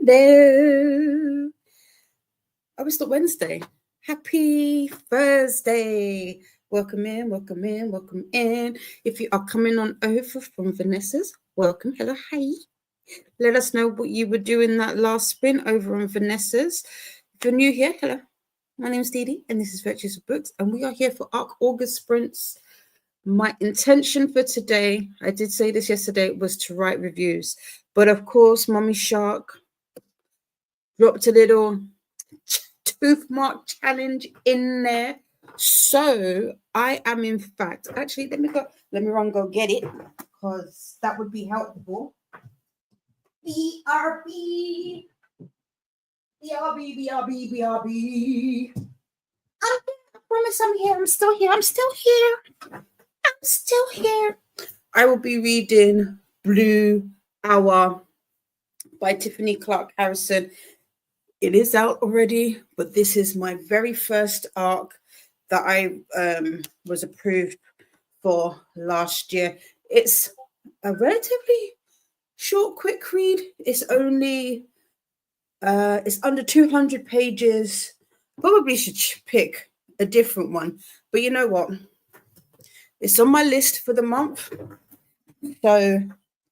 Hello. Oh, it's not Wednesday. Happy Thursday. Welcome in, welcome in, welcome in. If you are coming on over from Vanessa's, welcome. Hello, hi. Let us know what you were doing that last spin over on Vanessa's. If you're new here, hello. My name is Dee and this is Virtues of Books, and we are here for ARC August sprints. My intention for today, I did say this yesterday, was to write reviews. But of course, Mummy shARC dropped a little tooth mark challenge in there. So I am, in fact, actually, let me run go get it, because that would be helpful. BRB. BRB. I promise I'm here. I'm still here. I will be reading Blue Hour by Tiffany Clark Harrison. It is out already, but this is my very first ARC that I was approved for last year. It's a relatively short, quick read. It's only it's under 200 pages. Probably should pick a different one, but you know what? It's on my list for the month, so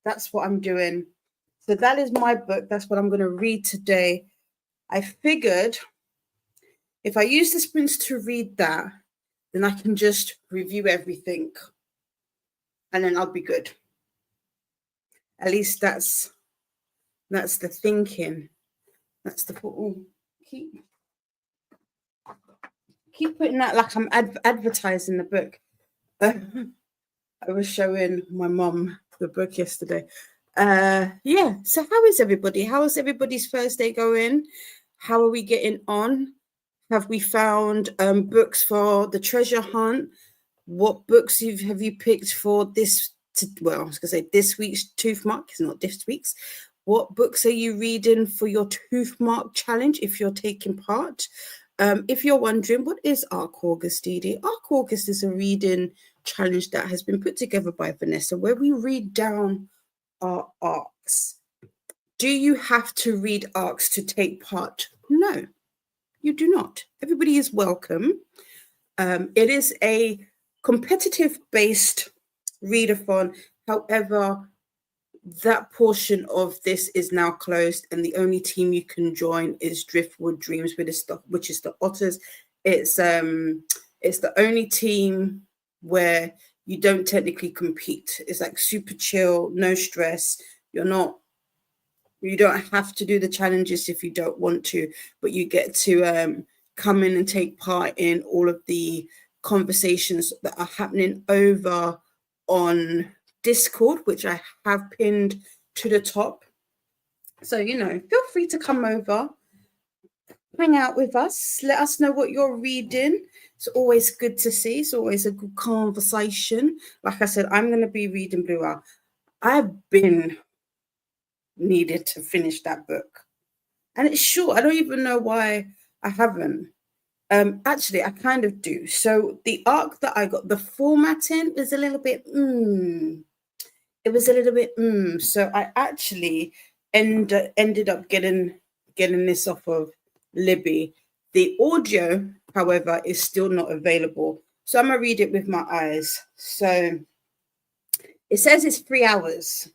that's what I'm doing. So that is my book. That's what I'm going to read today. I figured if I use the sprints to read that, then I can just review everything and then I'll be good. At least that's the thinking. That's the keep putting that like I'm advertising the book. I was showing my mum the book yesterday. Yeah, so how is everybody? How is everybody's first day going? How are we getting on? Have we found books for the treasure hunt? What books have you picked for this? Well, I was going to say this week's tooth mark is not this week's. What books are you reading for your tooth mark challenge if you're taking part? If you're wondering, what is ARC August, Dee? ARC August is a reading challenge that has been put together by Vanessa, where we read down our ARCs. Do you have to read ARCs to take part? No, you do not. Everybody is welcome. It is a competitive-based readathon. However, that portion of this is now closed, and the only team you can join is Driftwood Dreams, which is the Otters. It's the only team where you don't technically compete. It's like super chill, no stress. You don't have to do the challenges if you don't want to, but you get to come in and take part in all of the conversations that are happening over on Discord, which I have pinned to the top. So, feel free to come over, hang out with us, let us know what you're reading. It's always good to see. It's always a good conversation. Like I said, I'm going to be reading Blue Hour. I've been needed to finish that book, and it's short. I don't even know why I haven't. Actually, I kind of do. So the ARC that I got, the formatting is a little bit it was a little bit so I actually ended up getting this off of Libby. The audio, however, is still not available, so I'm gonna read it with my eyes. So it says it's 3 hours.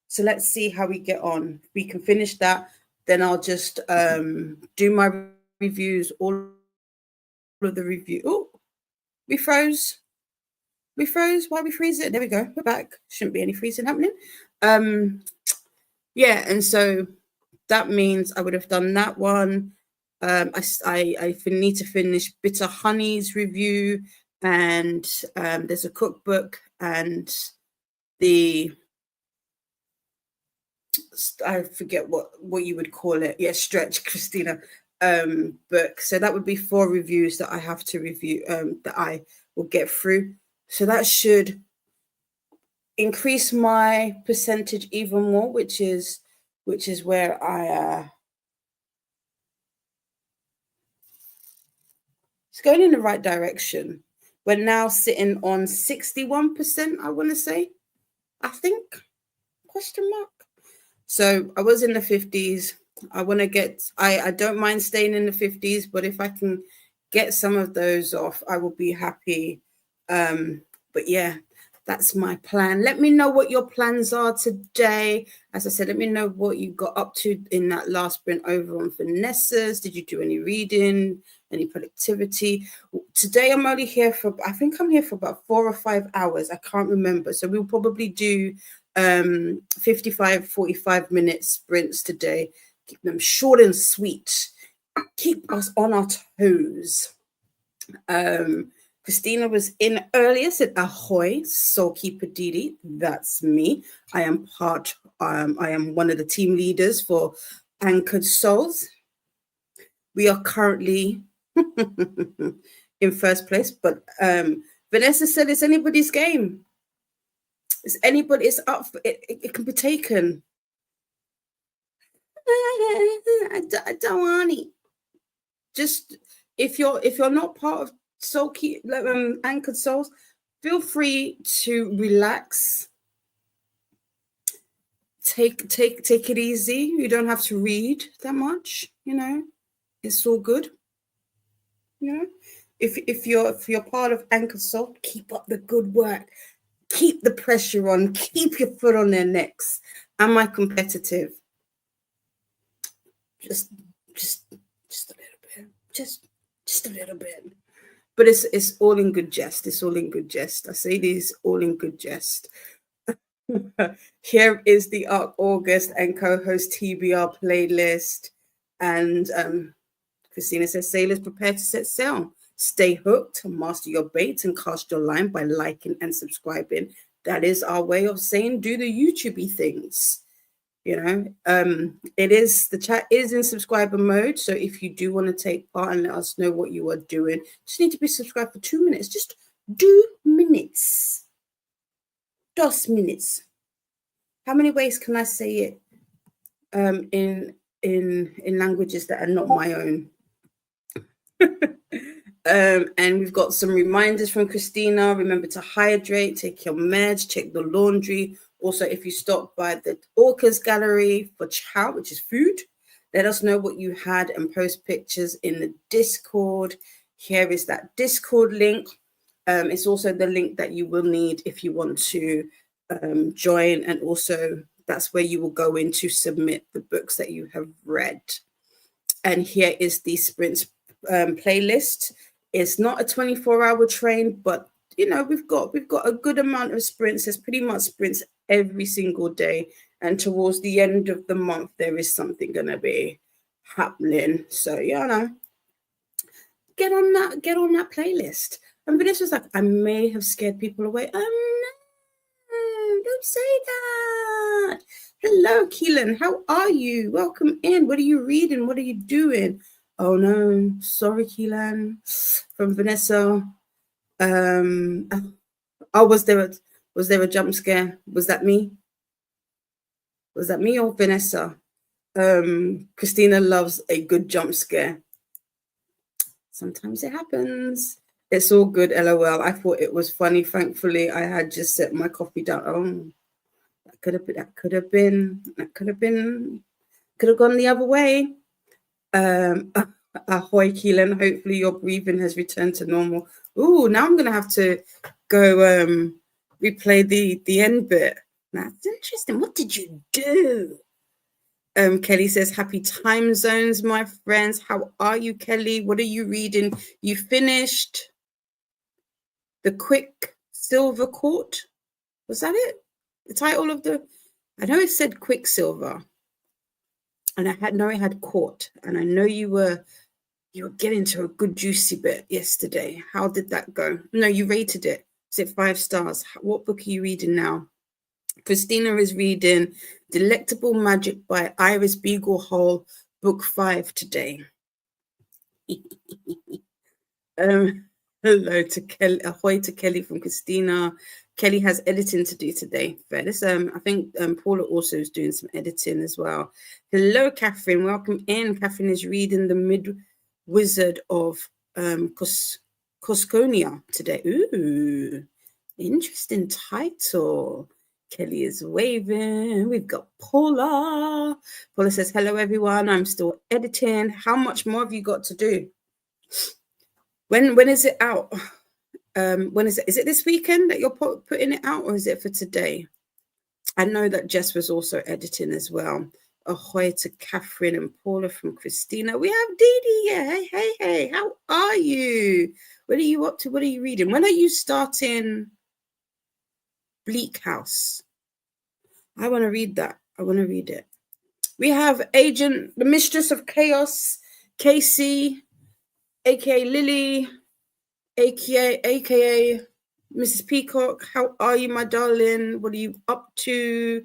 So let's see how we get on. If we can finish that, then I'll just do my reviews, all of the review. Oh, we froze. Why are we freezing? There we go. We're back. Shouldn't be any freezing happening. Yeah, and so that means I would have done that one. I need to finish Bitter Honey's review, and there's a cookbook and I forget what you would call it. Yeah, Stretch Christina book. So that would be 4 reviews that I have to review, that I will get through. So that should increase my percentage even more, which is where it's going in the right direction. We're now sitting on 61%, I want to say. I think, question mark. So I was in the 50s. I want to get, I don't mind staying in the 50s, but if I can get some of those off, I will be happy. But yeah, that's my plan. Let me know what your plans are today. As I said, let me know what you got up to in that last sprint over on Vanessa's. Did you do any reading, any productivity? Today I'm only here for, I think I'm here for about 4 or 5 hours. I can't remember. So we'll probably do 55, 45-minute sprints today. Keep them short and sweet. Keep us on our toes. Christina was in earlier, said ahoy, Soul Keeper Didi. That's me. I am one of the team leaders for Anchored Souls. We are currently in first place, but Vanessa said it's anybody's game. It's anybody, it's up for it, it can be taken. I don't want it. Just if you're not part of Anchored Souls, feel free to relax. Take it easy. You don't have to read that much, you know. It's all good. You know, if you're part of Anchored Soul, keep up the good work. Keep the pressure on. Keep your foot on their necks. Am I competitive? Just a little bit. Just a little bit. But it's all in good jest. It's all in good jest. I say these all in good jest. Here is the ARC August and co-host TBR playlist. And Christina says, sailors prepare to set sail. Stay hooked, master your bait, and cast your line by liking and subscribing. That is our way of saying do the YouTubey things. You know, the chat is in subscriber mode. So if you do want to take part and let us know what you are doing, just need to be subscribed for 2 minutes. Just 2 minutes. 2 minutes. How many ways can I say it in languages that are not my own? And we've got some reminders from Christina. Remember to hydrate, take your meds, check the laundry. Also, if you stop by the Orcas Gallery for chow, which is food, let us know what you had and post pictures in the Discord. Here is that Discord link. It's also the link that you will need if you want to join. And also, that's where you will go in to submit the books that you have read. And here is the sprints playlist. It's not a 24-hour train, but you know, we've got a good amount of sprints. There's pretty much sprints every single day, and towards the end of the month there is something gonna be happening. So you know, get on that playlist. And Vanessa was like, I may have scared people away. Oh no, don't say that. Hello, Keelan, how are you? Welcome in. What are you reading? What are you doing? Oh no, sorry, Keelan. From Vanessa. Oh, was there a jump scare? Was that me? Was that me or Vanessa? Christina loves a good jump scare. Sometimes it happens. It's all good, LOL. I thought it was funny. Thankfully, I had just set my coffee down. Oh, that could have gone the other way. Ahoy, Keelan. Hopefully your breathing has returned to normal. Ooh, now I'm gonna have to go replay the end bit. That's interesting. What did you do? Kelly says, happy time zones, my friends. How are you, Kelly? What are you reading? You finished The Quicksilver Court? Was that it? The title of I know it said Quicksilver. And I had Court. And I know you were getting to a good juicy bit yesterday. How did that go? No, you rated it. Is it 5 stars? What book are you reading now? Christina is reading Delectable Magic by Iris Beaglehole, book 5 today. Hello to Kelly. Ahoy to Kelly from Christina. Kelly has editing to do today. I think Paula also is doing some editing as well. Hello, Catherine. Welcome in. Catherine is reading The Mid-Wizard of Cosconia today. Ooh, interesting title. Kelly is waving. We've got Paula. Paula says, hello, everyone. I'm still editing. How much more have you got to do? When is it out? When is it? Is it this weekend that you're putting it out, or is it for today? I know that Jess was also editing as well. Ahoy to Catherine and Paula from Christina. We have Dee Dee. Yeah. Hey. How are you? What are you up to? What are you reading? When are you starting Bleak House? I want to read that. I want to read it. We have Agent, the Mistress of Chaos, Casey, aka Lily, aka Mrs. Peacock. How are you, my darling? What are you up to?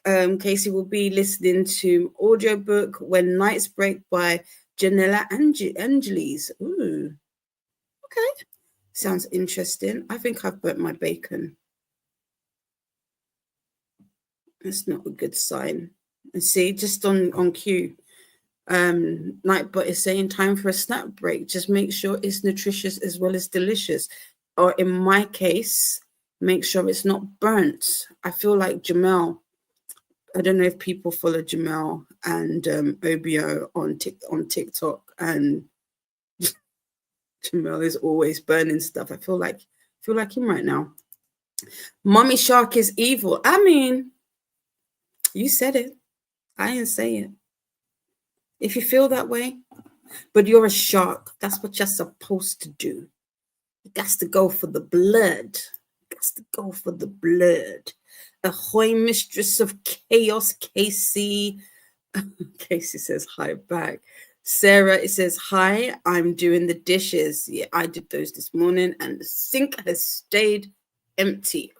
Casey will be listening to audiobook When Nights Break by Janella Angeles. Ooh, okay. Sounds interesting. I think I've burnt my bacon. That's not a good sign. And see, just on cue, Nightbot is saying time for a snack break. Just make sure it's nutritious as well as delicious. Or in my case, make sure it's not burnt. I feel like Jamel. I don't know if people follow Jamel and OBO on TikTok, and Jamel is always burning stuff. I feel like him right now. Mommy Shark is evil. I mean, you said it. I didn't say it. If you feel that way, but you're a shark. That's what you're supposed to do. You got to go for the blood. Ahoy, Mistress of Chaos, Casey. Casey says hi back. Sarah, it says, hi, I'm doing the dishes. Yeah, I did those this morning, and the sink has stayed empty.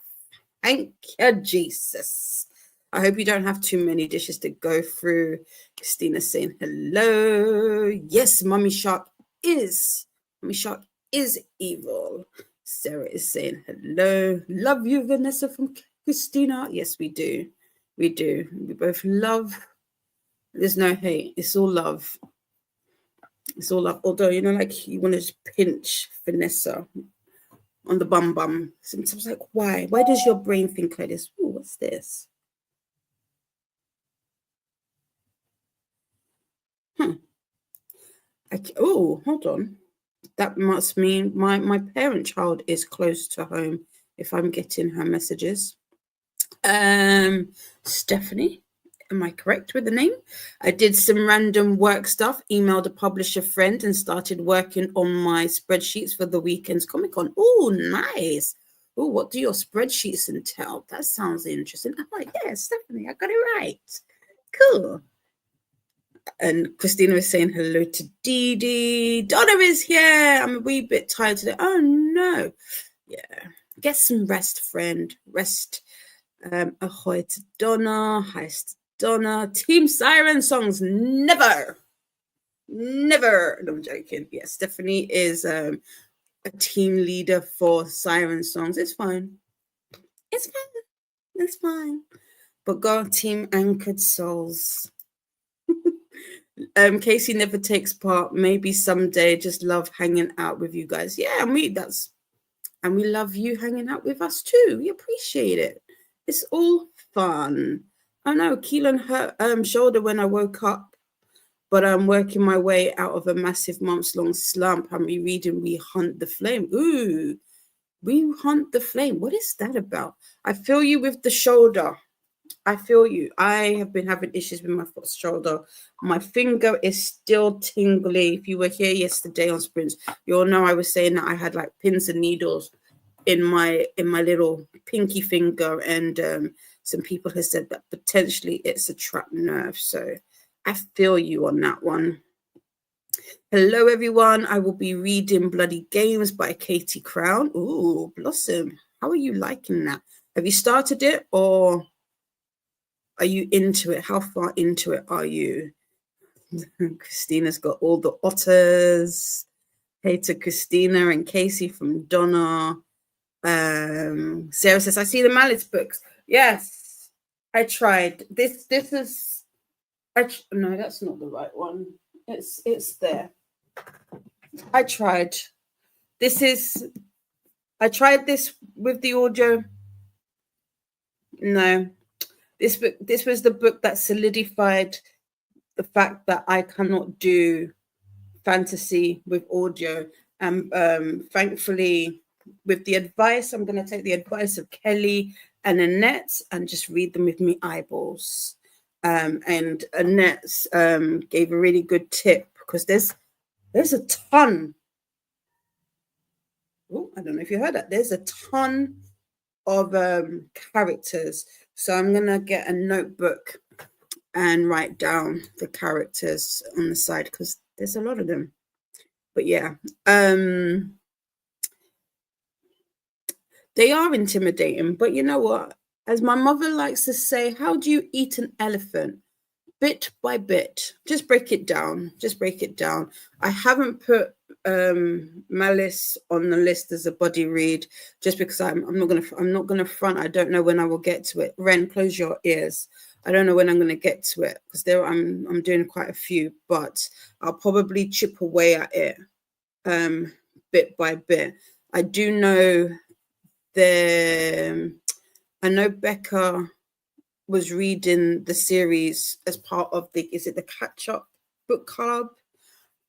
Thank you, Jesus. I hope you don't have too many dishes to go through. Christina saying hello. Yes, Mommy Shark is evil. Sarah is saying hello. Love you, Vanessa from Christina. Yes, we do. We both love. There's no hate. It's all love. Although, like you want to just pinch Vanessa on the bum. Sometimes like, why? Why does your brain think like this? Ooh, what's this? Oh, hold on. That must mean my parent child is close to home if I'm getting her messages. Stephanie, am I correct with the name? I did some random work stuff, emailed a publisher friend, and started working on my spreadsheets for the weekend's Comic-Con. Oh, nice. Oh, what do your spreadsheets entail? That sounds interesting. I'm like, yeah, Stephanie, I got it right. Cool. And Christina is saying hello to Dee Dee. Donna is here. I'm a wee bit tired today. Oh, no. Yeah. Get some rest, friend. Rest. Ahoy to Donna. Hi to Donna. Team Siren Songs. Never. No, I'm joking. Yeah, Stephanie is a team leader for Siren Songs. It's fine. But go Team Anchored Souls. Casey never takes part. Maybe someday. Just love hanging out with you guys. Yeah, and we love you hanging out with us too. We appreciate it. It's all fun. I know Keelan hurt shoulder when I woke up, but I'm working my way out of a massive months-long slump. I'm rereading We Hunt the Flame. Ooh, We Hunt the Flame. What is that about? I feel you with the shoulder. I feel you. I have been having issues with my shoulder. My finger is still tingly. If you were here yesterday on Sprints, you'll know I was saying that I had like pins and needles in my little pinky finger, and some people have said that potentially it's a trapped nerve. So I feel you on that one. Hello, everyone. I will be reading Bloody Games by Katie Crown. Ooh, Blossom. How are you liking that? Have you started it, or are you into it? How far into it are you? Christina's got all the otters. Hey to Christina and Casey from Donna. Sarah says, I see the Malice books. Yes, I tried. This is... no, that's not the right one. It's there. I tried. I tried this with the audio. No. This was the book that solidified the fact that I cannot do fantasy with audio. And thankfully, with the advice, I'm going to take the advice of Kelly and Annette and just read them with me eyeballs. And Annette gave a really good tip because there's a ton. Oh, I don't know if you heard that. There's a ton of characters. So I'm going to get a notebook and write down the characters on the side because there's a lot of them. But yeah, they are intimidating. But you know what? As my mother likes to say, how do you eat an elephant? Bit by bit. Just break it down. Just break it down. I haven't put Malice on the list as a buddy read just because I'm not gonna front. I don't know when I will get to it. Ren, close your ears. I don't know when I'm going to get to it because I'm doing quite a few, but I'll probably chip away at it bit by bit. I do know I know Becca was reading the series as part of the Catch Up book club,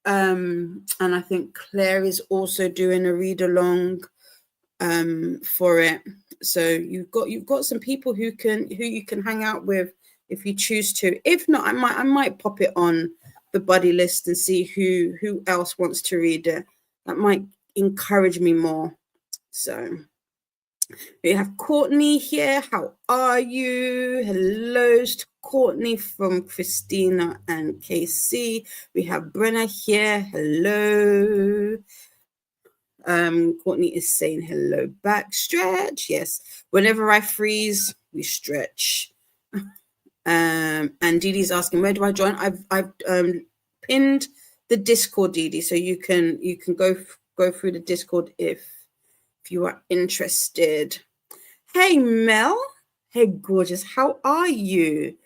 and I think Claire is also doing a read along for it. So you've got some people who you can hang out with if you choose to. If not, I might pop it on the buddy list and see who else wants to read it. That might encourage me more. So we have Courtney here. How are you? Hello to Courtney from Christina and KC. We have Brenna here. Hello. Courtney is saying hello back. Stretch. Yes. Whenever I freeze, we stretch. And Dee Dee's asking, where do I join? I've pinned the Discord, Dee Dee, so you can go through the Discord if you are interested. Hey Mel. Hey gorgeous. How are you?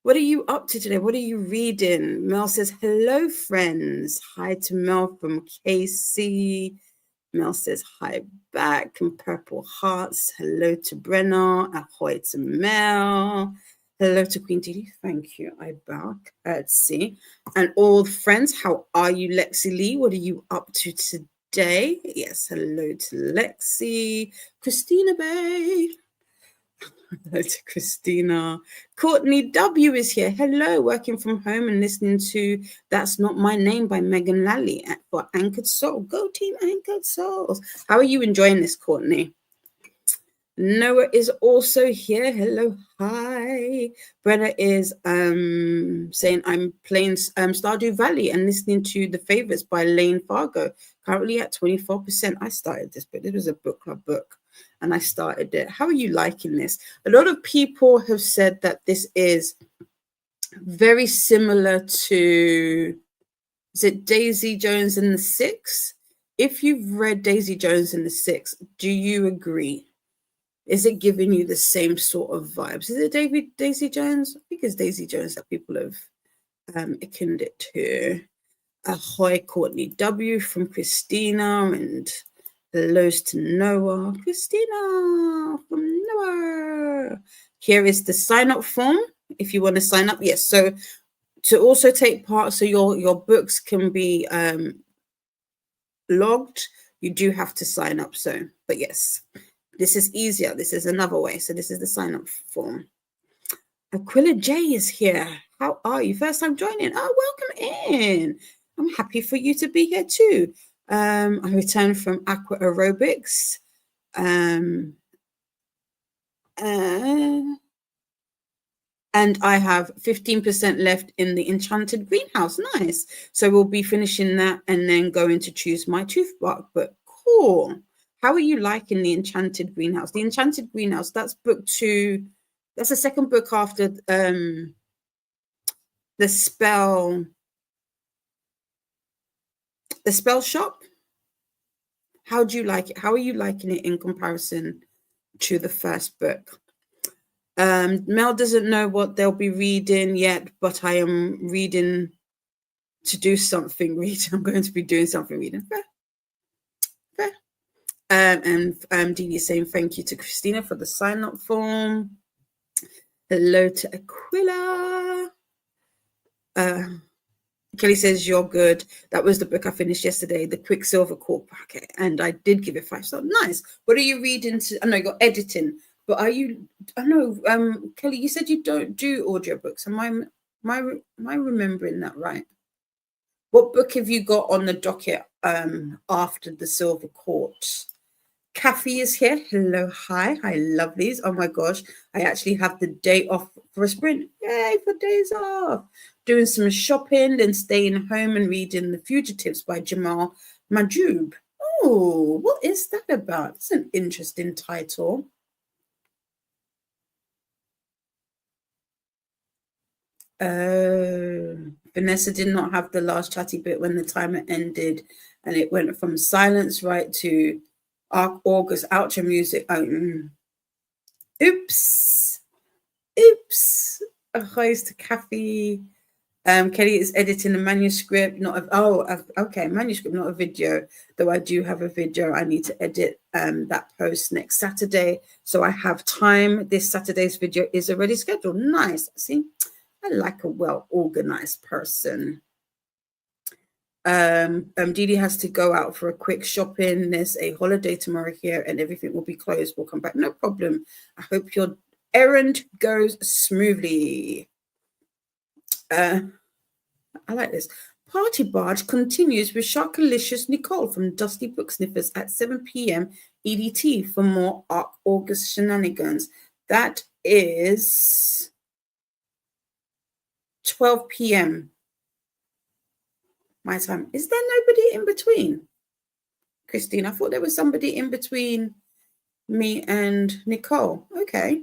What are you up to today? What are you reading? Mel says, hello friends. Hi to Mel from KC. Mel says hi back and purple hearts. Hello to Brenna. Ahoy to Mel. Hello to Queen Didi. Thank you. I back. Let's see. And all friends, how are you, Lexi Lee? What are you up to today? Yes. Hello to Lexi. Christina Bay. Hello to Christina. Courtney W is here. Hello, working from home and listening to That's Not My Name by Megan Lally for Anchored Soul. Go team Anchored Souls. How are you enjoying this, Courtney? Noah is also here. Hello, hi. Brenna is saying I'm playing Stardew Valley and listening to The Favorites by Lane Fargo. Currently at 24%. I started this book. This was a book club book. And I started it. How are you liking this? A lot of people have said that this is very similar to, is it Daisy Jones and the Six? If you've read Daisy Jones and the Six, do you agree? Is it giving you the same sort of vibes? Is it Daisy Jones? I think it's Daisy Jones that people have akined it to. Ahoy, Courtney W from Christina and hellos to Noah. Christina from Noah. Here is the sign-up form if you want to sign up. Yes, so to also take part, so your books can be logged, you do have to sign up. So, but yes, this is easier. This is another way. So this is the sign-up form. Aquila J is here. How are you? First time joining. Oh, welcome in. I'm happy for you to be here too. I returned from aqua aerobics. And I have 15% left in the enchanted greenhouse. Nice. So we'll be finishing that and then going to choose my tooth bark. But cool. How are you liking the enchanted greenhouse? The enchanted greenhouse, that's book 2. That's the second book after the spell shop. How do you like it? How are you liking it in comparison to the first book? Mel doesn't know what they'll be reading yet, but I am reading to do something reading. I'm going to be doing something reading. And Dee is saying thank you to Christina for the sign-up form. Hello to Aquila. Kelly says, you're good. That was the book I finished yesterday, The Quicksilver Corp. Okay, and I did give it 5 stars. Nice. What are you reading? I know you're editing, but are you? I know, Kelly. You said you don't do audiobooks. Am I remembering that right? What book have you got on the docket after the Silver Court? Kathy is here. Hello, hi, lovelies. Oh my gosh, I actually have the day off for a sprint. Yay, for days off. Doing some shopping, then staying home and reading The Fugitives by Jamal Majoub. Oh, what is that about? It's an interesting title. Vanessa did not have the last chatty bit when the timer ended, and it went from silence right to August outro music. Oops. Hi to Kathy. Kelly is editing a manuscript, manuscript, not a video. Though I do have a video. I need to edit that post next Saturday, so I have time. This Saturday's video is already scheduled. Nice. See, I like a well-organized person. Didi has to go out for a quick shopping. There's a holiday tomorrow here and everything will be closed. We'll come back. No problem. I hope your errand goes smoothly. I like this. Party Barge continues with Sharkalicious Nicole from Dusty Book Sniffers at 7 p.m. EDT for more August shenanigans. That is 12 p.m. my time. Is there nobody in between? Christine, I thought there was somebody in between me and Nicole. Okay.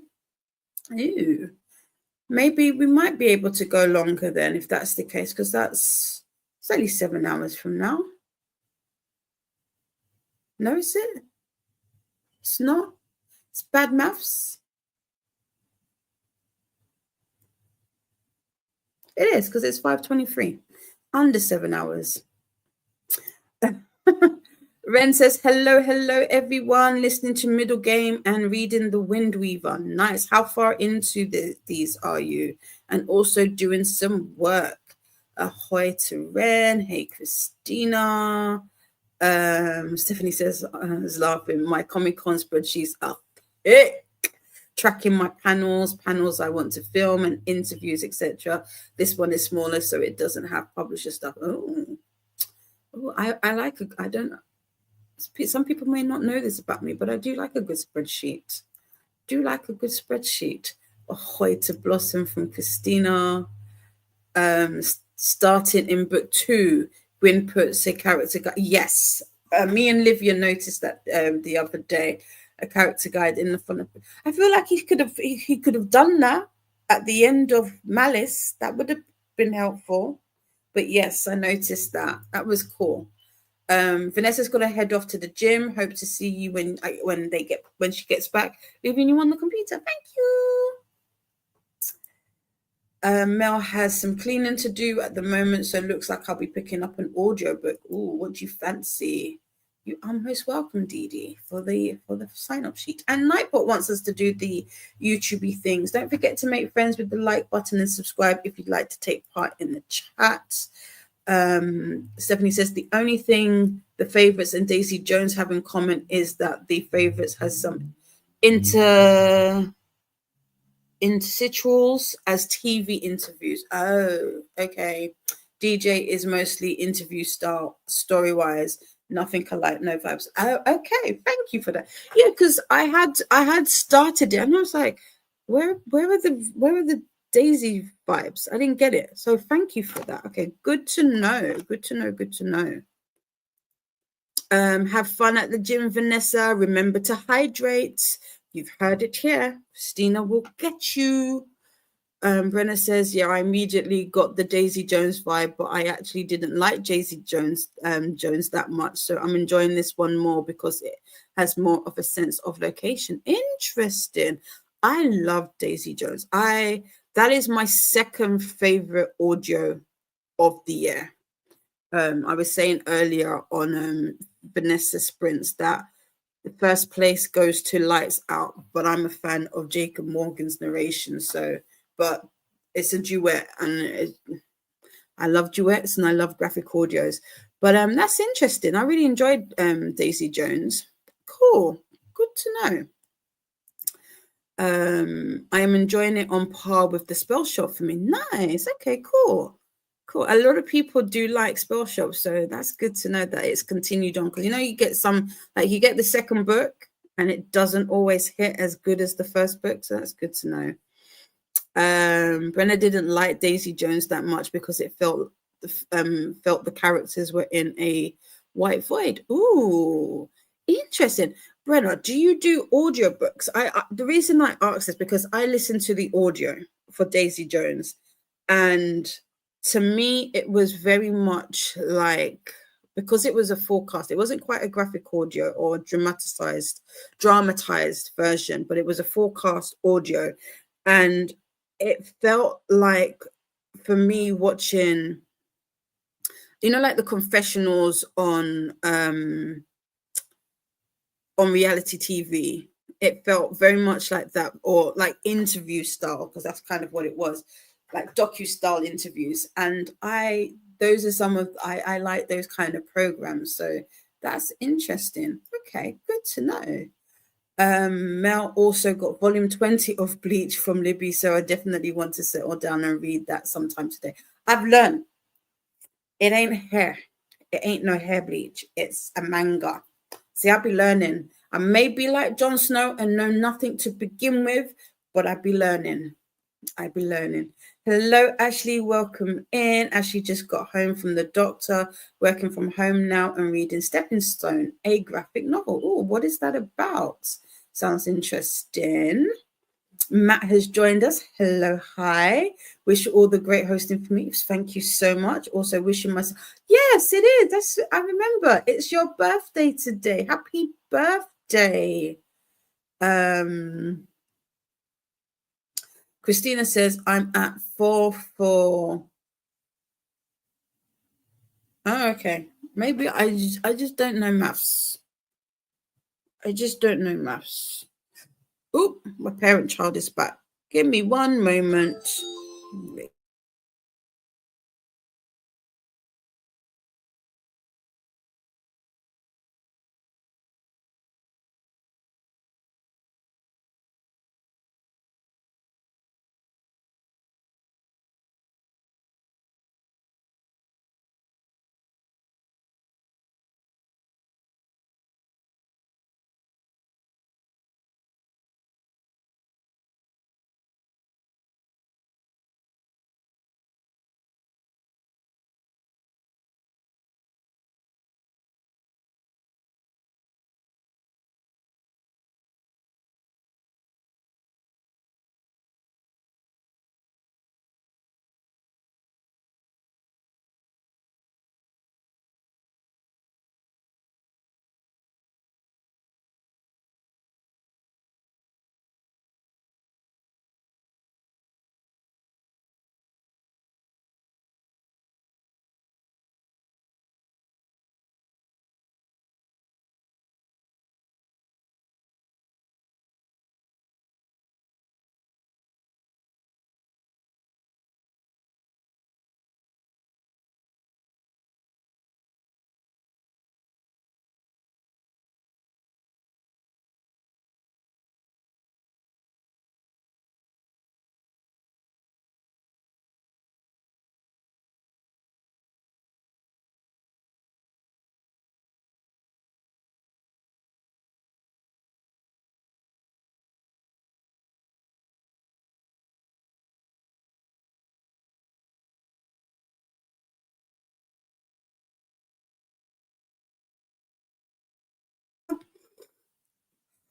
Ooh. Maybe we might be able to go longer then if that's the case, because it's only 7 hours from now. No, is it? It's not? It's bad maths? It is, because it's 5:23. Under 7 hours. Ren says, hello, everyone. Listening to Middle Game and reading The Windweaver. Nice. How far into these are you? And also doing some work. Ahoy to Ren. Hey, Christina. Stephanie says, is laughing. My Comic-Con spreadsheet's up. Tracking my panels I want to film and interviews, etc. This one is smaller, so it doesn't have publisher stuff. I like I don't. Some people may not know this about me, but I do like a good spreadsheet. Ahoy to Blossom from Christina. Starting in book 2, Gwyn puts a character guide. Yes, me and Livia noticed that the other day. A character guide in the front of. I feel like he could have done that at the end of Malice. That would have been helpful. But yes, I noticed that. That was cool. Vanessa's got to head off to the gym. Hope to see you when she gets back. Leaving you on the computer. Thank you. Mel has some cleaning to do at the moment, so it looks like I'll be picking up an audiobook. Ooh, what do you fancy? You are most welcome, Dee, for the sign-up sheet. And Nightbot wants us to do the YouTube-y things. Don't forget to make friends with the like button and subscribe if you'd like to take part in the chat. Stephanie says the only thing the favorites and Daisy Jones have in common is that the favorites has some interstitials as TV interviews. Oh, okay. DJ is mostly interview style, story-wise. Nothing alike, no vibes. Oh, okay. Thank you for that. Yeah, because I had started it and I was like, where are the Daisy vibes? I didn't get it. So thank you for that. Okay, good to know. Have fun at the gym, Vanessa. Remember to hydrate. You've heard it here. Christina will get you. Brenna says, yeah, I immediately got the Daisy Jones vibe, but I actually didn't like Daisy Jones that much. So I'm enjoying this one more because it has more of a sense of location. Interesting. I love Daisy Jones. That is my second favorite audio of the year. I was saying earlier on Vanessa Sprints that the first place goes to Lights Out, but I'm a fan of Jacob Morgan's narration. So, but it's a duet, and I love duets and I love graphic audios. But that's interesting. I really enjoyed Daisy Jones. Cool, good to know. I am enjoying it on par with the Spell Shop for me. Nice. Okay, cool. Cool. A lot of people do like Spell Shop, so that's good to know that it's continued on. Because you get some, like, you get the second book and it doesn't always hit as good as the first book, so that's good to know. Brenna didn't like Daisy Jones that much because it felt the characters were in a white void. Ooh, interesting. Brenna, do you do audiobooks? The reason I ask is because I listened to the audio for Daisy Jones, and to me it was very much like, because it was a forecast, it wasn't quite a graphic audio or dramatized version, but it was a forecast audio, and it felt like, for me, watching, like the confessionals on reality TV, it felt very much like that, or like interview style, because that's kind of what it was, like docu-style interviews. And those are some of, I like those kind of programs. So that's interesting. Okay, good to know. Mel also got volume 20 of Bleach from Libby, so I definitely want to settle down and read that sometime today. I've learned it ain't hair. It ain't no hair bleach. It's a manga. See, I'll be learning. I may be like Jon Snow and know nothing to begin with, but I'll be learning. Hello, Ashley. Welcome in. Ashley just got home from the doctor, working from home now and reading Stepping Stone, a graphic novel. Oh, what is that about? Sounds interesting. Matt has joined us. Hello, hi. Wish you all the great hosting for me. Thank you so much. Also wishing myself. Yes, it is. I remember. It's your birthday today. Happy birthday. Christina says, I'm at 4-4. Oh, okay. Maybe I just don't know maths. I just don't know maths. Oop, my parent child is back. Give me one moment.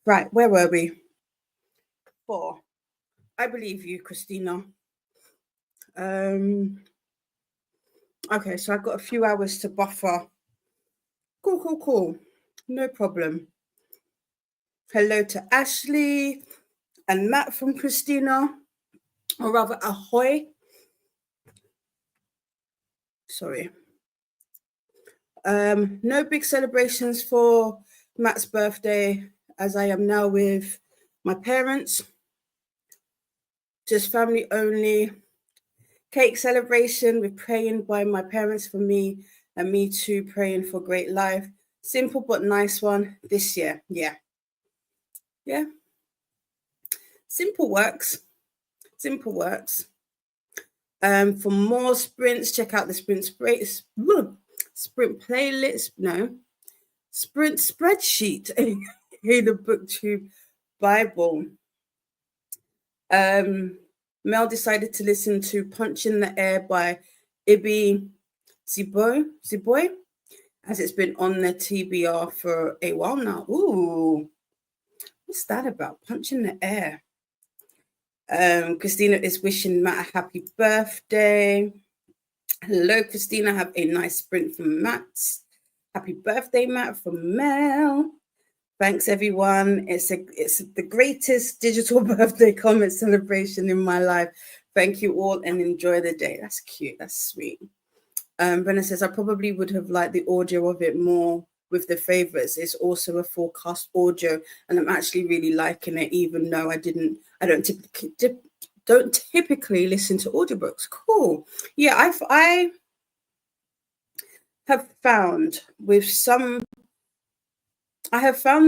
Right, where were we? 4. I believe you, Christina. Okay, so I've got a few hours to buffer. Cool. No problem. Hello to Ashley and Matt from Christina, or rather, ahoy. Sorry. No big celebrations for Matt's birthday, as I am now with my parents. Just family only. Cake celebration with praying by my parents for me and me too, praying for great life. Simple but nice one this year. Yeah. Simple works. For more sprints, check out the sprint playlist. No, sprint spreadsheet in the BookTube Bible. Mel decided to listen to Punch in the Air by Ibi Ziboy, as it's been on the TBR for a while now. Ooh, what's that about? Punch in the Air. Christina is wishing Matt a happy birthday. Hello, Christina. Have a nice sprint from Matt. Happy birthday, Matt, from Mel. Thanks, everyone. It's the greatest digital birthday comment celebration in my life. Thank you all and enjoy the day. That's cute. That's sweet. Vanessa says, I probably would have liked the audio of it more with the favorites. It's also a forecast audio, and I'm actually really liking it, even though I don't typically listen to audiobooks. Cool. Yeah, I have found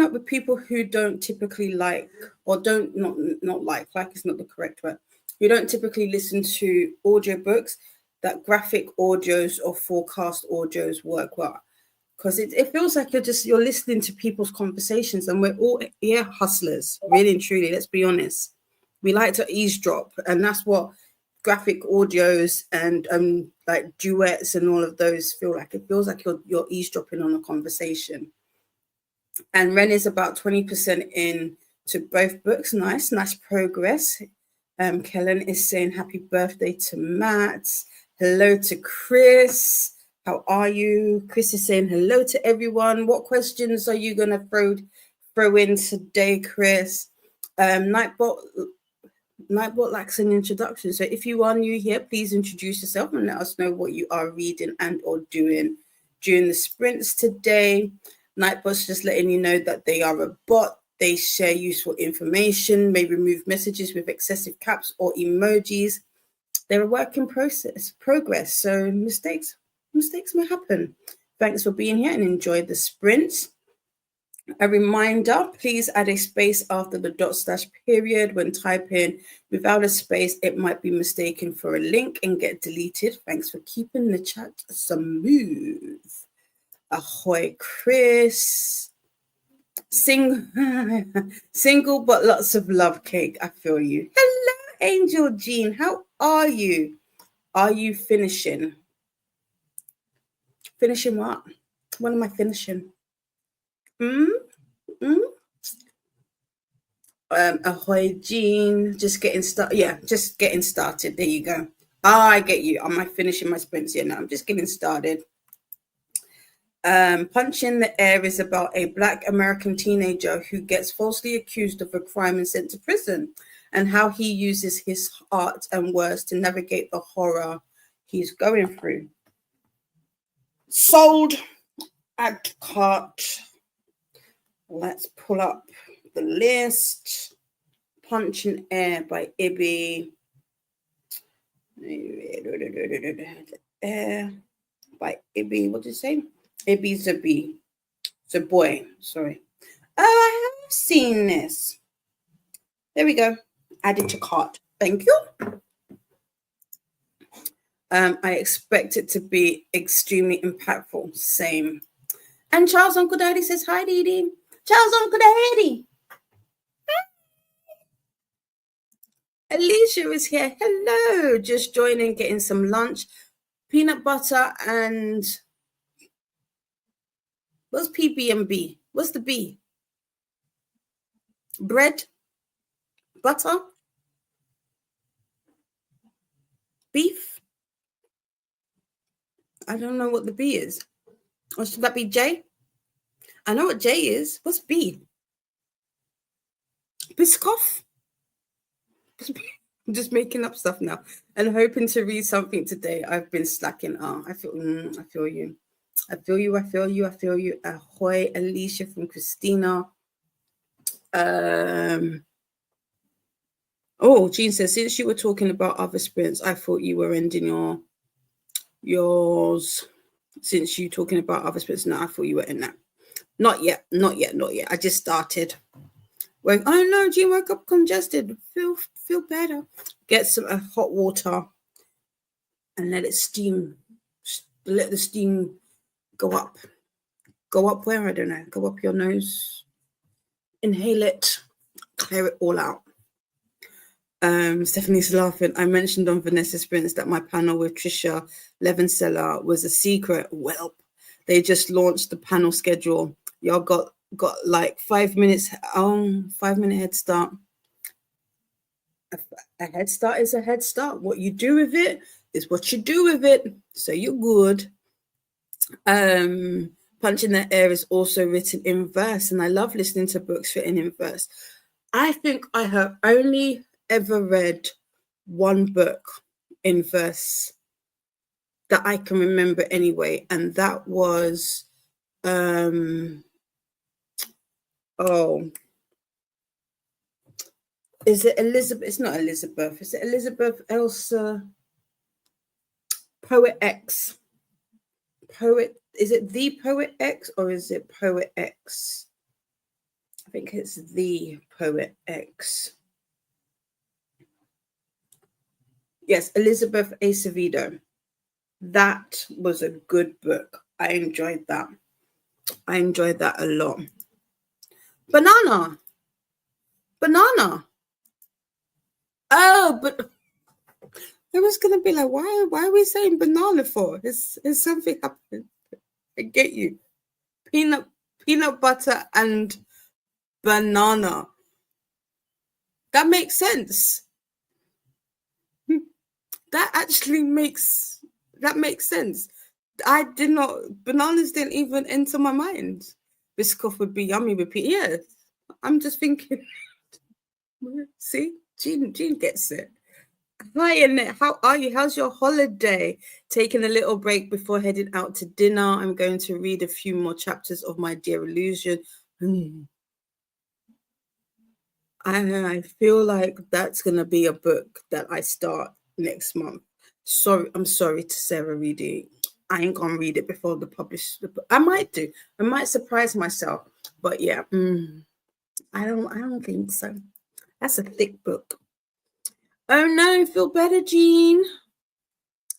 that with people who don't typically like, or don't not like is not the correct word, who don't typically listen to audiobooks, that graphic audios or forecast audios work well. Because it feels like you're listening to people's conversations, and we're all ear hustlers, really and truly. Let's be honest. We like to eavesdrop, and that's what graphic audios and like duets and all of those feel like. It feels like you're eavesdropping on a conversation. And Ren is about 20% in to both books. Nice progress. Kellen is saying happy birthday to Matt. Hello to Chris. How are you? Chris is saying hello to everyone. What questions are you gonna throw in today, Chris? Nightbot lacks an introduction. So if you are new here, please introduce yourself and let us know what you are reading and or doing during the sprints today. Nightbot's just letting you know that they are a bot. They share useful information, may remove messages with excessive caps or emojis. They're a work in progress. So mistakes may happen. Thanks for being here and enjoy the sprint. A reminder, please add a space after the / period when typing. Without a space, it might be mistaken for a link and get deleted. Thanks for keeping the chat smooth. Ahoy, Chris. Single but lots of love, Cake. I feel you. Hello, Angel Jean. How are you? Are you finishing? Finishing what? What am I finishing? Ahoy, Jean. Just getting started. Yeah, just getting started. There you go. I get you. Am I finishing my sprints? Yeah, no, I'm just getting started. Punch in the Air is about a Black American teenager who gets falsely accused of a crime and sent to prison, and how he uses his art and words to navigate the horror he's going through. Sold at cart. Let's pull up the list. Punch in Air by Ibi. By Ibi, what did you say? Ibi Zaboy, sorry. I have seen this. There we go. Added to cart. Thank you. I expect it to be extremely impactful. Same. And Charles Uncle Daddy says, hi, Dee Dee. Charles Uncle Daddy. Alicia is here. Hello. Just joining, getting some lunch. Peanut butter and... What's PB&B? What's the B? Bread? Butter? Beef? I don't know what the B is. Or should that be J? I know what J is. What's B? Biscoff? I'm just making up stuff now and hoping to read something today. I've been slacking. I feel you. I feel you. I feel you. I feel you. Ahoy, Alicia from Christina. Oh, Jean says, since you were talking about other sprints, I thought you were ending yours. Since you talking about other sprints, no, I thought you were in that. Not yet. I just started. Like, oh no, Jean, woke up congested. Feel better. Get some hot water and let it steam. Let the steam go up. Go up where? I don't know. Go up your nose. Inhale it. Clear it all out. Stephanie's laughing. I mentioned on Vanessa Sprints that my panel with Trisha Levenseller was a secret. Well, they just launched the panel schedule. Y'all got like 5 minutes. 5 minute head start. A head start is a head start. What you do with it is what you do with it. So you're good. Punch in the Air is also written in verse, and I love listening to books written in verse. I think I have only ever read one book in verse that I can remember anyway, and that was is it Elizabeth? It's not Elizabeth. Is it Elizabeth Elsa? Poet X. Is it the Poet X or is it Poet X? I think it's the Poet X. Yes, Elizabeth Acevedo. That was a good book. I enjoyed that. A lot. Banana. Oh, but I was gonna be like, why are we saying banana for? Is something happening? I get you. Peanut butter and banana. That makes sense. That actually makes sense. Bananas didn't even enter my mind. Biscoff would be yummy with pea. Yeah, I'm just thinking. See, Jean gets it. Hi, Annette. How are you? How's your holiday? Taking a little break before heading out to dinner. I'm going to read a few more chapters of My Dear Illusion. I feel like that's going to be a book that I start next month. I'm sorry to Sarah Reedy. I ain't going to read it before the published. I might do. I might surprise myself. But yeah, I don't think so. That's a thick book. Oh no, feel better, Jean.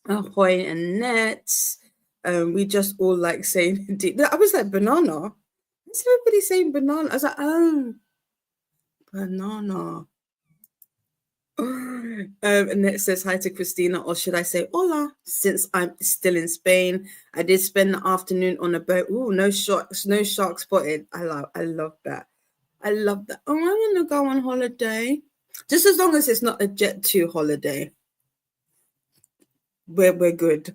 Ahoy, Annette. We just all like saying, I was like, banana. Is everybody saying banana? I was like, oh, banana. Annette says hi to Christina, or should I say hola, since I'm still in Spain. I did spend the afternoon on a boat. Ooh, no shark spotted. I love that. I love that. Oh, I want to go on holiday. Just as long as it's not a Jet2 holiday. We're good.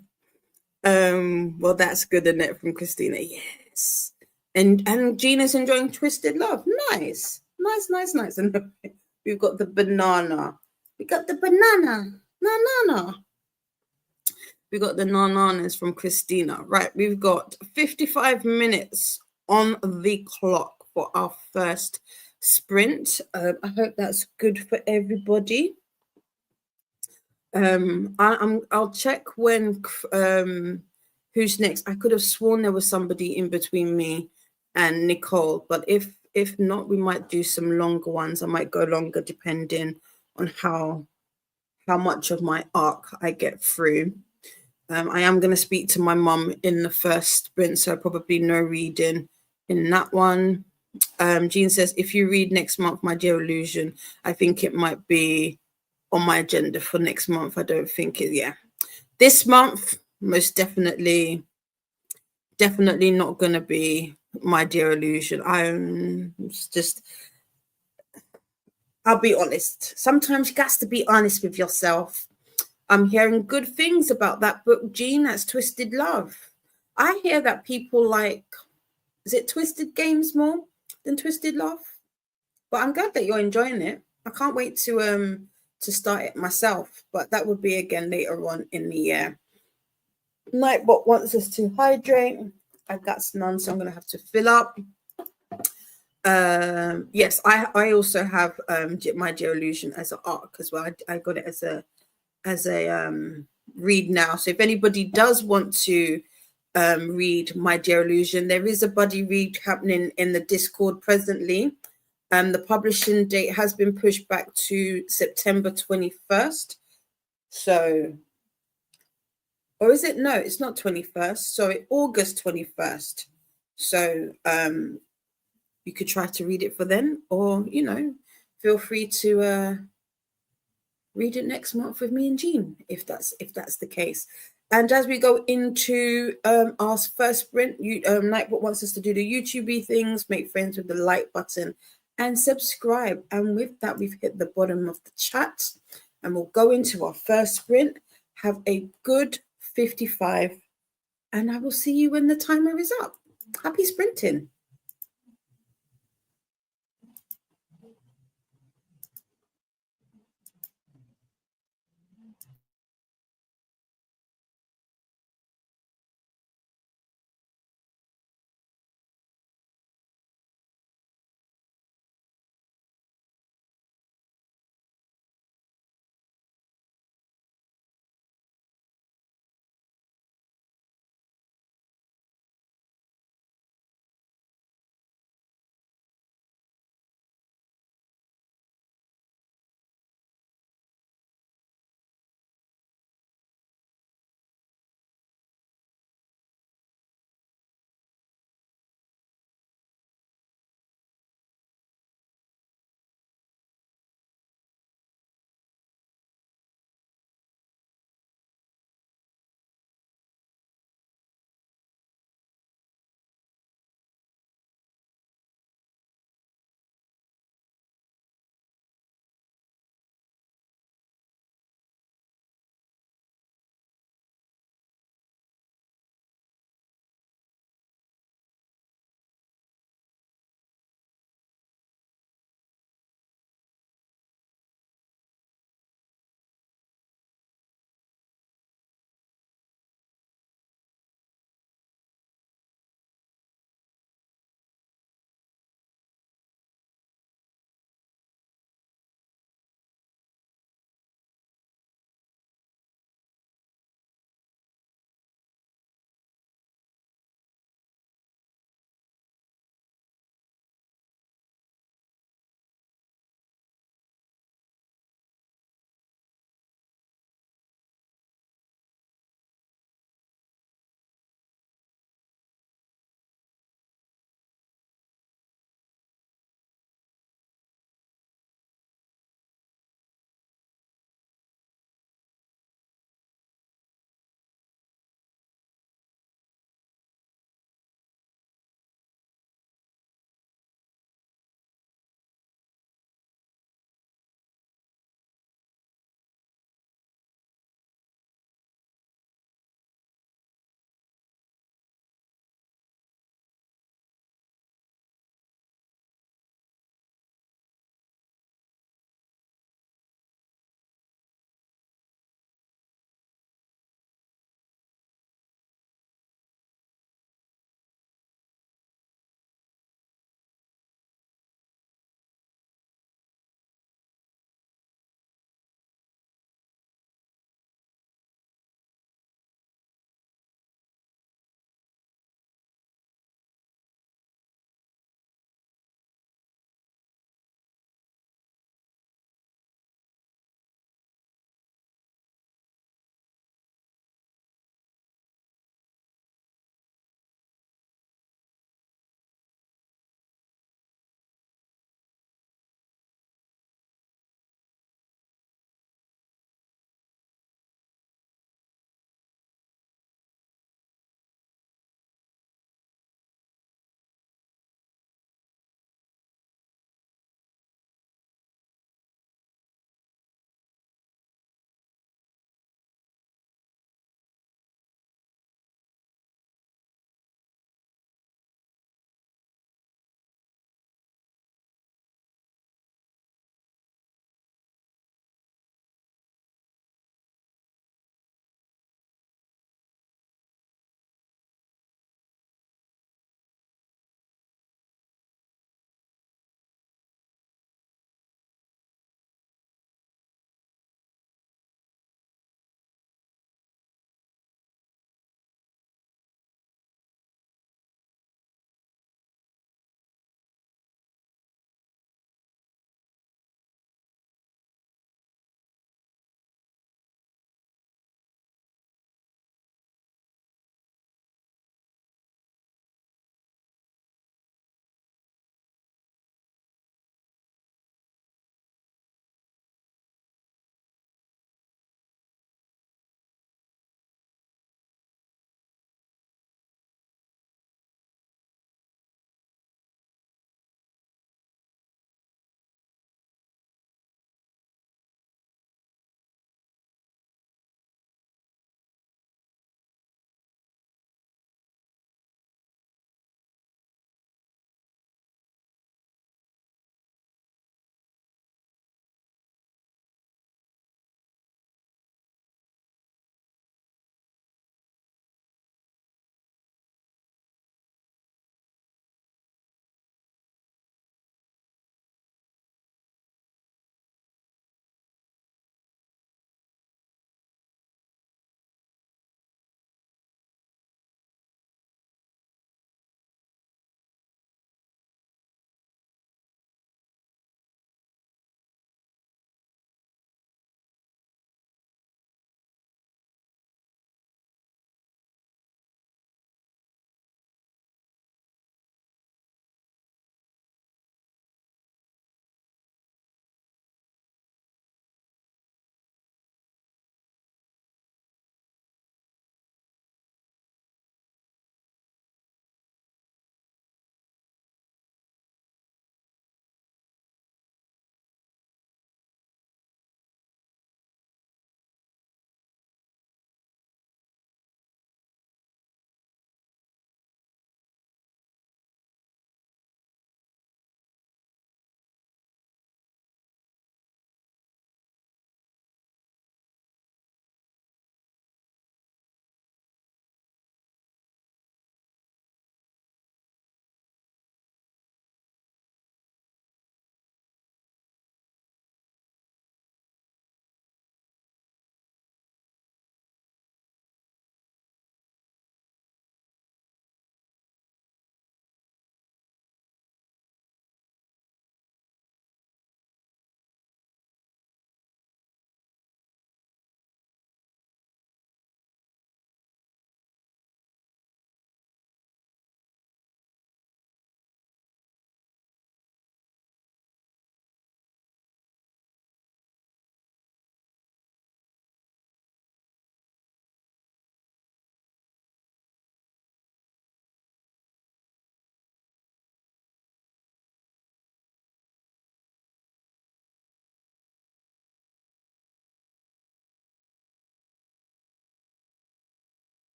Well, that's good, Annette from Christina. Yes. And Gina's enjoying Twisted Love. Nice. And we've got the banana. We got the banana. Nanana. We got the nananas from Christina. Right, we've got 55 minutes on the clock for our first sprint. I hope that's good for everybody. I'll check when who's next. I could have sworn there was somebody in between me and Nicole, but if not, we might do some longer ones. I might go longer depending on how much of my arc I get through. I am going to speak to my mum in the first sprint, so probably no reading in that one. Jean says, if you read next month, My Dear Illusion, I think it might be on my agenda for next month. I don't think it, yeah. This month, most definitely not going to be My Dear Illusion. I'll be honest. Sometimes you got to be honest with yourself. I'm hearing good things about that book, Jean, that's Twisted Love. I hear that people like, is it Twisted Games more than Twisted Love? But I'm glad that you're enjoying it. I can't wait to start it myself, but that would be again later on in the year. Nightbot wants us to hydrate. I've got none, so I'm going to have to fill up. Yes, I also have my Geolution as an ARC as well. I got it as a read now. So if anybody does want to read my Geolution, there is a buddy read happening in the Discord presently. The publishing date has been pushed back to September 21st. So, or is it? No, it's not 21st. Sorry, August 21st. So you could try to read it for then, or feel free to read it next month with me and Jean, if that's the case. And as we go into our first sprint, Nightbot wants us to do the YouTube things, make friends with the like button, and subscribe. And with that, we've hit the bottom of the chat, and we'll go into our first sprint. Have a good 55, and I will see you when the timer is up. Happy sprinting.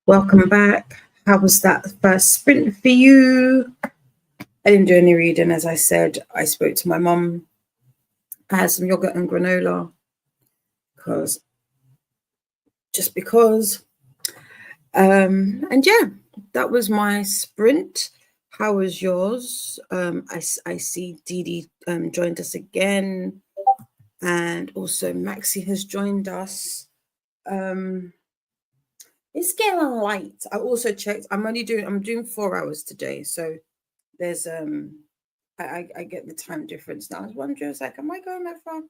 Welcome back. How was that first sprint for you? I didn't do any reading, as I said. I spoke to my mum. I had some yogurt and granola because. And yeah, that was my sprint. How was yours? I see Dee Dee joined us again, and also Maxie has joined us. It's getting light. I also checked. I'm doing 4 hours today, so there's I get the time difference now. I was wondering, I was like, am I going that far?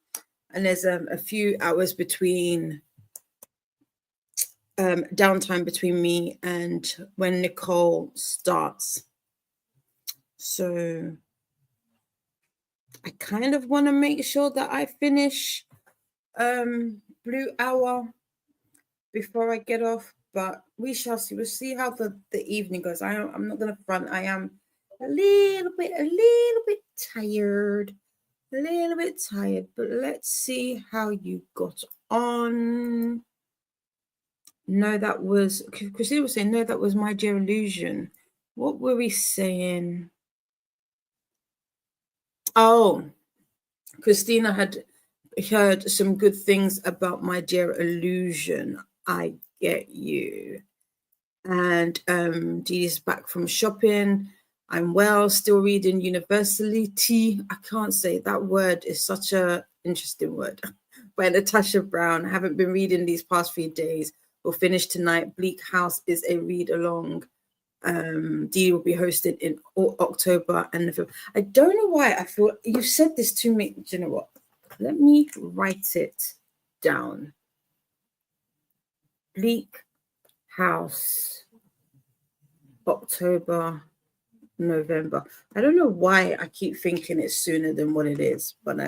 And there's a few hours between downtime between me and when Nicole starts. So I kind of want to make sure that I finish Blue Hour before I get off, but we shall see. We'll see how the evening goes. I'm not gonna front. I am a little bit tired. But let's see how you got on. No, that was Christina was saying, no, that was My Dear Illusion. What were we saying? Oh, Christina had heard some good things about My Dear Illusion. I get you. And Dee's back from shopping. I'm well, still reading Universality. I can't say that word is such a interesting word. By Natasha Brown. I haven't been reading these past few days. We'll finish tonight. Bleak House is a read along. Dee will be hosted in October and November. I don't know why I feel you said this to me. Do you know what? Let me write it down. Bleak House, October, November. I don't know why I keep thinking it's sooner than what it is, but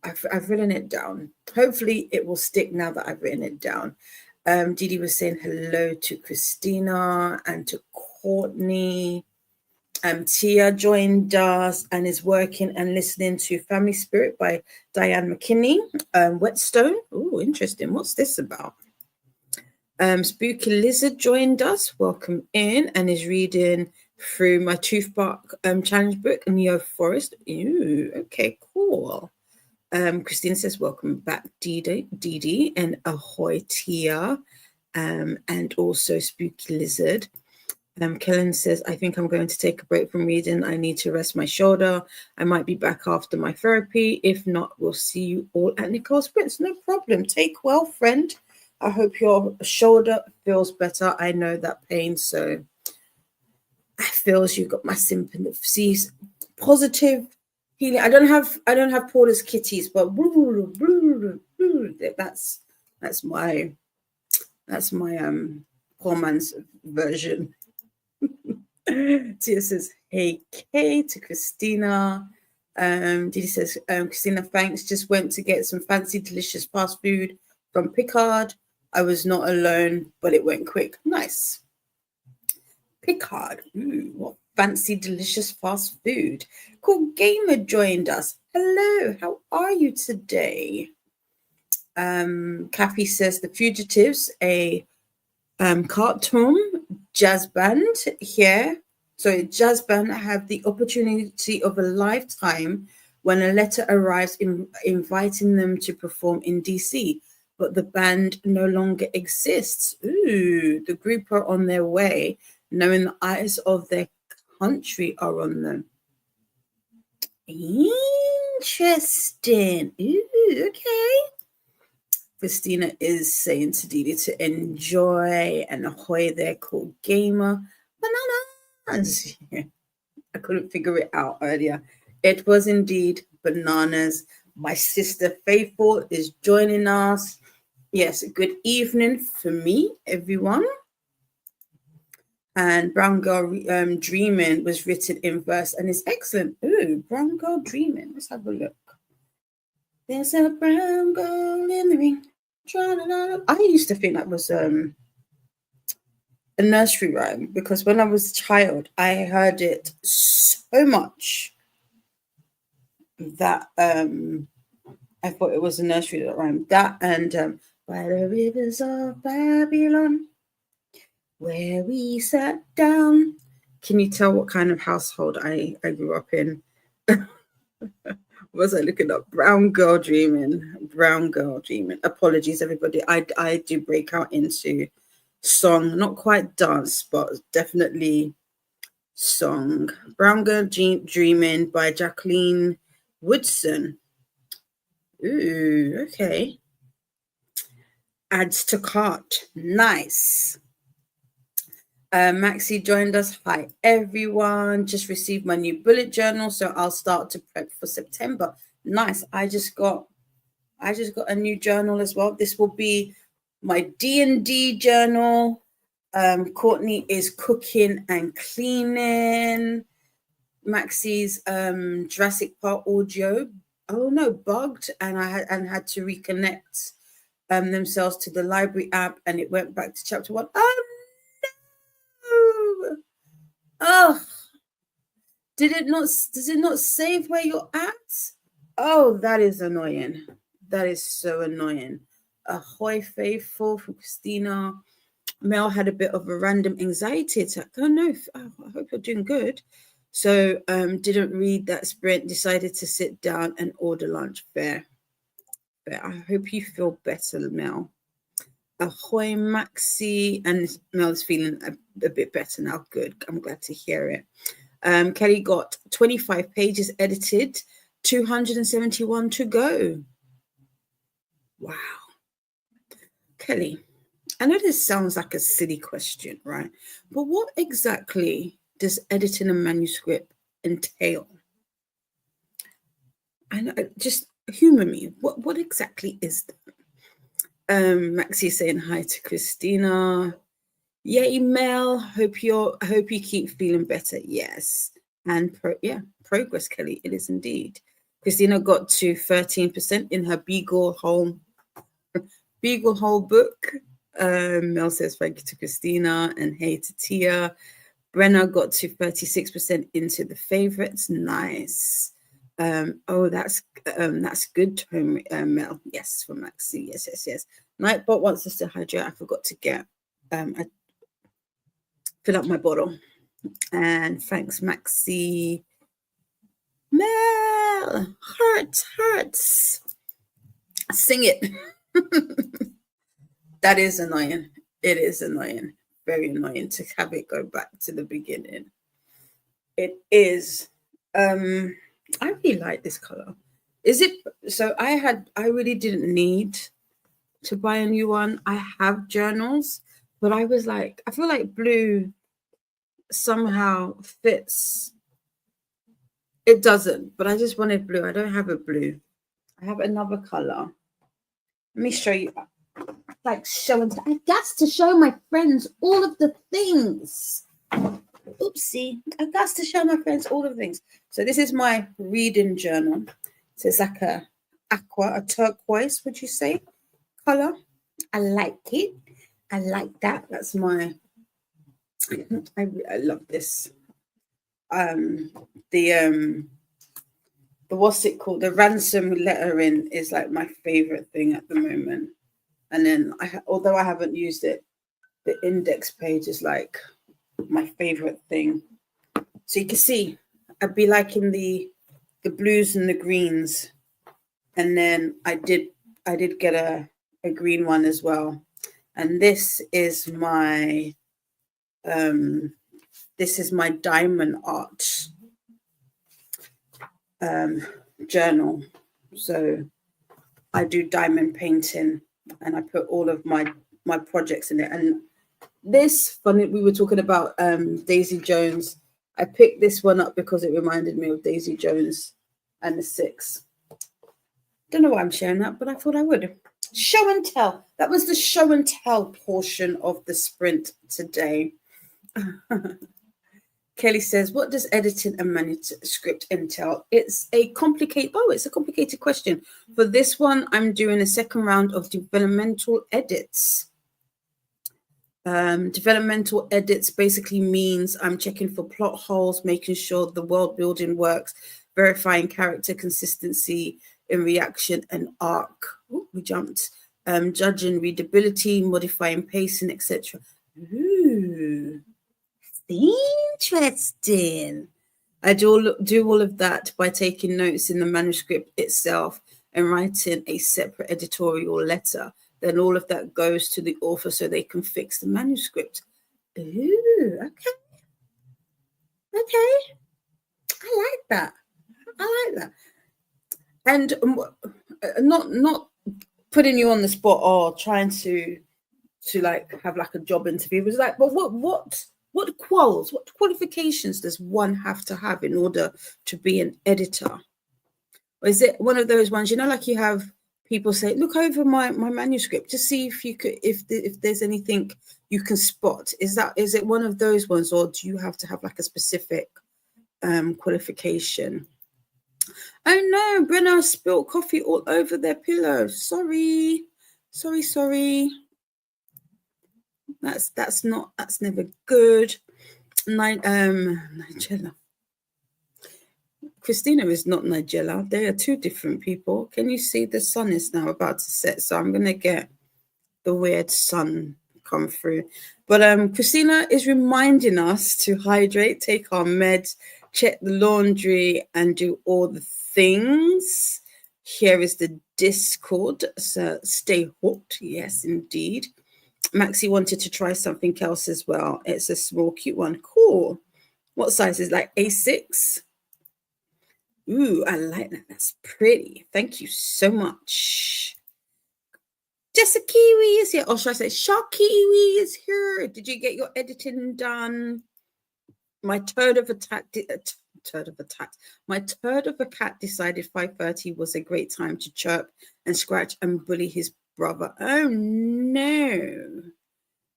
I've written it down. Hopefully it will stick now that I've written it down. Didi was saying hello to Christina and to Courtney. Tia joined us and is working and listening to Family Spirit by Diane McKinney. Whetstone. Oh, interesting. What's this about? Spooky Lizard joined us. Welcome in, and is reading through my Tooth Bark challenge book, Neo Forest. Ooh, okay, cool. Christine says, welcome back, Dee, and ahoy, Tia, and also Spooky Lizard. Kellen says, I think I'm going to take a break from reading. I need to rest my shoulder. I might be back after my therapy. If not, we'll see you all at Nicole's Prince. No problem. Take well, friend. I hope your shoulder feels better. I know that pain, so I feels you got my sympathies. Positive healing. I don't have Paula's kitties, but that's my poor man's version. Tia says, hey, Kay, to Christina. Didi says, Christina, thanks. Just went to get some fancy, delicious fast food from Picard. I was not alone, but it went quick. Nice. Picard. Ooh, what fancy, delicious fast food. Cool Gamer joined us. Hello, how are you today? Kathy says, The Fugitives, a cartoon jazz band here. So jazz band have the opportunity of a lifetime when a letter arrives inviting them to perform in DC, but the band no longer exists. Ooh, the group are on their way, knowing the eyes of their country are on them. Interesting. Ooh, okay. Christina is saying to Didi to enjoy and ahoy there, cool gamer. Bananas. I couldn't figure it out earlier. It was indeed bananas. My sister Faithful is joining us. Yes, good evening for me, everyone. And Brown Girl Dreaming was written in verse and is excellent. Ooh, Brown Girl Dreaming. Let's have a look. There's a brown girl in the ring. I used to think that was a nursery rhyme because when I was a child, I heard it so much that I thought it was a nursery rhyme. That and by the rivers of Babylon. where we sat down. Can you tell what kind of household I grew up in? Was I looking up? Brown girl dreaming. Brown girl dreaming. Apologies, everybody. I do break out into song, not quite dance, but definitely song. Brown Girl Dreaming by Jacqueline Woodson. Ooh, okay. Adds to cart. Nice. Maxie joined us. Hi, everyone. Just received my new bullet journal, so I'll start to prep for September. Nice. I just got a new journal as well. This will be my D&D journal. Courtney is cooking and cleaning. Maxie's Jurassic Park audio, bugged, and I had to reconnect themselves to the library app, and it went back to chapter 1. Oh no! Oh, does it not save where you're at? Oh, that is annoying. That is so annoying. Ahoy, faithful, from Christina. Mel had a bit of a random anxiety attack. Oh no, I hope you're doing good. So didn't read that sprint, decided to sit down and order lunch. Fair. I hope you feel better, Mel. Ahoy, Maxie. And Mel's feeling a bit better now. Good. I'm glad to hear it. Kelly got 25 pages edited, 271 to go. Wow. Kelly, I know this sounds like a silly question, right? But what exactly does editing a manuscript entail? I know, just humor me. What exactly is that? Maxie saying hi to Christina. Yay, Mel. Hope you keep feeling better. Yes. And progress, Kelly. It is indeed. Christina got to 13% in her Beagle Hole book. Mel says thank you to Christina and hey to Tia. Brenna got to 36% into the favorites. Nice. That's good, Mel. Yes, for Maxie. Yes. Nightbot wants us to hydrate. I forgot to get I fill up my bottle. And thanks, Maxie. Mel, hearts. Sing it. That is annoying. It is annoying. Very annoying to have it go back to the beginning. It is. I really like this color. Is it so? I really didn't need to buy a new one. I have journals, but I was like, I feel like blue somehow fits. It doesn't, but I just wanted blue. I don't have a blue. I have another color. Let me show you. Like showing, I got to show my friends all of the things. Oopsie, I got to show my friends all of the things. So this is my reading journal. So it's like a turquoise, would you say, color? I like it. I like that. That's my. I love this. The what's it called? The ransom lettering is like my favorite thing at the moment. And then although I haven't used it, the index page is like my favorite thing. So you can see I'd be liking the blues and the greens. And then I did get a green one as well. And this is my diamond art journal. So I do diamond painting and I put all of my projects in it. And this, funny, we were talking about Daisy Jones. I picked this one up because it reminded me of Daisy Jones and the Six. Don't know why I'm sharing that, but I thought I would. Show and tell. That was the show and tell portion of the sprint today. Kelly says, what does editing a manuscript entail? It's a complicated question. For this one, I'm doing a second round of developmental edits. Developmental edits basically means I'm checking for plot holes, making sure the world building works, verifying character consistency in reaction and arc. Ooh, we jumped. Judging readability, modifying pacing, etc. Ooh, interesting. I do all of that by taking notes in the manuscript itself and writing a separate editorial letter. Then all of that goes to the author so they can fix the manuscript. Ooh, okay. Okay. I like that. I like that. And not putting you on the spot or trying to like have like a job interview. It was like, but what qualifications does one have to have in order to be an editor? Or is it one of those ones, like you have people say, look over my manuscript to see if you could, if there's anything you can spot. Is it one of those ones, or do you have to have like a specific qualification? Oh no, Brenna spilled coffee all over their pillow. Sorry. That's never good. Nigella. Christina is not Nigella. They are two different people. Can you see the sun is now about to set? So I'm gonna get the weird sun come through. But Christina is reminding us to hydrate, take our meds, check the laundry, and do all the things. Here is the Discord. So stay hooked. Yes, indeed. Maxie wanted to try something else as well. It's a small, cute one. Cool. What size is like A6? Ooh, I like that. That's pretty. Thank you so much. Jessica Kiwi is here. Or should I say Shark Kiwi is here? Did you get your editing done? My turd of a cat decided 5:30 was a great time to chirp and scratch and bully his brother. Oh no.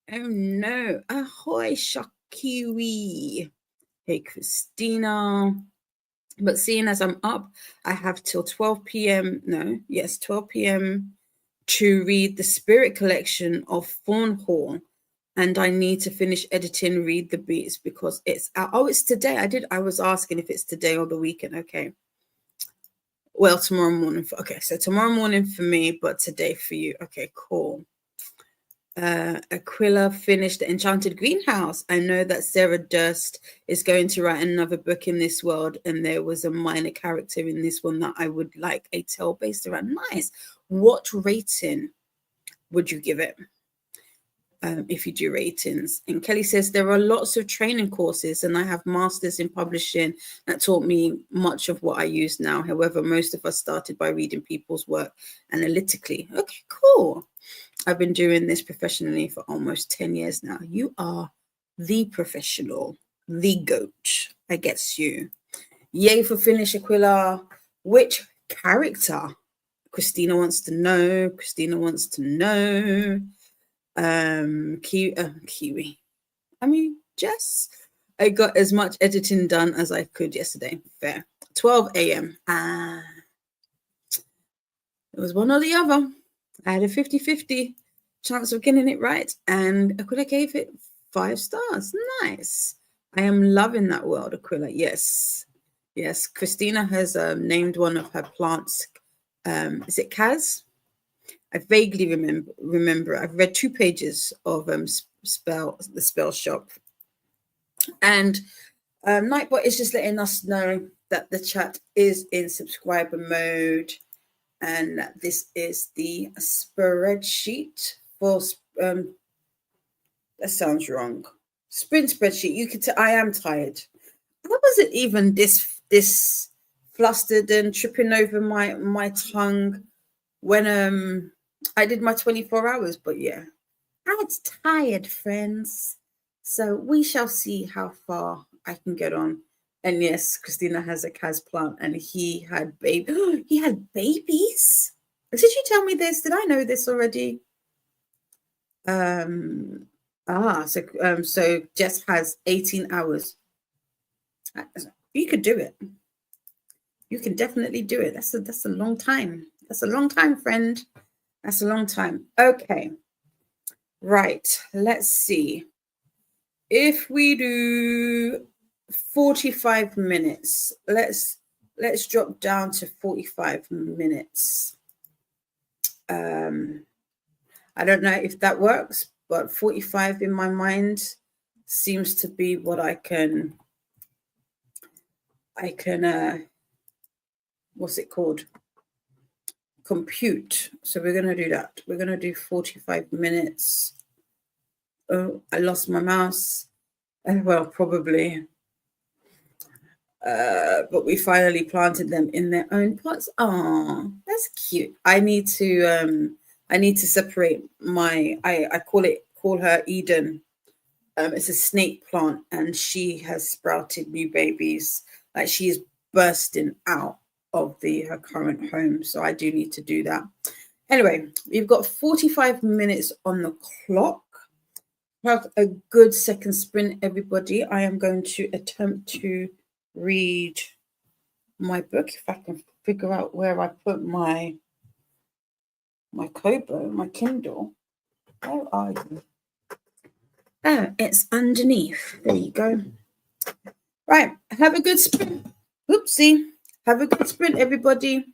Ahoy, Shakiwi. Hey, Christina. But seeing as I'm up, I have till 12 p.m. 12 p.m. to read the Spirit Collection of Thornhall. And I need to finish editing Read the Beats because it's out. Oh, it's today. I was asking if it's today or the weekend. Okay. Well, tomorrow morning. So tomorrow morning for me, but today for you. Okay, cool. Aquila finished The Enchanted Greenhouse. I know that Sarah Durst is going to write another book in this world, and there was a minor character in this one that I would like a tale based around. Nice. What rating would you give it? If you do ratings. And Kelly says there are lots of training courses, and I have masters in publishing that taught me much of what I use now. However, most of us started by reading people's work analytically. Okay, cool. I've been doing this professionally for almost 10 years now. You are the professional, the goat. I guess you. Yay for finish, Aquila. Which character? Christina wants to know. Kiwi. I mean, Jess. I got as much editing done as I could yesterday. Fair. 12 a.m. It was one or the other. I had a 50-50 chance of getting it right, and Aquila gave it 5 stars. Nice. I am loving that world, Aquila. Yes. Christina has named one of her plants. Is it Kaz? I vaguely remember. I've read 2 pages of the spell shop, and Nightbot is just letting us know that the chat is in subscriber mode, and that this is the spreadsheet for that sounds wrong. Sprint spreadsheet. You could. I am tired. I wasn't even this flustered and tripping over my tongue when I did my 24 hours, but yeah, I was tired, friends. So we shall see how far I can get on. And yes, Christina has a Kaz plant, and he had babies. He had babies. Did you tell me this? Did I know this already? So Jess has 18 hours. You could do it. You can definitely do it. That's a long time. That's a long time, friend. That's a long time. Okay. Right. Let's see. If we do 45 minutes, let's drop down to 45 minutes. I don't know if that works, but 45 in my mind seems to be what I can what's it called? Compute. So we're going to do that. We're going to do 45 minutes. Oh, I lost my mouse. Well, probably. But we finally planted them in their own pots. Oh, that's cute. I need to separate my I call her Eden. It's a snake plant and she has sprouted new babies. Like she's bursting out of her current home. So I do need to do that. Anyway, we've got 45 minutes on the clock. Have a good second sprint, everybody. I am going to attempt to read my book if I can figure out where I put my Kobo, my Kindle. Where are you? Oh, it's underneath. There you go. Right, have a good sprint. Oopsie. Have a good sprint, everybody.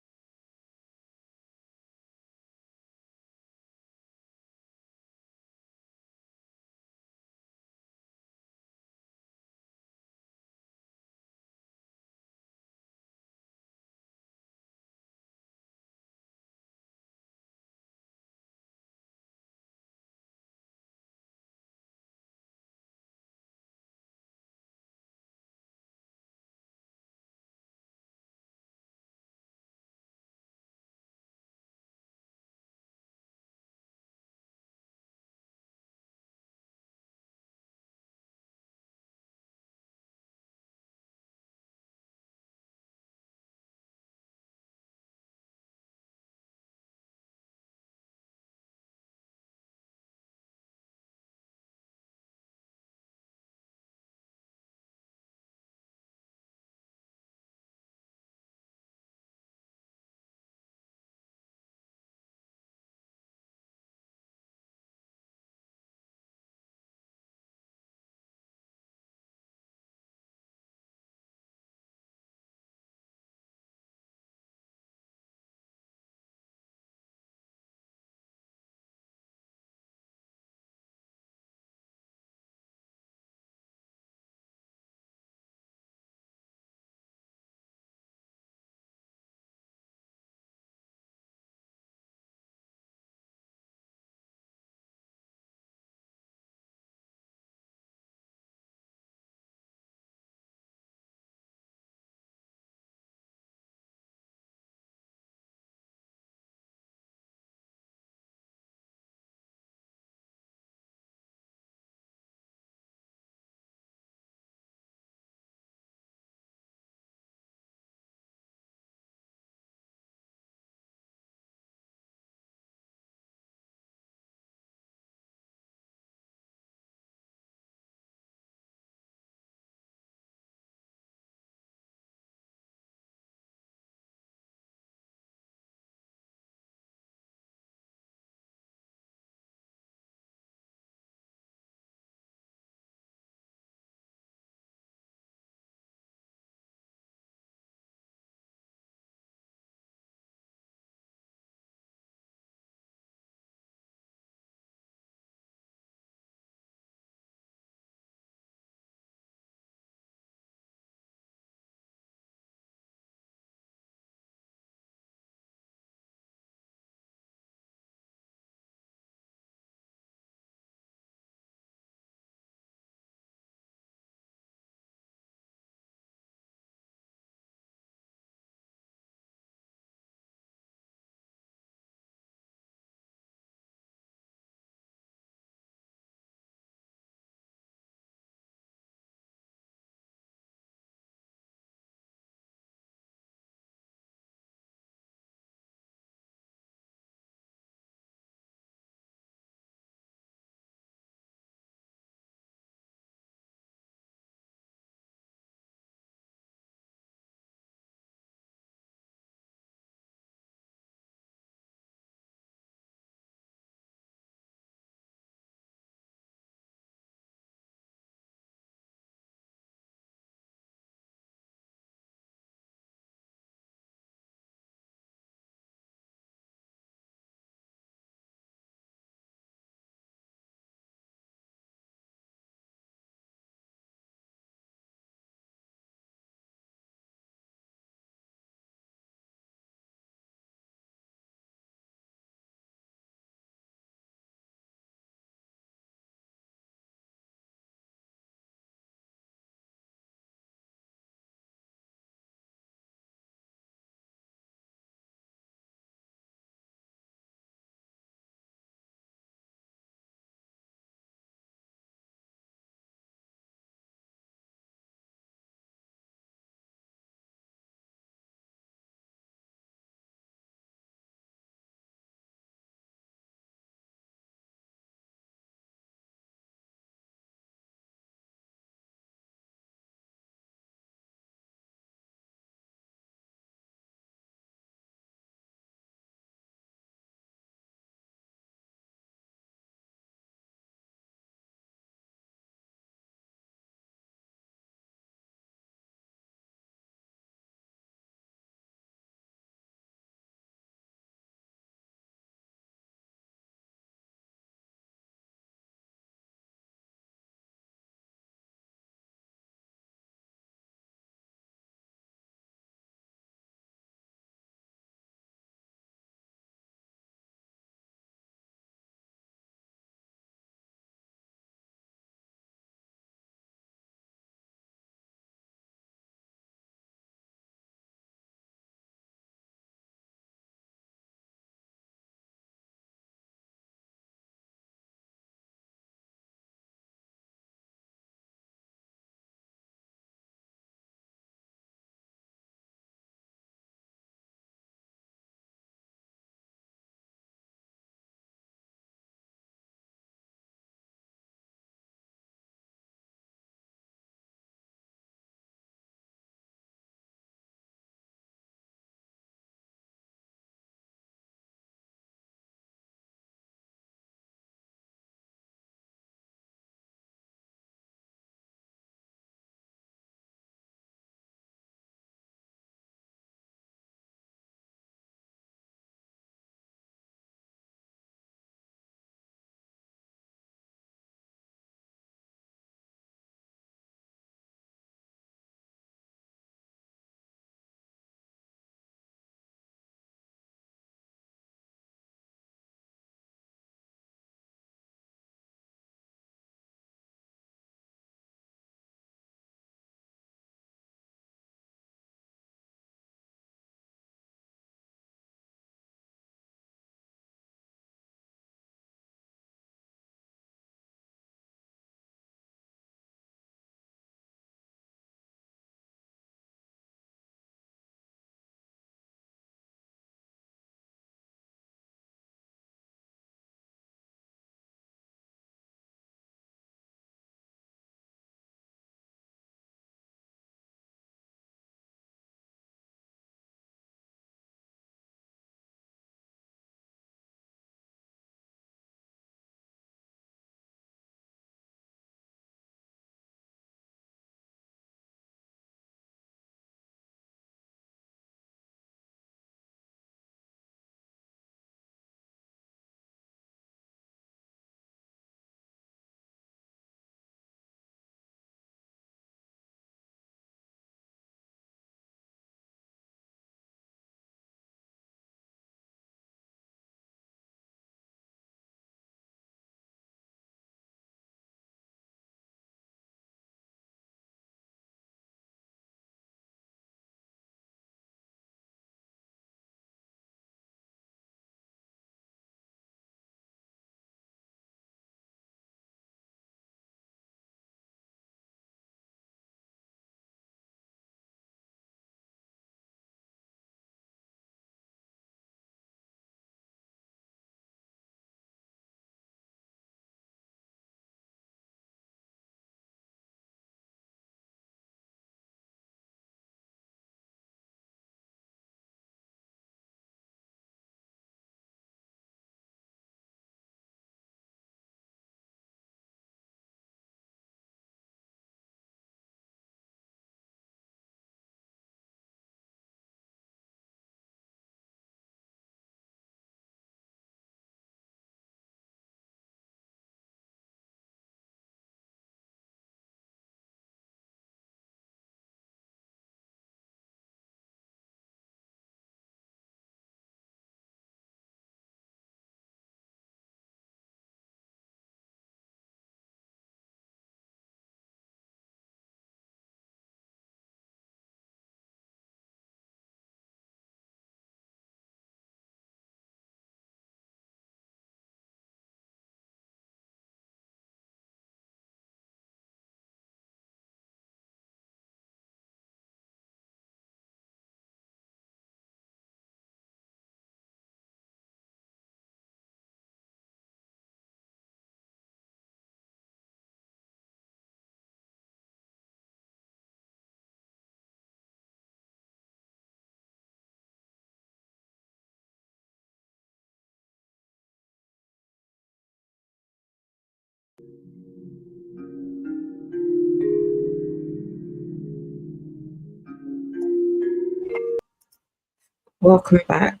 Welcome back.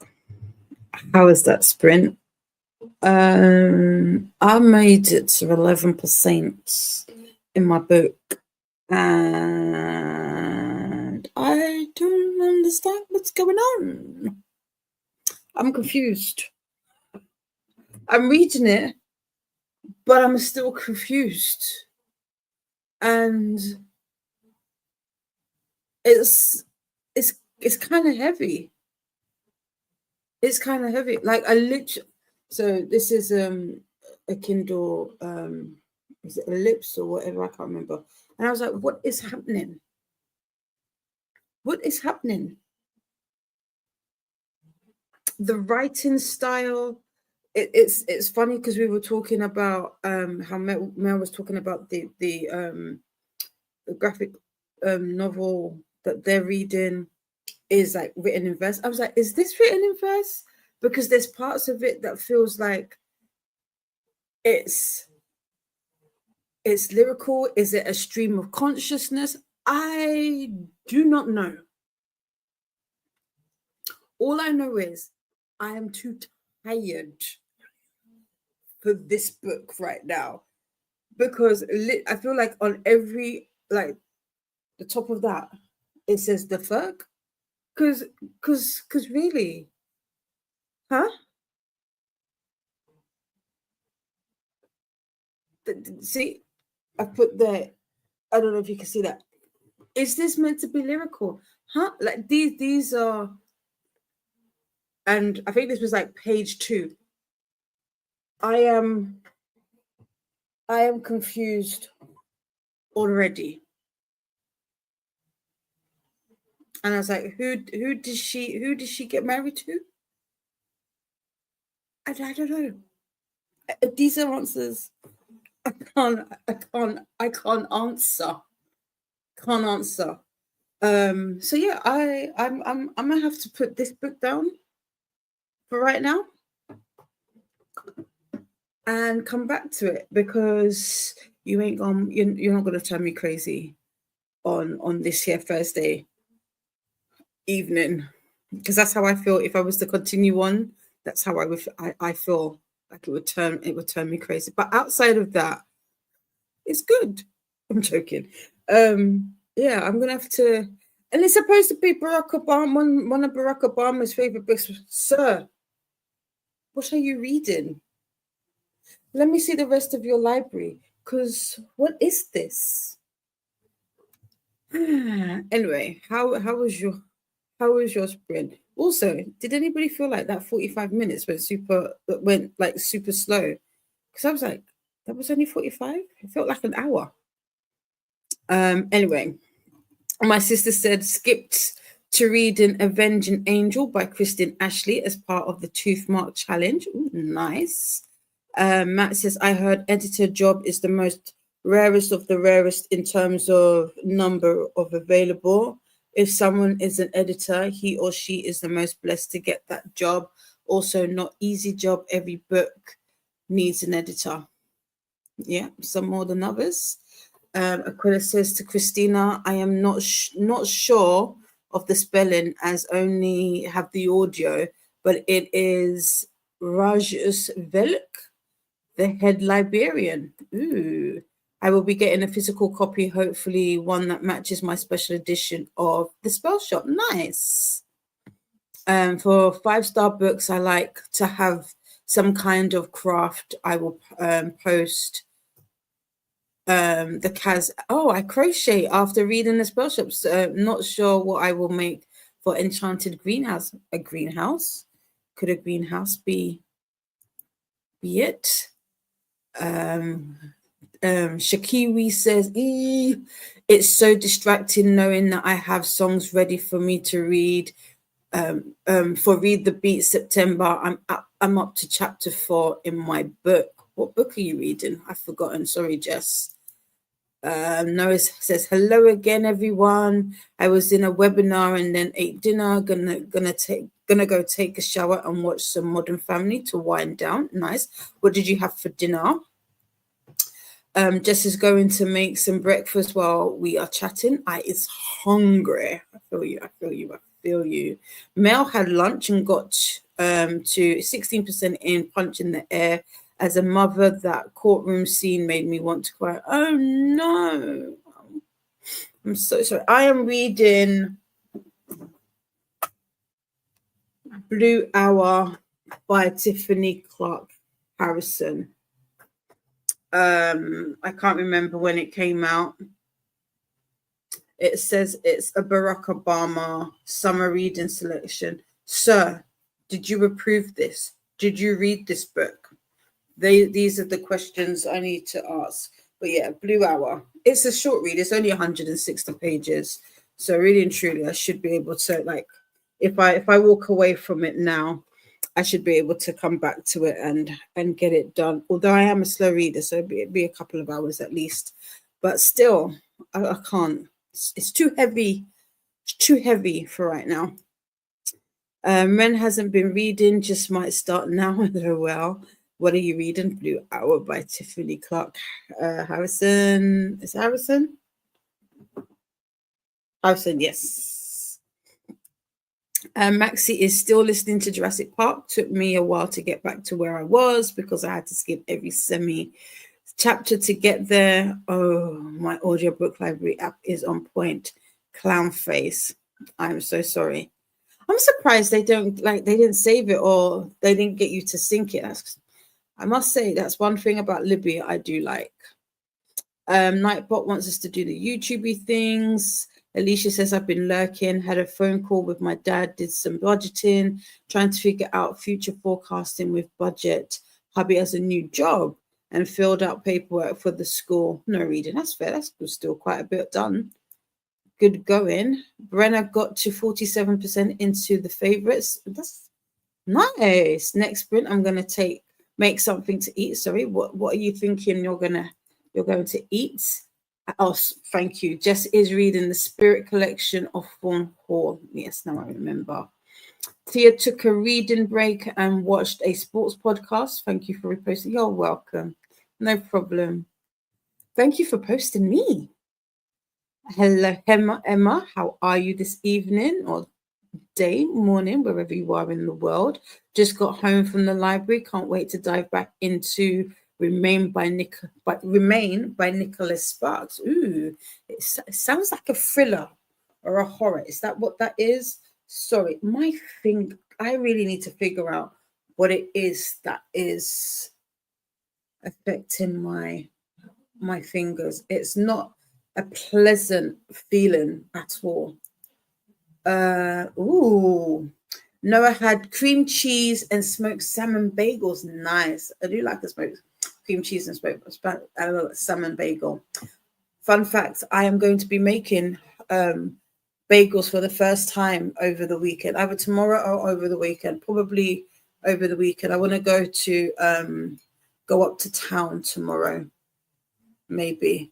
How was that sprint? I made it to 11% in my book, and I don't understand what's going on. I'm confused. I'm reading it, but I'm still confused. And it's kind of heavy. It's kind of heavy. Like I literally, so this is a Kindle, is it Ellipse or whatever? I can't remember. And I was like, what is happening? What is happening? The writing style, it's funny because we were talking about how Mel was talking about the graphic novel that they're reading is like written in verse. I was like, is this written in verse? Because there's parts of it that feels like it's lyrical. Is it a stream of consciousness? I do not know. All I know is I am too tired for this book right now, because I feel like on every, like, the top of that it says the fuck, because really, huh? See, I put there. I don't know if you can see that. Is this meant to be lyrical? Huh? Like these are, and I think this was like page 2. I am confused already. And I was like, who does she get married to? I don't know. These are answers I can't answer. Can't answer. So yeah, I'm gonna have to put this book down for right now and come back to it, because you're not gonna turn me crazy on this here Thursday evening, because that's how I feel. If I was to continue on, that's how I feel like it would turn me crazy. But outside of that, it's good. I'm joking. Yeah, I'm gonna have to. And it's supposed to be Barack Obama, one of Barack Obama's favorite books. Sir, what are you reading? Let me see the rest of your library, because what is this? Anyway, how was your sprint? Also, did anybody feel like that 45 minutes went like super slow? Because I was like, that was only 45. It felt like an hour. Anyway, my sister said skipped to reading Avenging Angel by Kristen Ashley as part of the Tooth Mark Challenge. Ooh, nice. Matt says, I heard editor job is the most rarest of the rarest in terms of number of available. If someone is an editor, he or she is the most blessed to get that job. Also, not easy job. Every book needs an editor. Yeah, some more than others. Aquila says to Christina, I am not sure of the spelling, as only have the audio, but it is Rajus Velk, the head librarian. Ooh. I will be getting a physical copy, hopefully one that matches my special edition of The Spell Shop. Nice. For 5-star books, I like to have some kind of craft. I will post the Kaz. Oh, I crochet after reading The Spell Shops. Not sure what I will make for Enchanted Greenhouse. A greenhouse? Could a greenhouse be it? Shakiwi says, it's so distracting knowing that I have songs ready for me to read. For Read the Beat September, I'm up to chapter 4 in my book. What book are you reading? I've forgotten. Sorry, Jess. Noah says, hello again, everyone. I was in a webinar and then ate dinner. Gonna go take a shower and watch some Modern Family to wind down. Nice. What did you have for dinner? Jess is going to make some breakfast while we are chatting. I is hungry. I feel you. feel you. Mel had lunch and got to 16% in Punch in the Air. As a mother, that courtroom scene made me want to cry. Oh no. I'm so sorry. I am reading Blue Hour by Tiffany Clark Harrison. I can't remember when it came out. It says it's a Barack Obama summer reading selection. Sir, did you approve this? Did you read this book? These are the questions I need to ask. But yeah, Blue Hour. It's a short read. It's only 160 pages. So really and truly, I should be able to, like, if I walk away from it now, I should be able to come back to it and get it done. Although I am a slow reader, so it'd be a couple of hours at least. But still, I can't. It's too heavy. It's too heavy for right now. Ren hasn't been reading, just might start now. Well, what are you reading? Blue Hour by Tiffany Clark Harrison. Is it Harrison? Harrison, yes. Maxie is still listening to Jurassic Park. Took me a while to get back to where I was because I had to skip every chapter to get there. Oh, my audiobook library app is on point. Clown face. I'm so sorry. I'm surprised they didn't save it or they didn't get you to sync it. I must say that's one thing about Libby I do like. Nightbot wants us to do the YouTubey things. Alicia says, I've been lurking, had a phone call with my dad, did some budgeting, trying to figure out future forecasting with budget. Hubby has a new job and filled out paperwork for the school. No reading, that's fair. That's still quite a bit done. Good going. Brenna got to 47% into the favorites. That's nice. Next sprint, I'm going to make something to eat. Sorry, what are you thinking you're going to eat? Oh, thank you. Jess is reading the Spirit Collection of Fawn Hall. Yes, now I remember. Tia took a reading break and watched a sports podcast. Thank you for reposting. You're welcome. No problem. Thank you for posting me. Hello, Emma. How are you this evening or day, morning, wherever you are in the world? Just got home from the library. Can't wait to dive back into Remain by Nicholas Sparks. Ooh, it sounds like a thriller or a horror. Is that what that is? Sorry, I really need to figure out what it is that is affecting my fingers. It's not a pleasant feeling at all. Noah had cream cheese and smoked salmon bagels. Nice. I do like the smoked cream cheese and smoked salmon bagel. Fun fact, I am going to be making bagels for the first time over the weekend, either tomorrow or over the weekend, probably over the weekend. I want to go up to town tomorrow, maybe.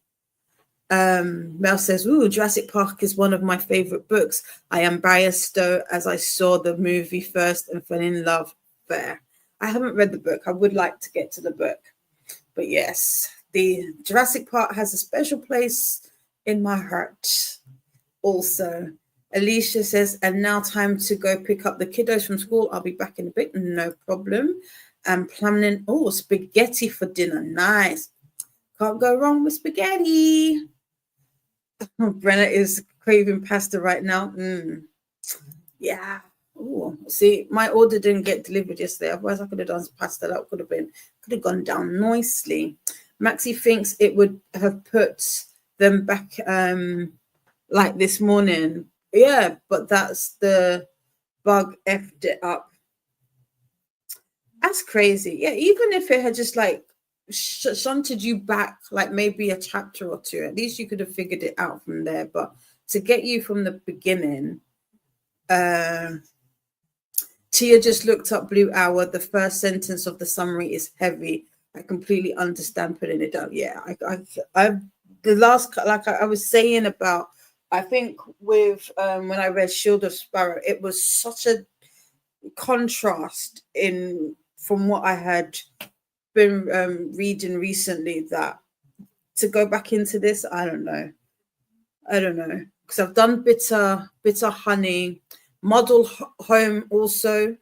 Mel says, Jurassic Park is one of my favorite books. I am biased though, as I saw the movie first and fell in love there. I haven't read the book. I would like to get to the book. But yes, the Jurassic Park has a special place in my heart. Also, Alicia says, and now time to go pick up the kiddos from school. I'll be back in a bit. No problem. I'm planning, spaghetti for dinner. Nice. Can't go wrong with spaghetti. Brenna is craving pasta right now. Yeah. Oh, see, my order didn't get delivered yesterday. Otherwise, I could have done some pasta. That could have gone down nicely. Maxie thinks it would have put them back like this morning. Yeah, but that's the bug effed it up. That's crazy. Yeah, even if it had just like shunted you back like maybe a chapter or two, at least you could have figured it out from there. But to get you from the beginning, Tia just looked up Blue Hour. The first sentence of the summary is heavy. I completely understand putting it down. Yeah, I was saying about, I think with when I read Shield of Sparrow, it was such a contrast from what I had been reading recently, that to go back into this, I don't know, because I've done bitter honey, Model home also.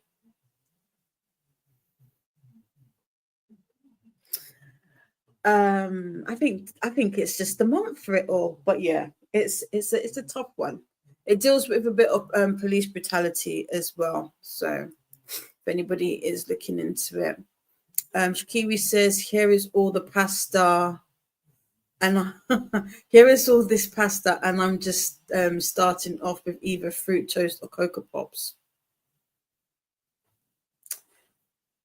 I think it's just the month for it all, but yeah, it's a tough one. It deals with a bit of police brutality as well. So if anybody is looking into it, Shakiwi says, "Here is all the pasta, and here is all this pasta, and I'm just starting off with either fruit toast or Cocoa Pops."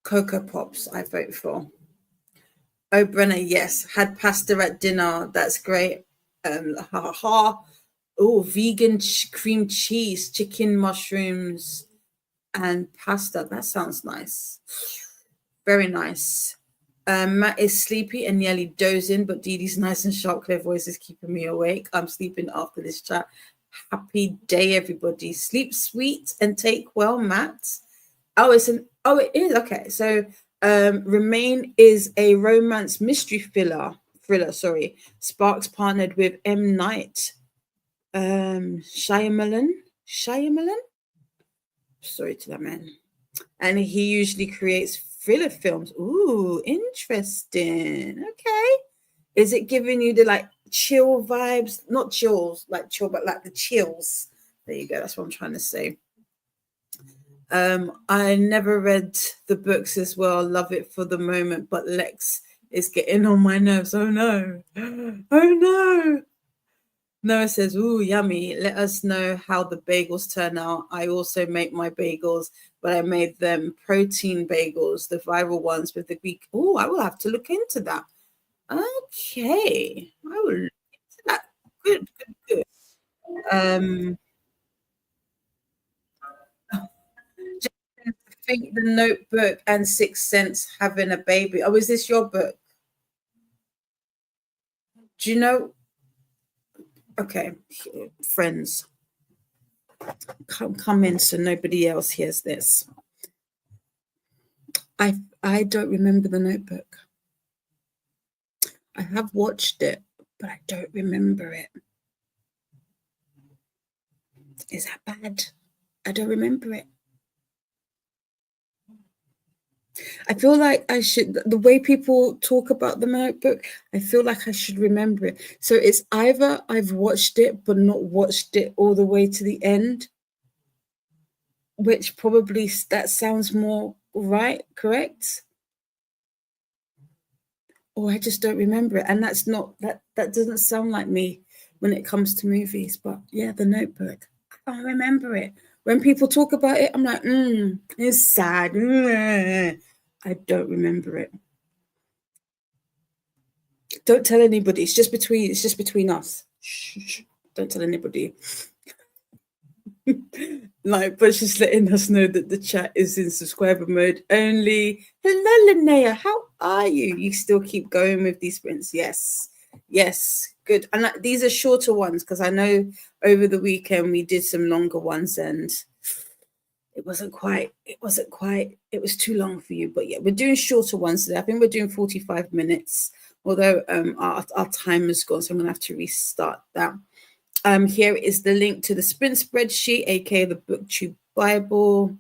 Cocoa Pops, I vote for. Oh, Brenner, yes. Had pasta at dinner. That's great. Oh, vegan cream cheese, chicken mushrooms, and pasta. That sounds nice. Very nice. Matt is sleepy and nearly dozing, but Dee Dee's nice and sharp, clear voice is keeping me awake. I'm sleeping after this chat. Happy day, everybody. Sleep sweet and take well, Matt. Oh, it is. Okay. So Remain is a romance mystery thriller. Sorry. Sparks partnered with M. Night Shyamalan. Sorry to that man. And he usually creates thriller films. Ooh, interesting. Okay. Is it giving you the like chill vibes? Not chills, like chill, but like the chills. There you go. That's what I'm trying to say. I never read the books as well. Love it for the moment, but Lex is getting on my nerves. Oh no. Oh no. Noah says, "Ooh, yummy. Let us know how the bagels turn out. I also make my bagels, but I made them protein bagels, the viral ones with the Greek. Oh, I will have to look into that. Okay. I will look into that. Good. I think The Notebook and Sixth Sense having a baby. Oh, is this your book? Do you know? Okay, friends, come in so nobody else hears this. I don't remember The Notebook. I have watched it, but I don't remember it. Is that bad? I don't remember it. I feel like I should, the way people talk about The Notebook, I feel like I should remember it. So it's either I've watched it, but not watched it all the way to the end, which probably, that sounds more correct? Or I just don't remember it. And that's not, that doesn't sound like me when it comes to movies. But yeah, The Notebook, I don't remember it. When people talk about it, I'm like, it's sad. I don't remember it. Don't tell anybody. It's just between us. Shh. Don't tell anybody. Like, but she's letting us know that the chat is in subscriber mode only. Hello, Linnea. How are you? You still keep going with these sprints? Yes. Good. And these are shorter ones because I know over the weekend we did some longer ones and it was too long for you. But yeah, we're doing shorter ones today. I think we're doing 45 minutes, although our timer's gone, so I'm gonna have to restart that. Here is the link to the sprint spreadsheet, aka the BookTube Bible.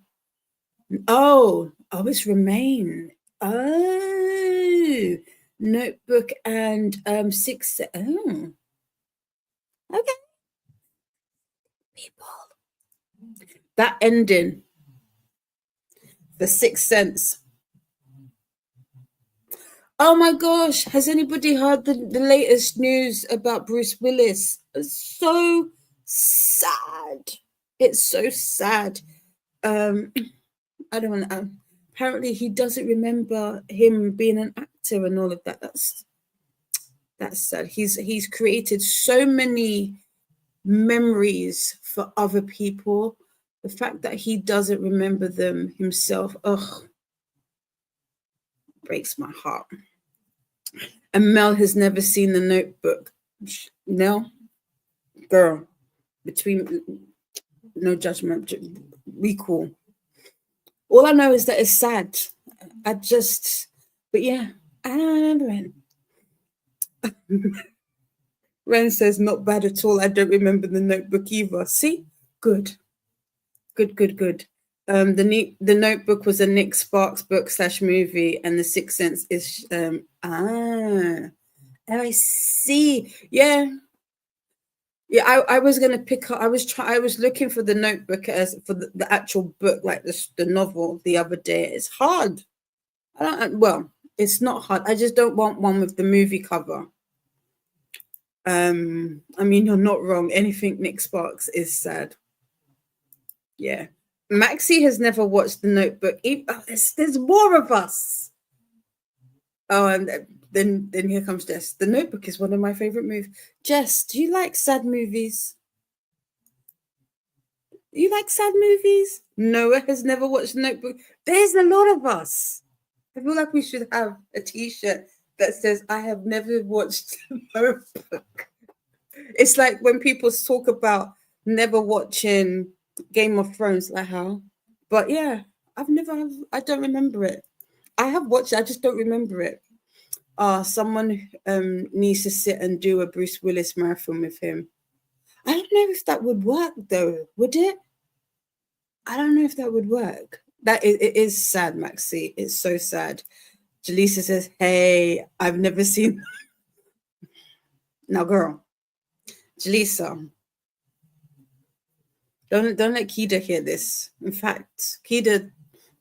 Oh, it's Remain. Oh, Notebook and Six. Oh, okay. People, that ending, the Sixth Sense. Oh my gosh, has anybody heard the latest news about Bruce Willis? It's so sad. It's so sad. I don't know. Apparently he doesn't remember him being an actor and all of that. That's sad. He's created so many memories for other people. The fact that he doesn't remember them himself, breaks my heart. And Mel has never seen The Notebook. No, girl, between no judgment, recall. All I know is that it's sad. But yeah, I don't remember it. Ren says, not bad at all. I don't remember The Notebook either. See? Good. Good, good, good. The Notebook was a Nick Sparks book slash movie, and The Sixth Sense is I see. Yeah, yeah. I was gonna pick up. I was looking for the Notebook as for the actual book, like the novel, the other day. It's hard. I don't. Well, it's not hard. I just don't want one with the movie cover. I mean, you're not wrong. Anything Nick Sparks is sad. Yeah. Maxie has never watched The Notebook. There's more of us. Oh, and then here comes Jess. The Notebook is one of my favorite movies. Jess, do you like sad movies? You like sad movies? Noah has never watched The Notebook. There's a lot of us. I feel like we should have a T-shirt that says, "I have never watched The Notebook." It's like when people talk about never watching Game of Thrones, like how. But yeah, I don't remember it. I have watched it, I just don't remember it. Someone needs to sit and do a Bruce Willis marathon with him. I don't know if that would work though, would it? I don't know if that would work. It is sad, Maxie. It's so sad. Jaleesa says, "Hey, I've never seen." Now, girl, Jaleesa, don't let Kida hear this. In fact, Kida,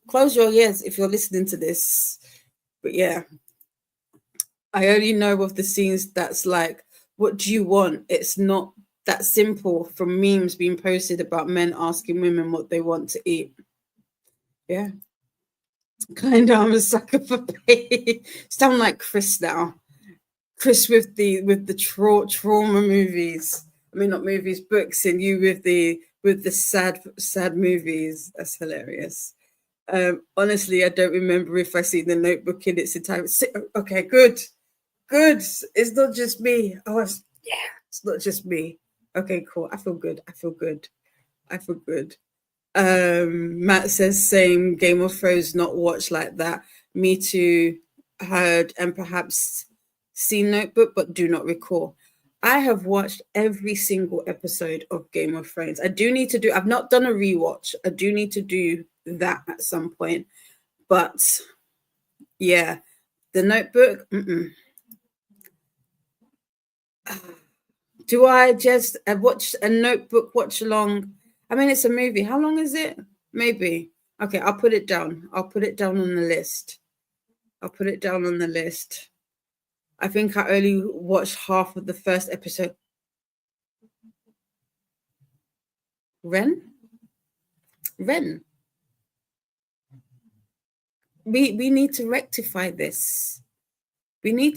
close your ears if you're listening to this. But yeah, I only know of the scenes that's like, "What do you want?" It's not that simple from memes being posted about men asking women what they want to eat. Yeah. Kind of, I'm a sucker for pay. Sound like Chris now. Chris with the trauma movies. I mean, not movies, books, and you with the sad movies. That's hilarious. Honestly, I don't remember if I seen The Notebook in its entirety. Okay, good. It's not just me. It's not just me. Okay, cool. I feel good. I feel good. Matt says same. Game of Thrones not watched like that. Me too. Heard and perhaps seen Notebook, but do not recall. I have watched every single episode of Game of Thrones. I do need to do. I've not done a rewatch. I do need to do that at some point. But yeah, the Notebook. Do I just watch a Notebook watch along? I mean, it's a movie. How long is it? Maybe. Okay, I'll put it down. I'll put it down on the list. I think I only watched half of the first episode. Ren? We need to rectify this. Only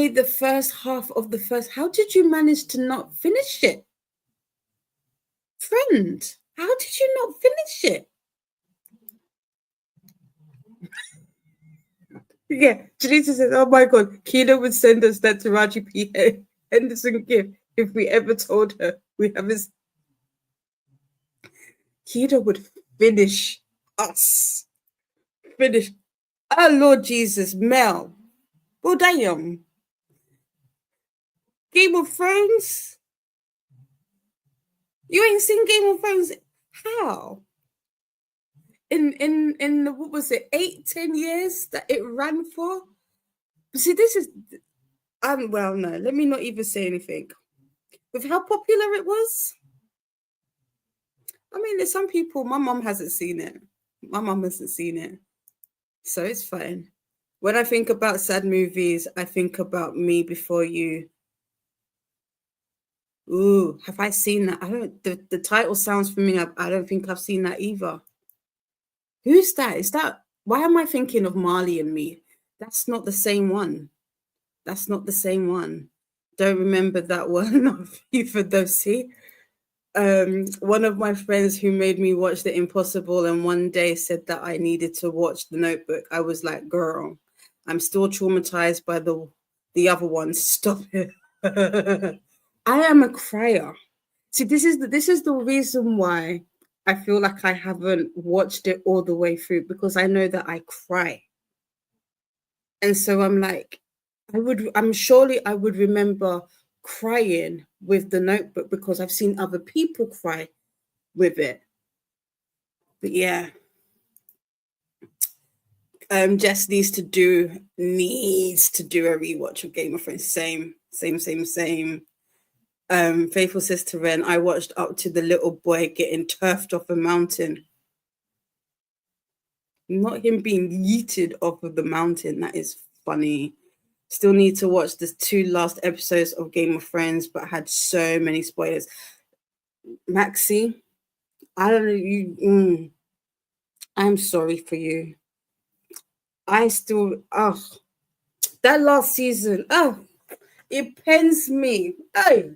the first half of the first. How did you manage to not finish it? Friend, how did you not finish it? Yeah, Janita says, "Oh my God, Kina would send us that Taraji P. Henderson gift if we ever told her we haven't." Kina would finish us. Finish. Oh, Lord Jesus, Mel. Well, damn. Game of Thrones? You ain't seen Game of Thrones? How? In what was it, 8-10 years that it ran for? See, this is well, no, let me not even say anything. With how popular it was. I mean, there's some people, my mom hasn't seen it. So it's fine. When I think about sad movies, I think about Me Before You. Ooh, have I seen that? I don't. The title sounds familiar. I don't think I've seen that either. Who's that? Is that? Why am I thinking of Marley and Me? That's not the same one. Don't remember that one of either those. See, one of my friends who made me watch The Impossible, and one day said that I needed to watch The Notebook. I was like, girl, I'm still traumatized by the other one. Stop it. I am a crier. See, this is the reason why I feel like I haven't watched it all the way through, because I know that I cry. And so I'm like, I would remember crying with The Notebook because I've seen other people cry with it. But yeah, Jess needs to do a rewatch of Game of Thrones. Same. Faithful says to Ren, I watched up to the little boy getting turfed off a mountain. Not him being yeeted off of the mountain. That is funny. Still need to watch the 2 last episodes of Game of Thrones, but had so many spoilers. Maxi, I don't know. I'm sorry for you. I still, that last season, it pains me. Oh,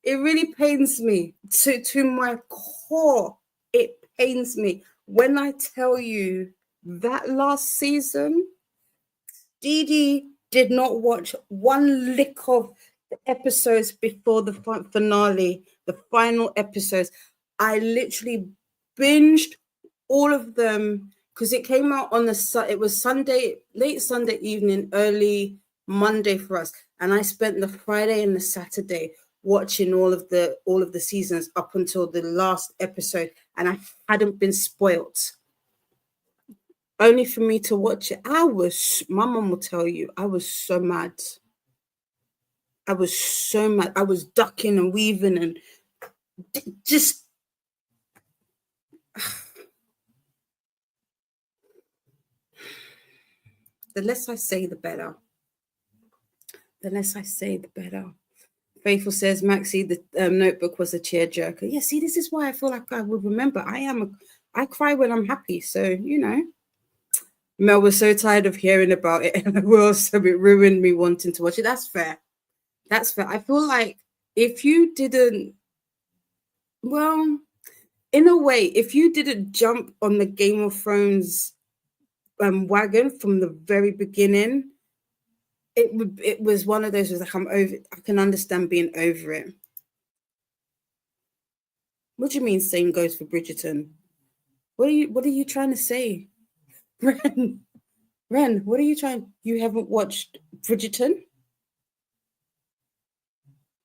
it really pains me to my core. It pains me when I tell you that last season, Dee did not watch one lick of the episodes before the finale, the final episodes. I literally binged all of them because it came out on it was Sunday, late Sunday evening, early Monday for us, and I spent the Friday and the Saturday watching all of the seasons up until the last episode, and I hadn't been spoilt. Only for me to watch it. My mom will tell you, I was so mad. I was ducking and weaving and just. The less I say, the better. Faithful says, Maxie, the Notebook was a tearjerker. Yeah, see, this is why I feel like I would remember. I cry when I'm happy. So, Mel was so tired of hearing about it in the world, so it ruined me wanting to watch it. That's fair. I feel like if you didn't, well, in a way, if you didn't jump on the Game of Thrones wagon from the very beginning, it was one of those, like, I can understand being over it. What do you mean same goes for Bridgerton? What are you trying to say? Ren, what are you trying? You haven't watched Bridgerton?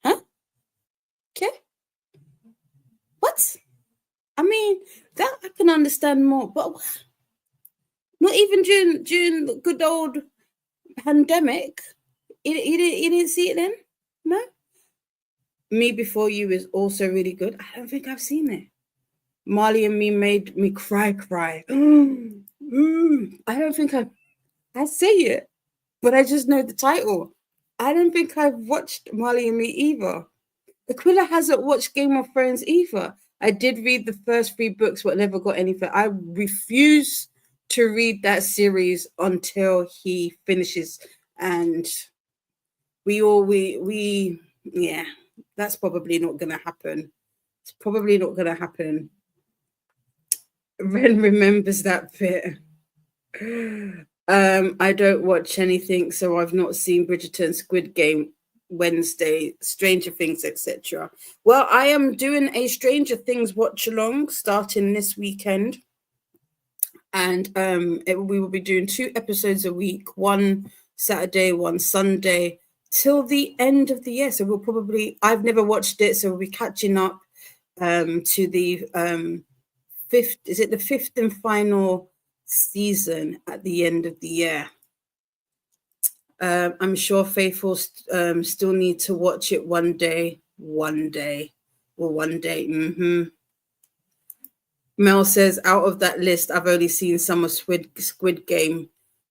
Huh? Okay. What? I mean, that I can understand more, but not even during the good old pandemic. You didn't see it then? No? Me Before You is also really good. I don't think I've seen it. Marley and Me made me cry. I don't think I say it, but I just know the title. I don't think I've watched Marley and Me either. Aquila hasn't watched Game of Thrones either. I did read the first 3 books, but never got anything. I refuse to read that series until he finishes. And yeah, that's probably not going to happen. It's probably not going to happen. Ren remembers that bit. I don't watch anything, so I've not seen Bridgerton, Squid Game, Wednesday, Stranger Things, etc. Well, I am doing a Stranger Things watch along starting this weekend, and we will be doing 2 episodes a week, one Saturday, one Sunday, till the end of the year. So we'll probably, I've never watched it, so we'll be catching up to the 5th, is it the 5th and final season at the end of the year. I'm sure Faithful still need to watch it one day. Mel says, out of that list, I've only seen some of Squid Game.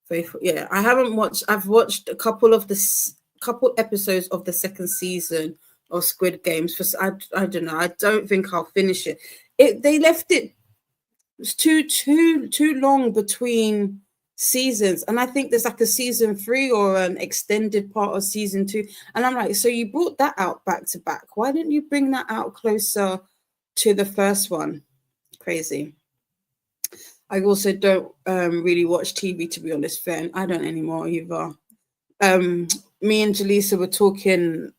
Faithful, yeah, I haven't watched. I've watched a couple episodes of the 2nd season of Squid Games. I don't know. I don't think I'll finish it. They left it. It's too long between seasons, and I think there's like a season 3 or an extended part of season 2, and I'm like, so you brought that out back to back, why didn't you bring that out closer to the first one? Crazy. I also don't really watch TV, to be honest, Fen. I don't anymore either. Me and Jaleesa were talking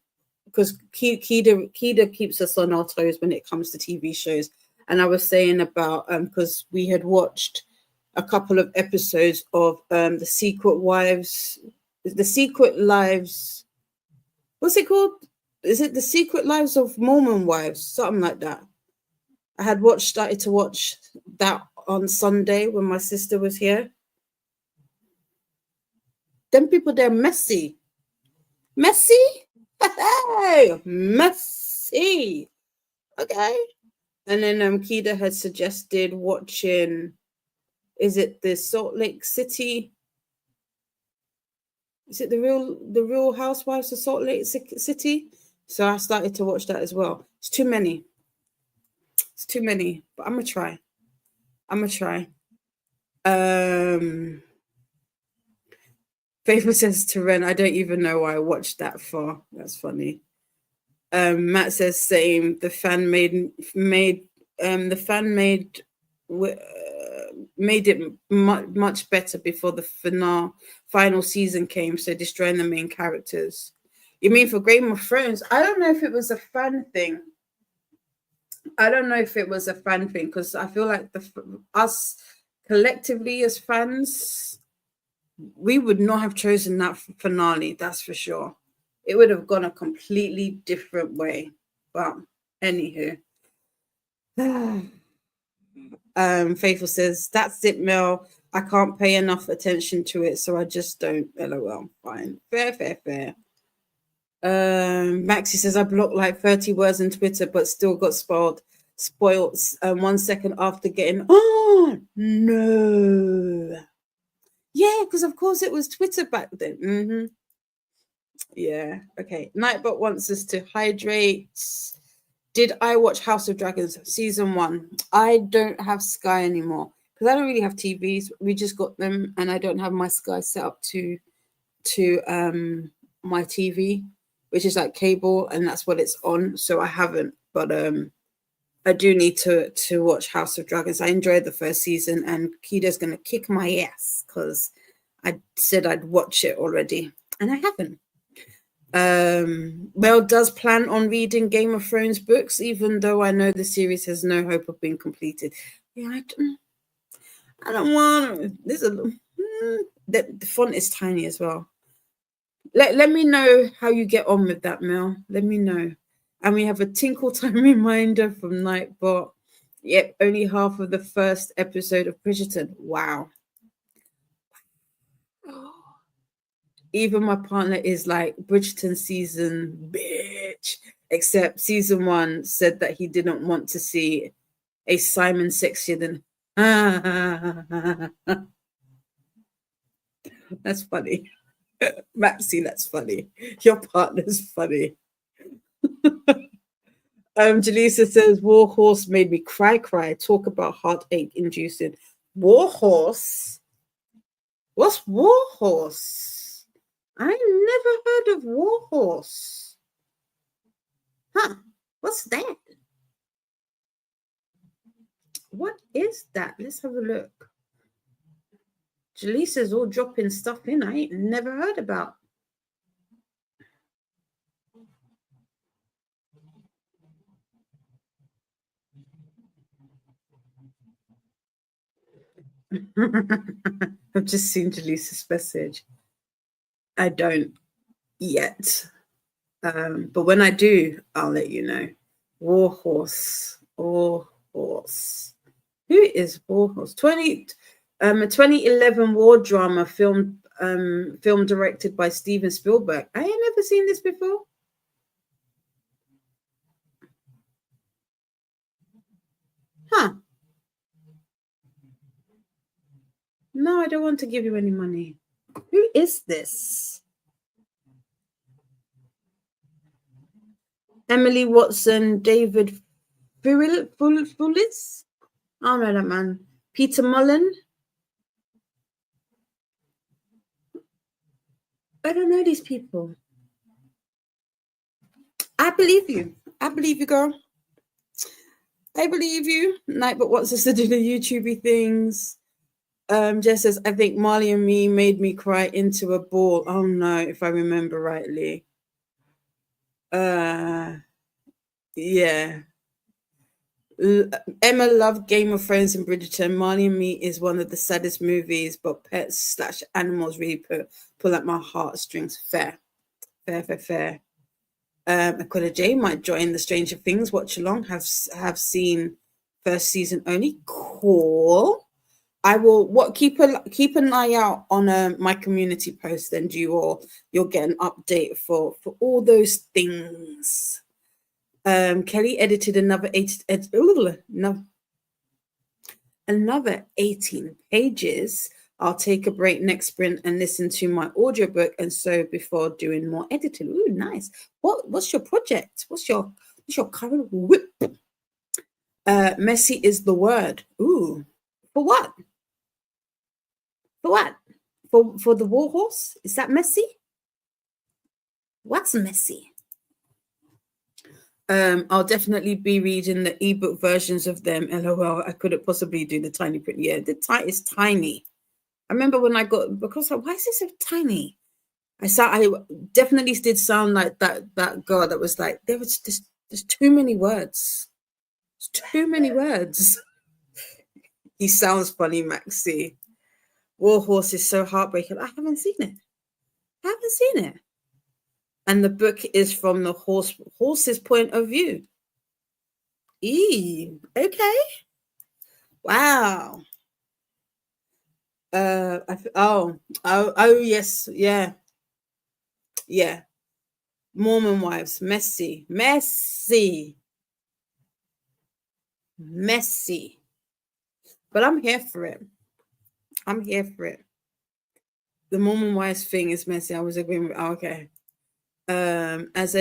because Kida keeps us on our toes when it comes to TV shows. And I was saying about, because we had watched a couple of episodes of The Secret Lives. What's it called? Is it The Secret Lives of Mormon Wives? Something like that. I had started to watch that on Sunday when my sister was here. Them people, they're messy. Messy? Hey, messy. Okay. And then Kida had suggested watching, is it the Salt Lake City? Is it the Real Housewives of Salt Lake City? So I started to watch that as well. It's too many. It's too many, but I'm gonna try. Favorite says to Ren, I don't even know why I watched that far. That's funny. Matt says same. The fan made it much better before the final season came, so destroying the main characters. You mean for Game of Thrones? I don't know if it was a fan thing. Because I feel like us collectively as fans, we would not have chosen that finale, that's for sure. It would have gone a completely different way. But anywho. Faithful says, that's it, Mel. I can't pay enough attention to it, so I just don't. LOL. Fine. Fair. Maxie says, I blocked like 30 words on Twitter, but still got spoiled 1 second after getting, oh, no. Yeah, because of course it was Twitter back then. Yeah, okay. Nightbot wants us to hydrate. Did I watch House of Dragons season 1? I don't have Sky anymore because I don't really have TVs. We just got them, and I don't have my Sky set up to my TV, which is like cable, and that's what it's on. So I haven't, but I do need to watch House of Dragons. I enjoyed the first season, and Kida's gonna kick my ass because I said I'd watch it already, and I haven't. Mel does plan on reading Game of Thrones books, even though I know the series has no hope of being completed. Yeah, I don't want. The font is tiny as well. Let me know how you get on with that, Mel. Let me know. And we have a Tinkle Time reminder from Nightbot. Yep, only half of the first episode of Bridgerton. Wow. Even my partner is like, Bridgerton season, bitch. Except season 1 said that he didn't want to see a Simon sexier than. That's funny. Maxie, that's funny. Your partner's funny. Jaleesa says, Warhorse made me cry. Talk about heartache inducing. Warhorse? What's Warhorse? I never heard of Warhorse. Huh? What's that? What is that? Let's have a look. Jaleesa's all dropping stuff in I ain't never heard about. I've just seen Jaleesa's message. I don't yet. But when I do, I'll let you know. Warhorse. Who is Warhorse? A 2011 war drama film directed by Steven Spielberg. I ain't never seen this before. Huh. No, I don't want to give you any money. Who is this? Emily Watson, David Fullis? I don't know that man. Peter Mullen? I don't know these people. I believe you. I believe you, girl. I believe you. Nightbot wants us to do the YouTubey things. Jess says, I think Marley and Me made me cry into a ball. Oh no, if I remember rightly. Yeah. Emma loved Game of Thrones and Bridgerton. Marley and Me is one of the saddest movies, but pets / animals really pull at my heartstrings. Fair. Aquila J might join the Stranger Things watch along. Have seen first season only. Cool. I will keep an eye out on my community post, and you'll get an update for all those things. Kelly edited another 18 pages. I'll take a break next sprint and listen to my audiobook and so before doing more editing. Ooh, nice. What's your project? What's your current whip? Messy is the word. Ooh. For what? For what? For the warhorse? Is that messy? What's messy? I'll definitely be reading the ebook versions of them. LOL. I couldn't possibly do the tiny print. Yeah, the is tiny. I remember when I got because why is it so tiny? I definitely did sound like that girl that was like there's too many words. There's too many words. He sounds funny, Maxie. Warhorse is so heartbreaking. I haven't seen it. And the book is from the horse's point of view. Okay. Wow. Oh yes, yeah. Mormon wives, messy. But I'm here for it. The Mormon wives thing is messy. I was agreeing with. Okay. As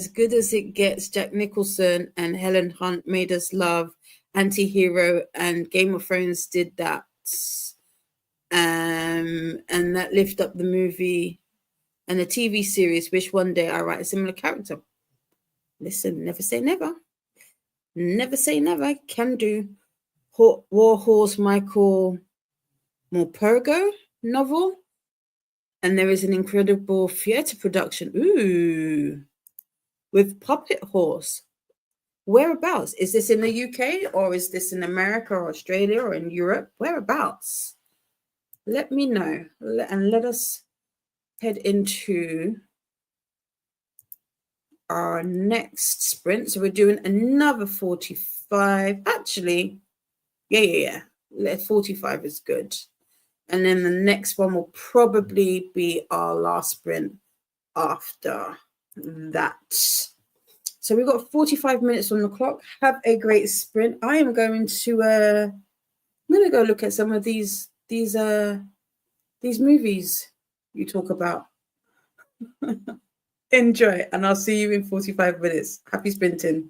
good as it gets, Jack Nicholson and Helen Hunt made us love anti-hero, and Game of Thrones did that. And that lift up the movie and the TV series. Wish one day I write a similar character. Listen, never say never. Never say never. Can do. Warhorse Michael Morpurgo novel. And there is an incredible theatre production. Ooh. With Puppet Horse. Whereabouts? Is this in the UK or is this in America or Australia or in Europe? Whereabouts? Let me know. And let us head into our next sprint. So we're doing another 45. Actually, yeah. 45 is good. And then the next one will probably be our last sprint after that. So we've got 45 minutes on the clock. Have a great sprint. I am going to go look at some of these movies you talk about. Enjoy, and I'll see you in 45 minutes. Happy sprinting.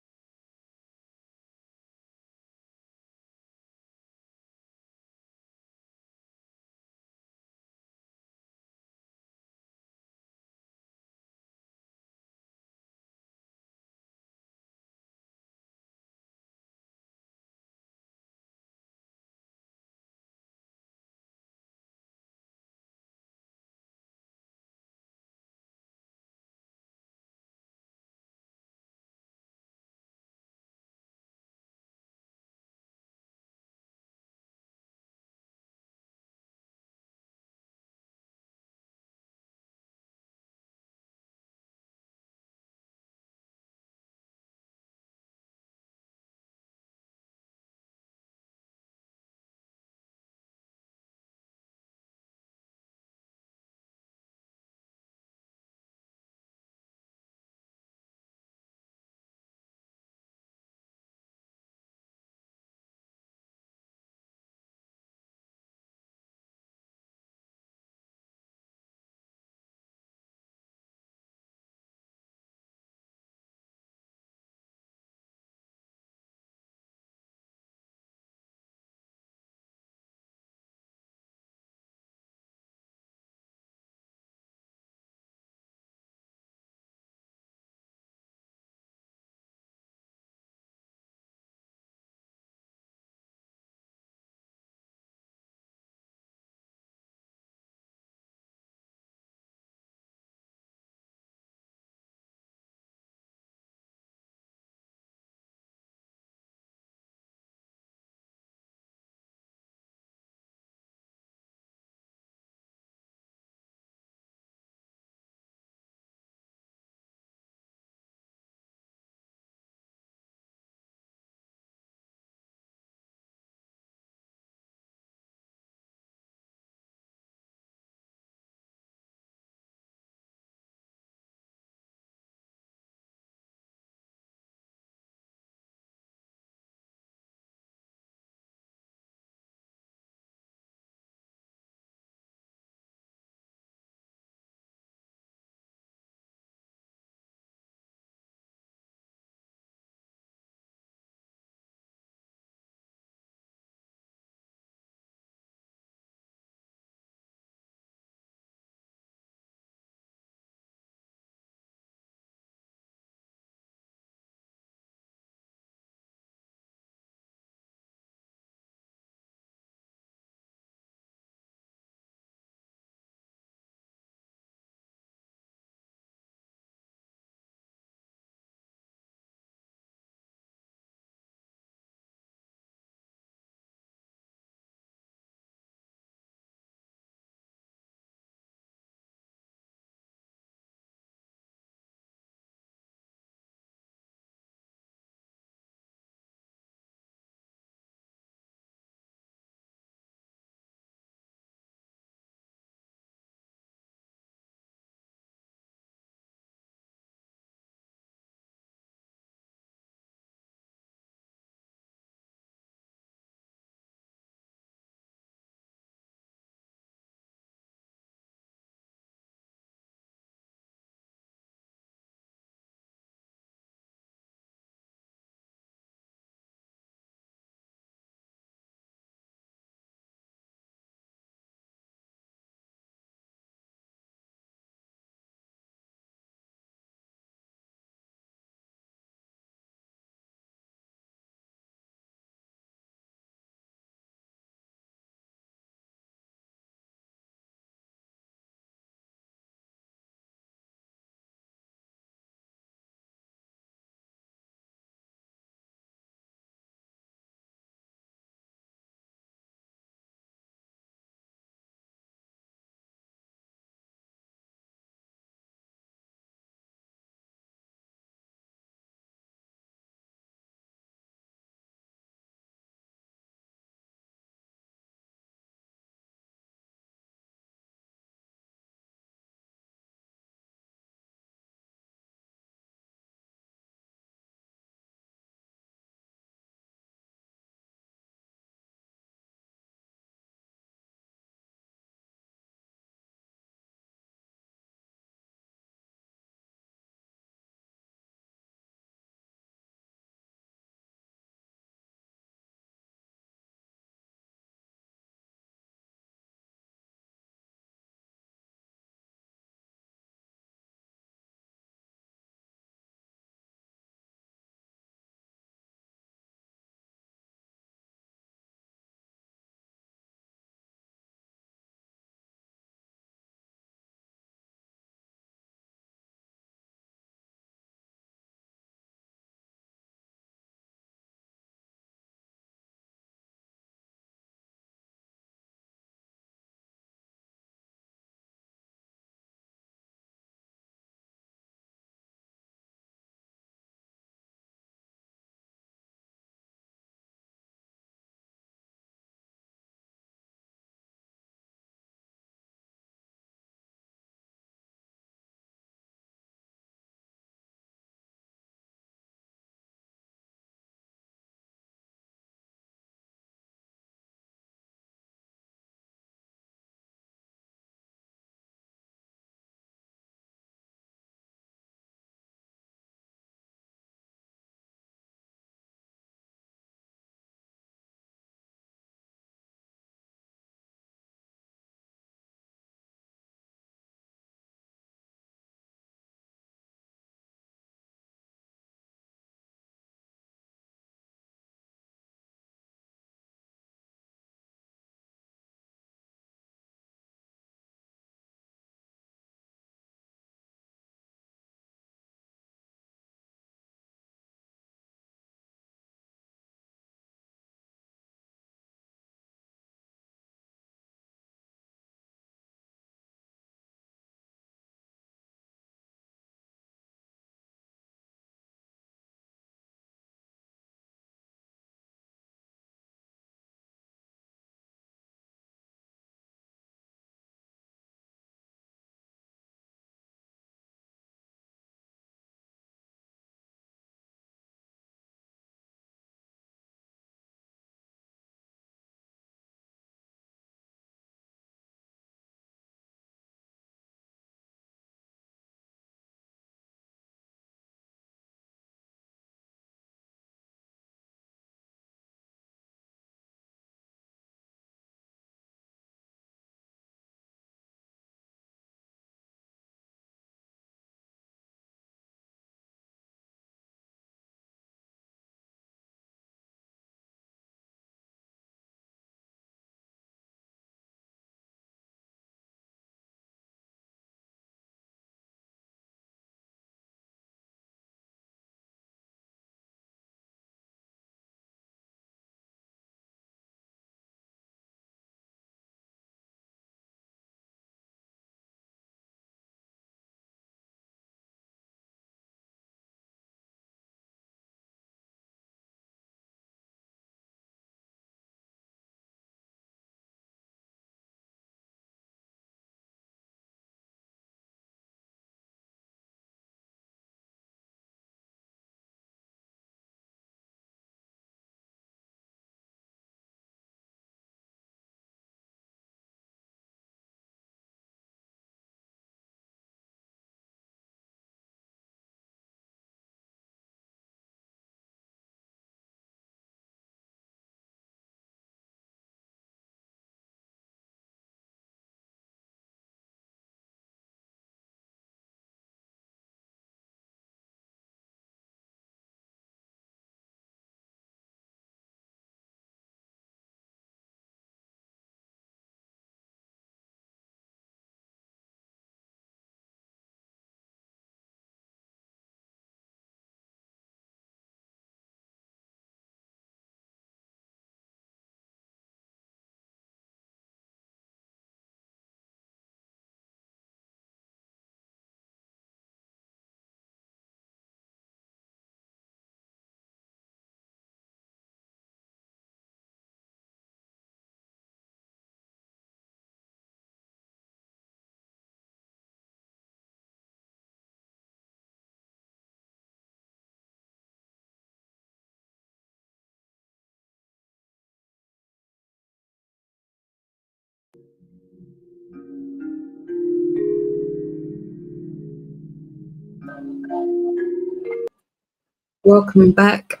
Welcome back.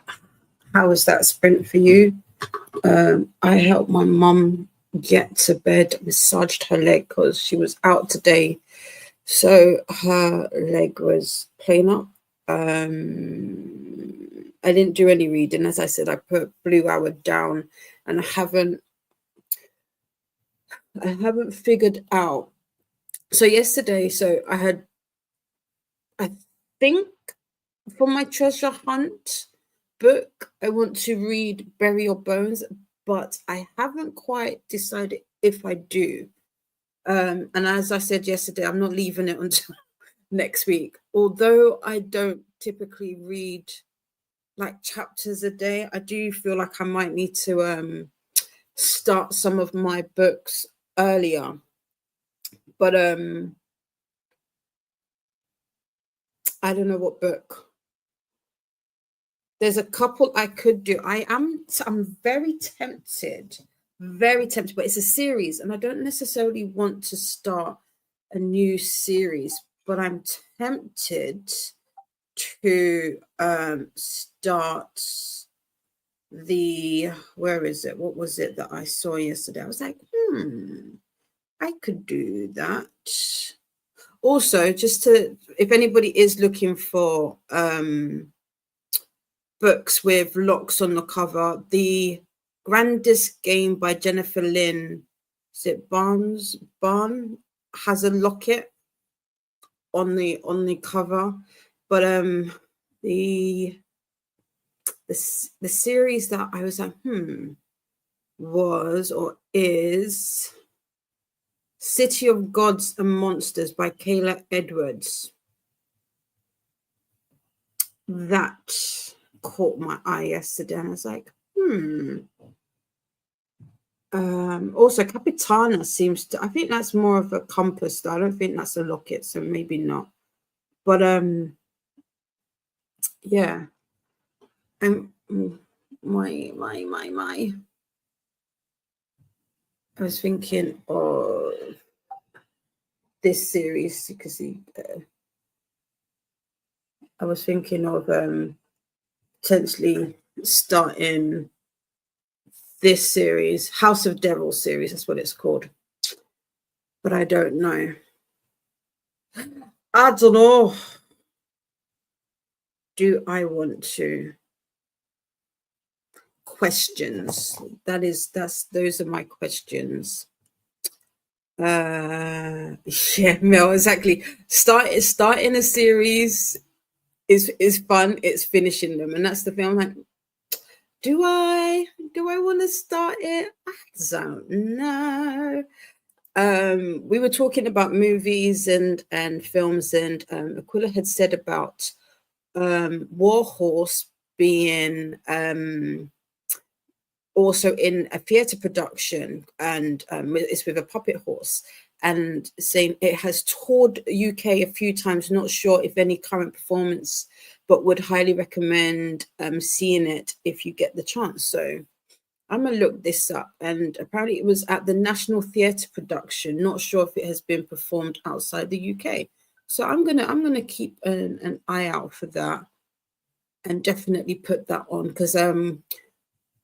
How was that sprint for you? I helped my mum get to bed, massaged her leg because she was out today. So her leg was playing up. I didn't do any reading. As I said, I put Blue Hour down, and I haven't figured out. So yesterday, I think for my treasure hunt book, I want to read Bury Your Bones, but I haven't quite decided if I do. And as I said yesterday, I'm not leaving it until next week. Although I don't typically read like chapters a day, I do feel like I might need to start some of my books earlier. But I don't know what book. There's a couple I could do. I'm very tempted, but it's a series, and I don't necessarily want to start a new series, but I'm tempted to start where is it? What was it that I saw yesterday? I was like, I could do that. Also, if anybody is looking for books with locks on the cover, The Grandest Game by Jennifer Lynn, is it Barn, has a locket on the cover. But the series that I was like, was or is City of Gods and Monsters by Kayla Edwards. That caught my eye yesterday, and I was like, also Capitana seems to, I think that's more of a compass though. I don't think that's a locket, so maybe not. But yeah. My I was thinking of this series because I was thinking of potentially starting this series, House of Devils series, that's what it's called. But I don't know. I don't know. Do I want to? Questions. Those are my questions. Yeah, Mel, exactly. Starting a series is fun. It's finishing them, and that's the thing. I'm like, do I want to start it? I don't know. We were talking about movies and films, and Aquila had said about Warhorse being also in a theatre production, and it's with a puppet horse, and saying it has toured UK a few times, not sure if any current performance, but would highly recommend seeing it if you get the chance. So I'm gonna look this up, and apparently it was at the National Theatre production, not sure if it has been performed outside the UK. So I'm gonna keep an eye out for that, and definitely put that on, because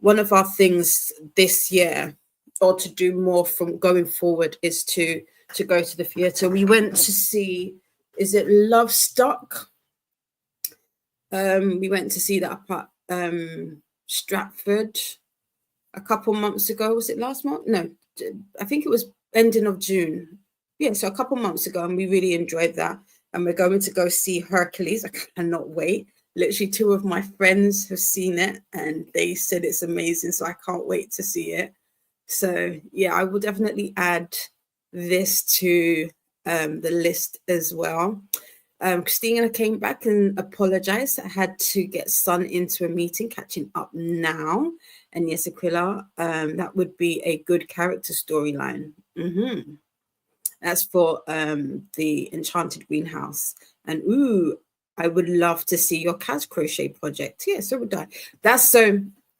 one of our things this year, or to do more from going forward, is to go to the theatre. We went to see, is it Lovestock? We went to see that up at Stratford a couple months ago. Was it last month? No, I think it was ending of June. Yeah, so a couple months ago, and we really enjoyed that. And we're going to go see Hercules. I cannot wait. Literally 2 of my friends have seen it, and they said it's amazing, so I can't wait to see it. So yeah, I will definitely add this to the list as well. Christina came back and apologized. I had to get Sun into a meeting, catching up now. And yes, Aquila, that would be a good character storyline. That's for the Enchanted Greenhouse. And I would love to see your cat crochet project. Yeah, so would I.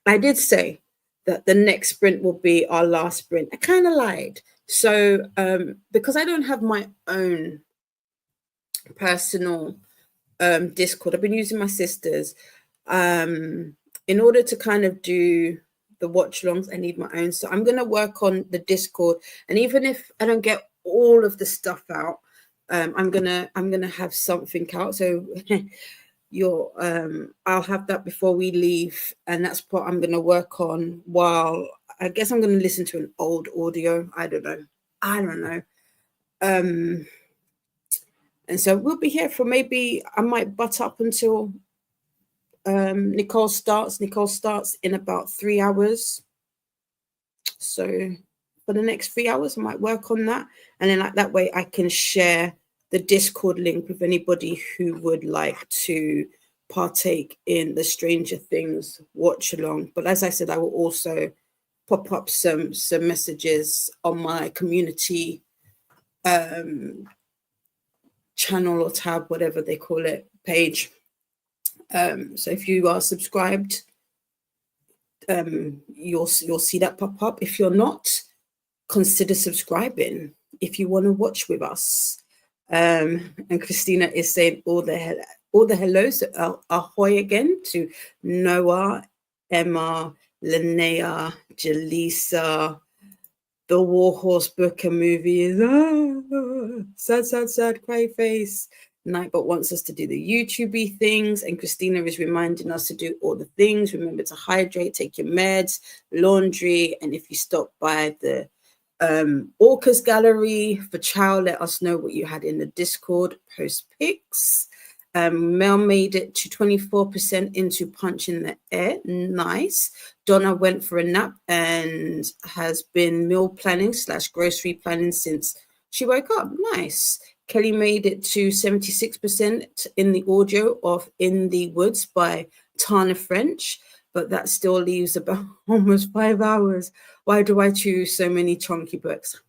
I did say that the next sprint will be our last sprint. I kind of lied. So because I don't have my own personal Discord, I've been using my sister's. In order to kind of do the watch alongs, I need my own. So I'm going to work on the Discord, and even if I don't get all of the stuff out, I'm gonna have something out. So I'll have that before we leave, and that's what I'm gonna work on. While I guess I'm gonna listen to an old audio. I don't know. And so we'll be here for maybe, I might butt up until Nicole starts. Nicole starts in about 3 hours. So for the next 3 hours, I might work on that. And then that way I can share the Discord link with anybody who would like to partake in the Stranger Things watch along. But as I said, I will also pop up some messages on my community channel or tab, whatever they call it, page. So if you are subscribed, you'll see that pop up. If you're not, consider subscribing if you want to watch with us. And Christina is saying all the hellos, ahoy again to Noah, Emma, Linnea, Jaleesa. The Warhorse book and movie is sad, cry face. Nightbot wants us to do the YouTube things, and Christina is reminding us to do all the things. Remember to hydrate, take your meds, laundry, and if you stop by the Orcas gallery for Chow, let us know what you had in the Discord. Post pics. Mel made it to 24% into Punch in the Air. Nice. Donna went for a nap and has been meal planning / grocery planning since she woke up. Nice. Kelly made it to 76% in the audio of In the Woods by Tana French, but that still leaves about almost 5 hours. Why do I choose so many chunky books?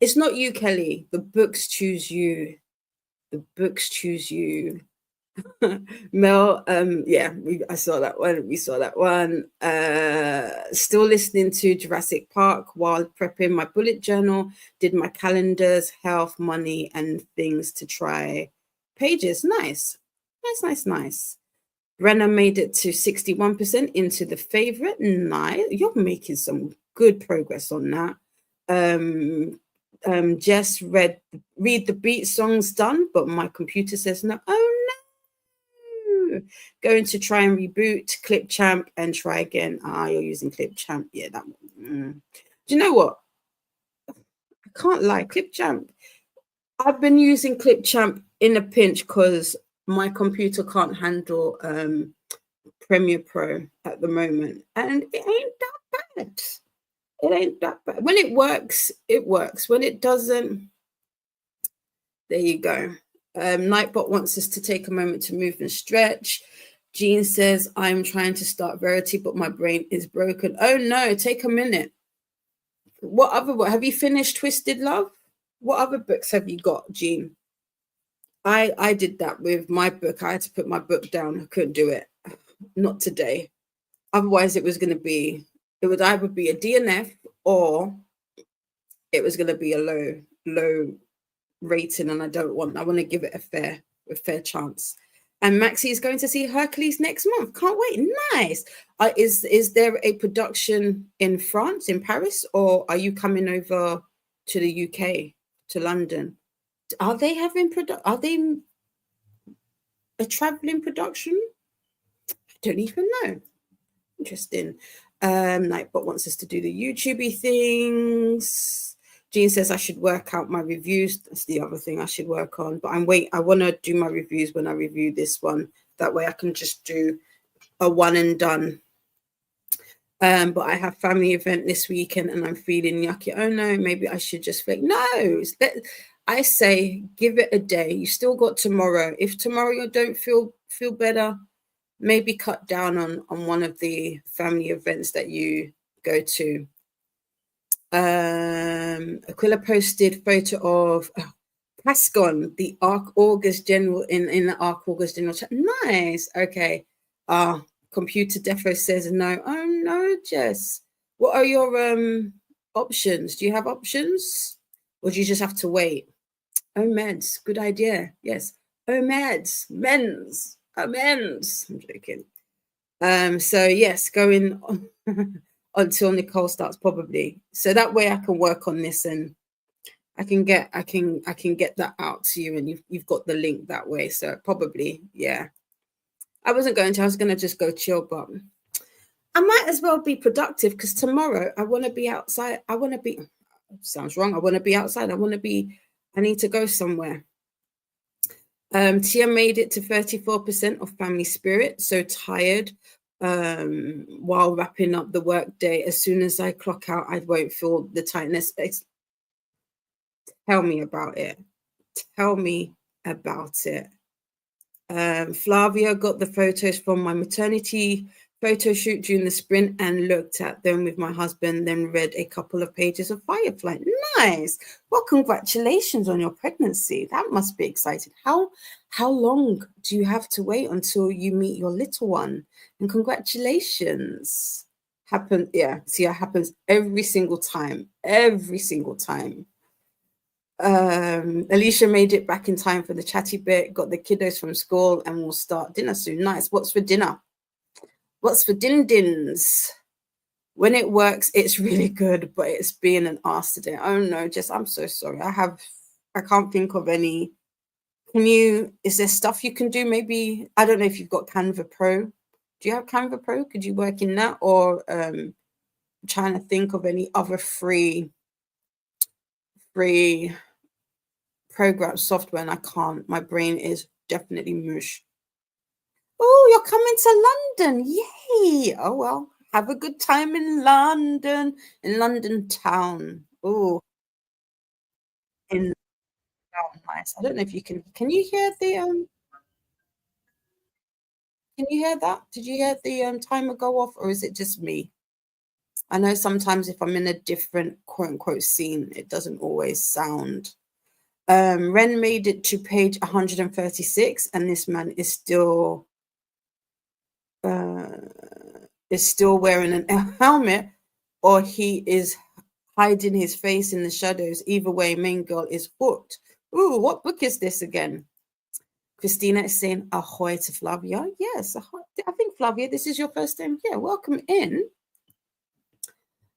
It's not you, Kelly. The books choose you. The books choose you. Mel, I saw that one. We saw that one. Still listening to Jurassic Park while prepping my bullet journal. Did my calendars, health, money, and things to try pages. Nice. Brenna made it to 61% into the favorite. Nice. You're making some good progress on that. Jess read the beat songs done, but my computer says no. Oh no! Going to try and reboot Clipchamp and try again. You're using Clipchamp. Yeah, that one. Do you know what? I can't lie. Clipchamp. I've been using Clipchamp in a pinch because my computer can't handle Premiere Pro at the moment, and it ain't that bad. It ain't that bad. When it works, it works. When it doesn't, there you go. Nightbot wants us to take a moment to move and stretch. Jean says, I'm trying to start Verity, but my brain is broken. Oh no, take a minute. What have you finished Twisted Love? What other books have you got, Jean? I did that with my book. I had to put my book down. I couldn't do it. Not today. Otherwise, it would either be a DNF or it was going to be a low rating, and I want to give it a fair chance. And Maxie is going to see Hercules next month. Can't wait. Nice. Is there a production in France, in Paris, or are you coming over to the UK, to London? Are they having Are they a traveling production? I don't even know. Interesting. Nightbot wants us to do the YouTube things. Jean says I should work out my reviews. That's the other thing I should work on. But I want to do my reviews when I review this one. That way I can just do a one and done. But I have family event this weekend and I'm feeling yucky. Oh no, maybe I should just fake. No, I say give it a day. You still got tomorrow. If tomorrow you don't feel better, maybe cut down on one of the family events that you go to. Aquila posted photo of Pascon, the Arc August General in the Arc August General chat. Nice. Okay. Computer Defo says no. Oh no, Jess. What are your options? Do you have options? Or do you just have to wait? Oh, meds. Good idea. Yes. Oh, meds. Men's. amends. I'm joking. So yes, going on until Nicole starts probably. So that way I can work on this and I can get that out to you, and you've got the link that way. So probably, yeah. I was gonna just go chill, but I might as well be productive because tomorrow I want to be outside. I want to be, sounds wrong. I want to be outside. I need to go somewhere. Tia made it to 34% of family spirit. So tired while wrapping up the work day. As soon as I clock out, I won't feel the tightness. Tell me about it. Tell me about it. Flavia got the photos from my maternity photo shoot during the sprint and looked at them with my husband, then read a couple of pages of Firefly. Nice. Well, congratulations on your pregnancy. That must be exciting. How long do you have to wait until you meet your little one? And congratulations. See, it happens every single time. Every single time. Alicia made it back in time for the chatty bit, got the kiddos from school, and we'll start dinner soon. Nice. What's for dinner? What's for din-dins? When it works, it's really good, but it's being an ass today. Oh no, I'm so sorry. I can't think of any. Is there stuff you can do? Maybe, I don't know if you've got Canva Pro. Do you have Canva Pro? Could you work in that? Or I'm trying to think of any other free program software, and I can't. My brain is definitely mush. Oh, you're coming to London. Yay. Oh, well, have a good time in London town. Oh, in town, nice. I don't know if you can you hear the can you hear that? Did you hear the timer go off, or is it just me? I know sometimes if I'm in a different quote unquote scene, it doesn't always sound. Ren made it to page 136, and this man is still wearing a helmet, or he is hiding his face in the shadows. Either way, main girl is hooked. Ooh, what book is this again? Christina is saying ahoy to Flavia. Yes, ahoy. I think Flavia, this is your first time here. Welcome in.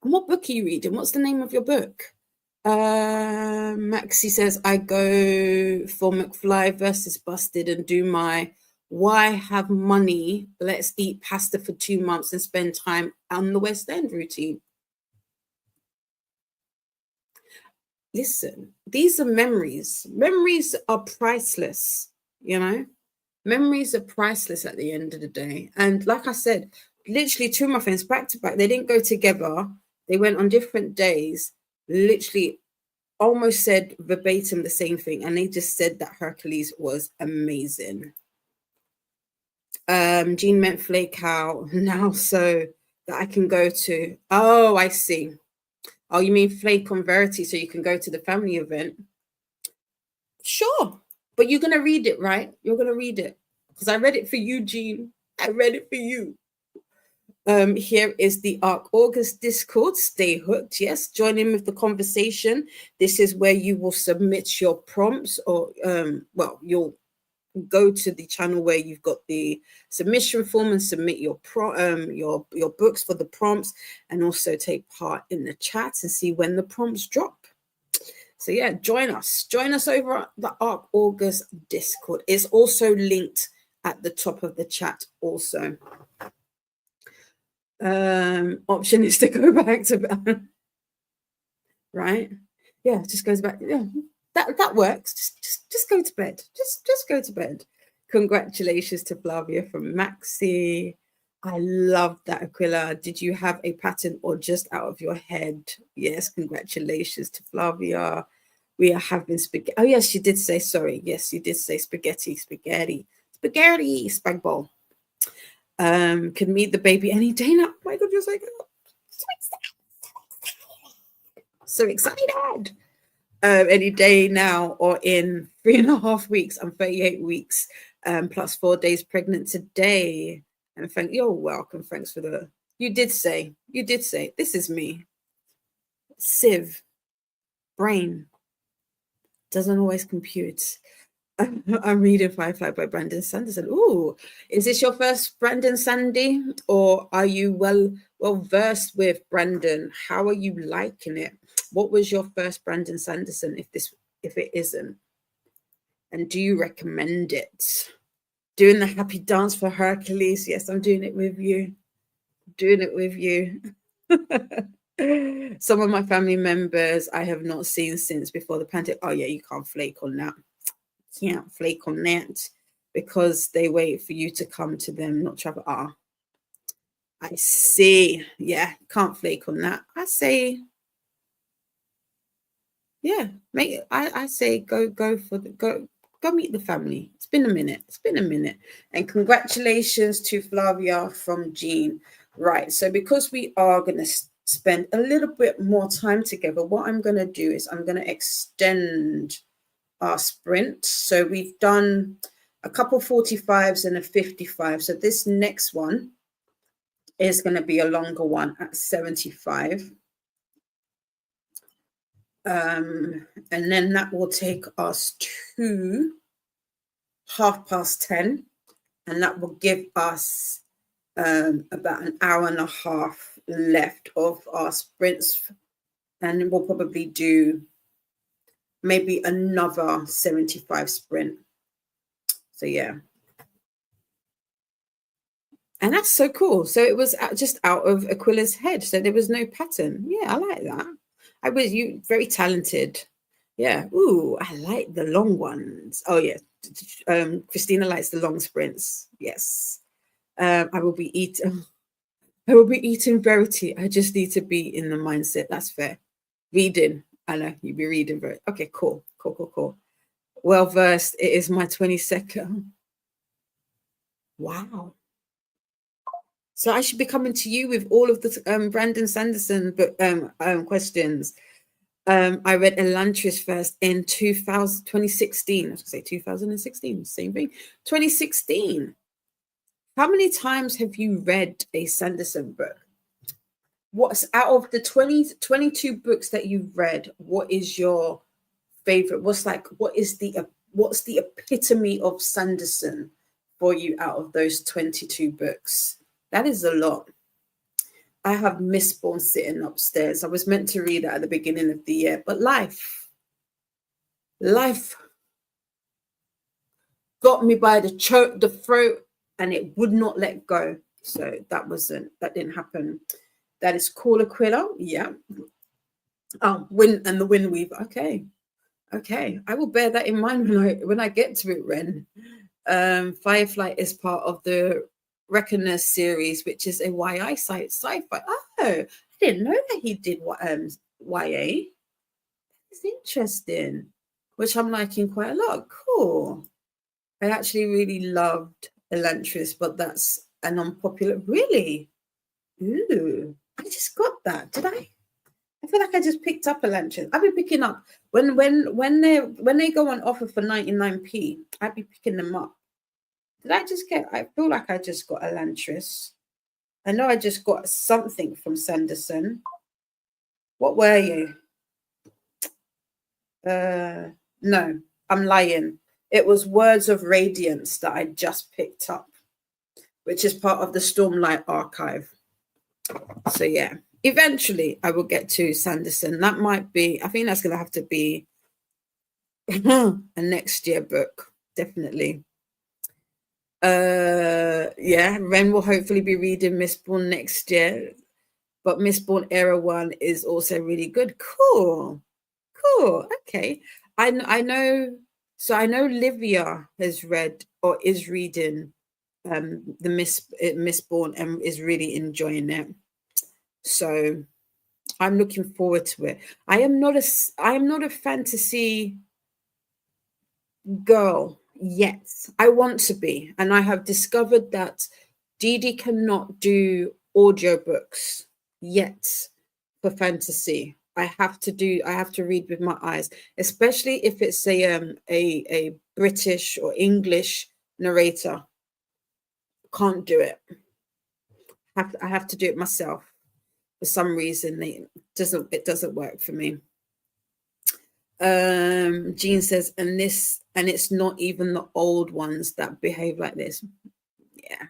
And what book are you reading? What's the name of your book? Maxie says, I go for McFly versus Busted and do my why have money, let's eat pasta for 2 months and spend time on the West End routine. Listen, these are memories. Memories are priceless, you know? Memories are priceless at the end of the day. And like I said, literally 2 of my friends back to back, they didn't go together. They went on different days, literally almost said verbatim the same thing. And they just said that Hercules was amazing. Jean meant flake out now so that I can go to. Oh, I see. Oh, you mean flake on Verity so you can go to the family event? Sure. But you're going to read it, right? You're going to read it. Because I read it for you, Jean. I read it for you. Here is the ARC August Discord. Stay hooked. Yes, join in with the conversation. This is where you will submit your prompts, or you'll go to the channel where you've got the submission form and submit your books for the prompts, and also take part in the chat and see when the prompts drop. So yeah, join us over at the ARC August Discord. It's also linked at the top of the chat also. Option is to go back to bed. Right? Yeah, just goes back. Yeah, that works. Just go to bed. Just go to bed. Congratulations to Flavia from Maxi. I love that, Aquila. Did you have a pattern or just out of your head? Yes, congratulations to Flavia. We are having spaghetti. Oh, yes, you did say, sorry. Yes, you did say spaghetti, spag bowl. Could meet the baby any day now. Oh my God, you're so good. So excited. Any day now, or in 3.5 weeks. I'm 38 weeks, plus 4 days pregnant today. And you're welcome. Thanks for the. You did say. This is me. Sieve. Brain. Doesn't always compute. I'm reading Firefly by Brandon Sanderson. Ooh, is this your first Brandon Sandy, or are you well versed with Brandon? How are you liking it? What was your first Brandon Sanderson, if it isn't? And do you recommend it? Doing the happy dance for Hercules. Yes, I'm doing it with you. Doing it with you. Some of my family members I have not seen since before the pandemic. Oh yeah, you can't flake on that. Can't flake on that because they wait for you to come to them, not travel. I see. Yeah, can't flake on that. I say, yeah, I say go meet the family. It's been a minute. It's been a minute. And congratulations to Flavia from Jean. Right. So because we are going to spend a little bit more time together, what I'm going to do is I'm going to extend our sprint. So we've done a couple 45s and a 55. So this next one is going to be a longer one at 75. And then that will take us to 10:30, and that will give us about an hour and a half left of our sprints, and we'll probably do maybe another 75 sprint. So yeah, and that's so cool. So it was just out of Aquila's head, so there was no pattern. Yeah, I like that. You very talented. Yeah. Ooh, I like the long ones. Oh yeah. Christina likes the long sprints. Yes. I will be eating. I will be eating Verity. I just need to be in the mindset. That's fair. Reading. I know you'll be reading. Okay. Cool. Well versed. It is my 22nd. Wow. So I should be coming to you with all of the Brandon Sanderson questions. I read Elantris first in 2016. I was going to say 2016, same thing. 2016. How many times have you read a Sanderson book? What's out of the 22 books that you've read, what is your favorite? What's the epitome of Sanderson for you out of those 22 books? That is a lot. I have Mistborn sitting upstairs. I was meant to read it at the beginning of the year, but life got me by the throat, and it would not let go. So that didn't happen. That is Call Aquila. Yeah. Oh, the Wind Weaver. Okay. I will bear that in mind when I get to it, Ren. Firefly is part of the Reckoner series, which is a YI sci-fi. Oh, I didn't know that he did YA. It's interesting, which I'm liking quite a lot. Cool. I actually really loved Elantris, but that's an unpopular. Really? Ooh, I just got that. Did I? I feel like I just picked up Elantris. I've been picking up when they go on offer for 99p. I'd be picking them up. I feel like I just got Elantris. I know I just got something from Sanderson. What were you? No, I'm lying. It was Words of Radiance that I just picked up, which is part of the Stormlight archive. So yeah, eventually I will get to Sanderson. That might be, I think that's going to have to be a next year book, definitely. Yeah, Ren will hopefully be reading Mistborn next year, but Mistborn Era 1 is also really good. Cool. Okay. I know. So I know Livia has read or is reading the Mistborn and is really enjoying it. So I'm looking forward to it. I am not a fantasy girl yet. I want to be, and I have discovered that Dee cannot do audiobooks yet for fantasy. I have to read with my eyes, especially if it's a British or English narrator. Can't do it. I have to do it myself. For some reason, it doesn't work for me. Jean says, and it's not even the old ones that behave like this. Yeah.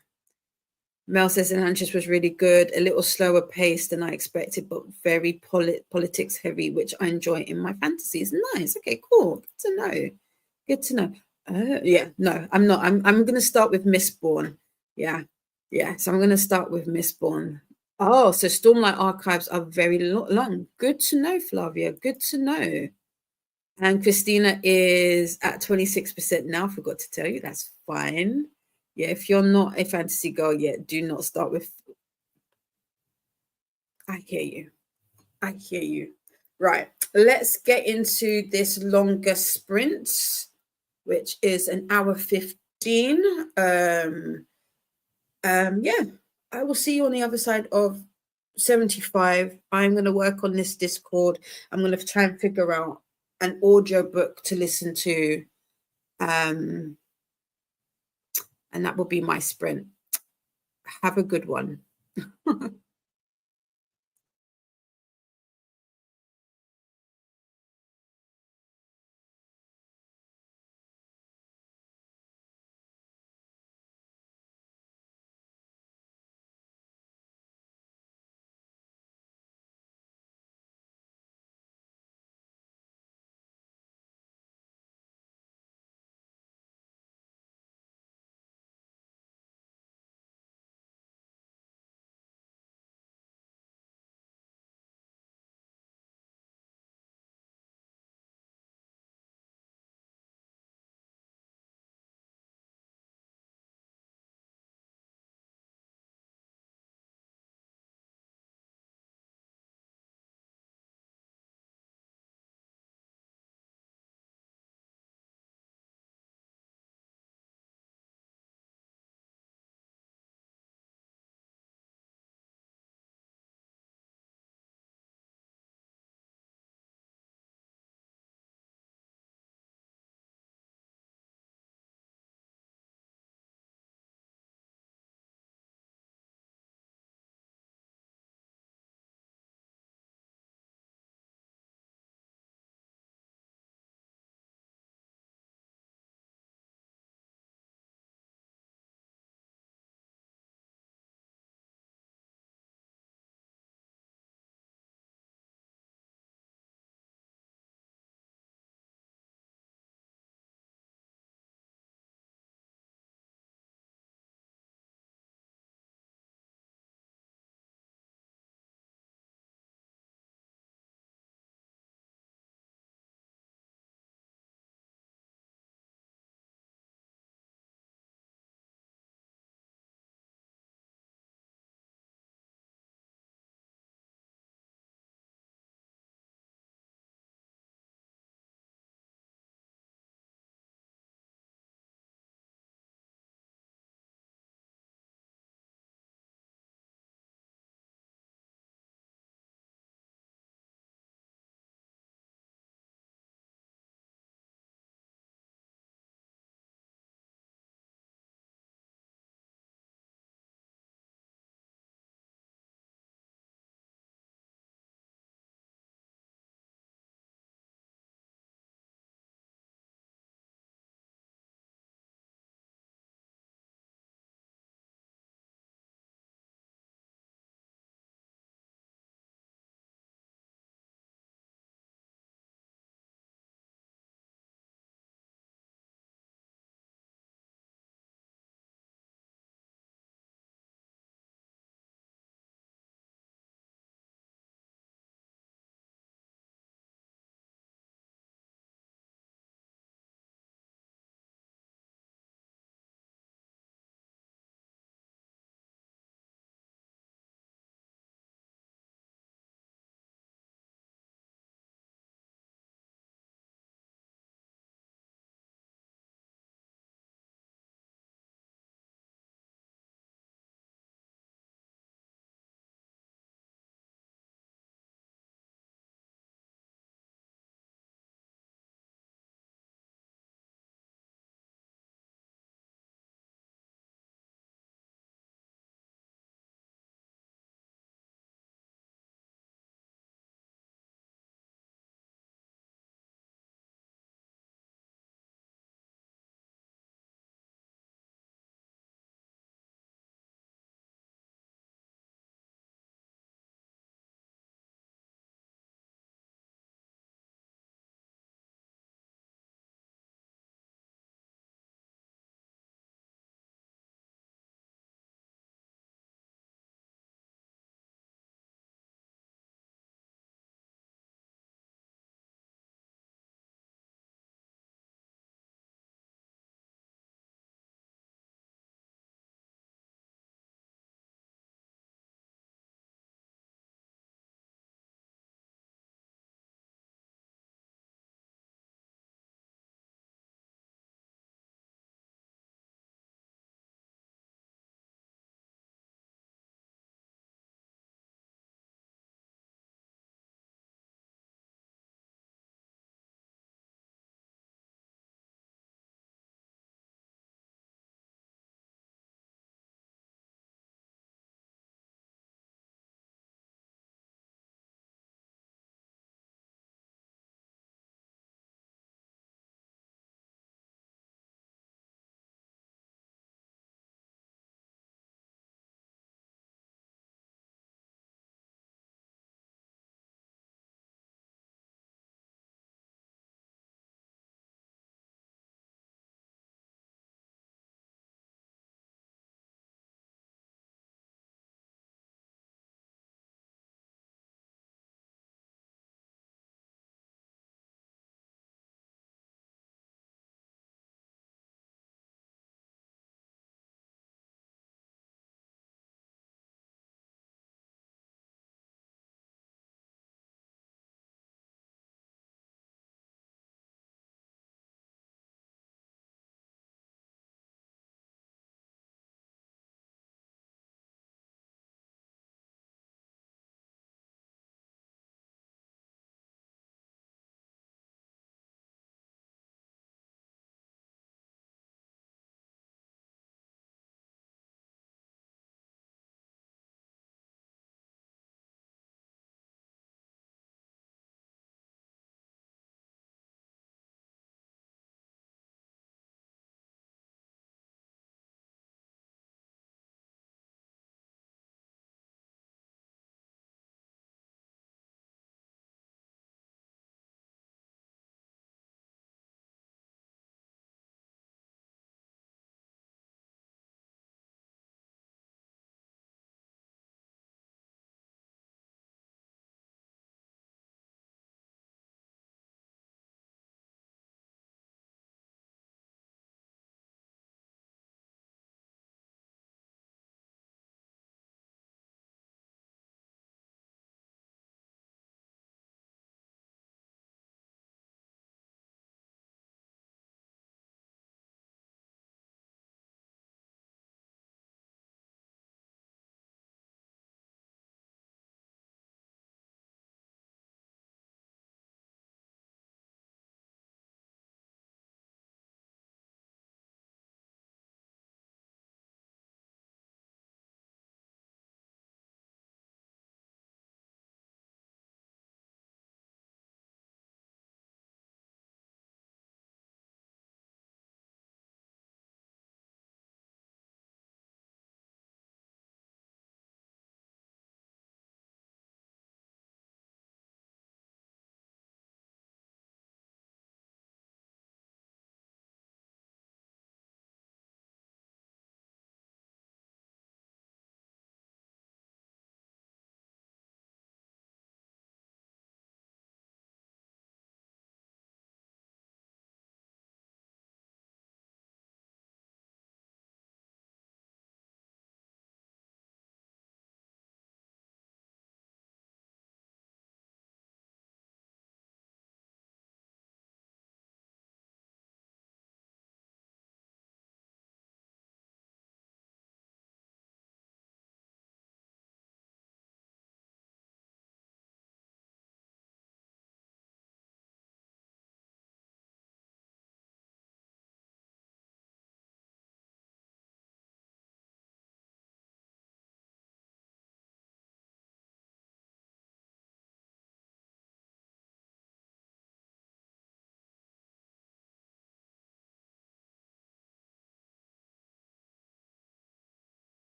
Mel says, Enhances was really good, a little slower pace than I expected, but very politics heavy, which I enjoy in my fantasies. Nice. Okay, cool. Good to know. Good to know. Yeah, no, I'm not. I'm going to start with Mistborn. Yeah. Yeah. So I'm going to start with Mistborn. Oh, so Stormlight archives are very long. Good to know, Flavia. Good to know. And Christina is at 26% now. Forgot to tell you. That's fine. Yeah, if you're not a fantasy girl yet, do not start with. I hear you. I hear you. Right. Let's get into this longer sprint, which is an hour 15. Yeah, I will see you on the other side of 75. I'm going to work on this Discord. I'm going to try and figure out an audio book to listen to. And that will be my sprint. Have a good one.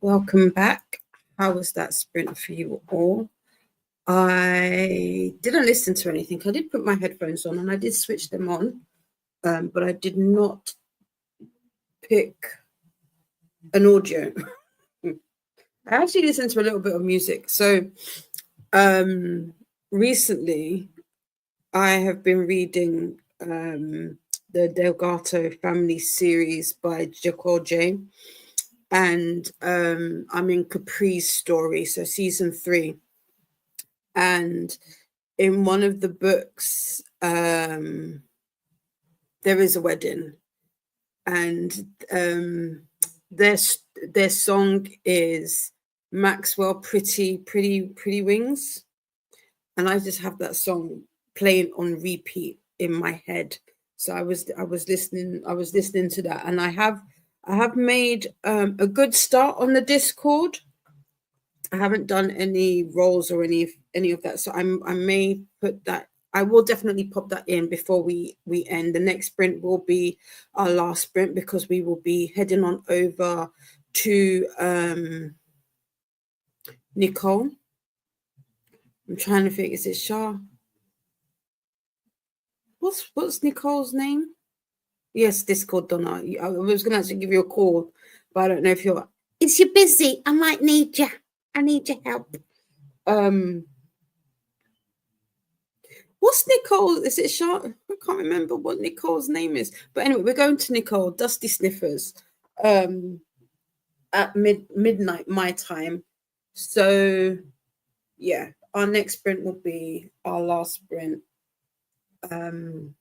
welcome back. How was that sprint for you all? I didn't listen to anything. I did put my headphones on and I did switch them on, but I did not pick an audio. I actually listened to a little bit of music. So recently I have been reading the Delgado Family series by Jaquel J. And I'm in Capri's story, so season 3. And in one of the books, there is a wedding, and their song is Maxwell Pretty Wings, and I just have that song playing on repeat in my head. So I was listening to that, and I have made a good start on the Discord. I haven't done any roles or any of that, so I may put that. I will definitely pop that in before we end. The next sprint will be our last sprint because we will be heading on over to Nicole. I'm trying to think. Is it Shah? What's Nicole's name? Yes, Discord, Donna. I was going to actually give you a call, but I don't know if you're. Is you busy? I might need you. I need your help. What's Nicole? Is it Shah? I can't remember what Nicole's name is. But anyway, we're going to Nicole, Dusty Sniffers, at midnight my time. So yeah, our next sprint will be our last sprint. I'm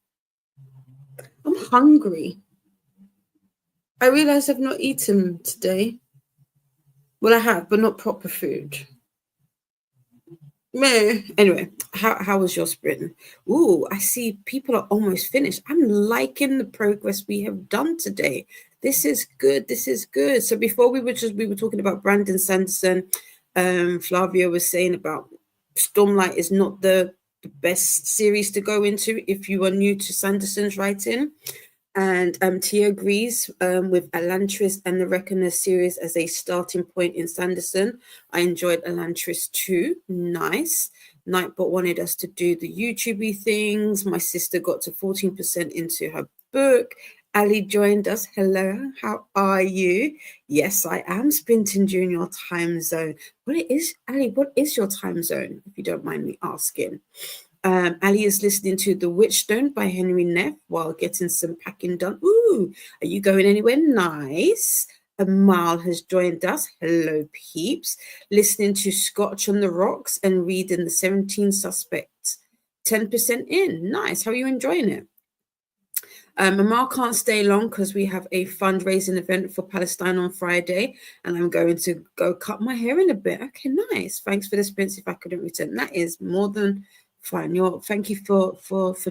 hungry. I realize I've not eaten today. Well, I have, but not proper food. Anyway, how was your sprint? Ooh, I see people are almost finished. I'm liking the progress we have done today. This is good. So before we were talking about Brandon Sanderson. Flavia was saying about Stormlight is not the best series to go into if you are new to Sanderson's writing. And Tia agrees with Elantris and the Reckoner series as a starting point in Sanderson. I enjoyed Elantris too. Nice. Nightbot wanted us to do the YouTube things. My sister got to 14% into her book. Ali joined us. Hello, how are you? Yes, I am sprinting during your time zone. Ali, what is your time zone, if you don't mind me asking? Ali is listening to The Witchstone by Henry Neff while getting some packing done. Ooh, are you going anywhere nice? Amal has joined us. Hello, peeps. Listening to Scotch on the Rocks and reading The 17 Suspects. 10% in. Nice. How are you enjoying it? Amal can't stay long because we have a fundraising event for Palestine on Friday, and I'm going to go cut my hair in a bit. Okay, nice. Thanks for the sprints if I couldn't return. That is more than fine. Thank you for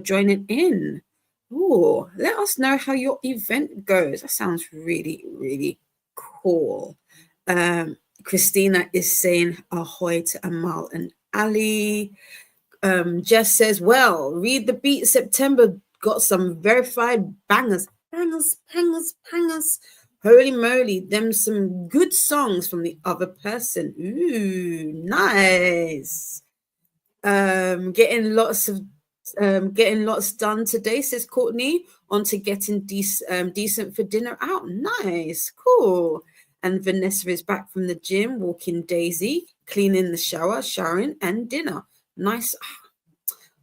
joining in. Oh, let us know how your event goes. That sounds really, really cool. Christina is saying ahoy to Amal and Ali. Jess says, well, read the beat September. Got some verified bangers. Holy moly, them some good songs from the other person. Ooh, nice. Getting lots done today, says Courtney. On to getting decent for dinner out. Nice, cool. And Vanessa is back from the gym, walking Daisy, cleaning the shower, showering, and dinner. Nice.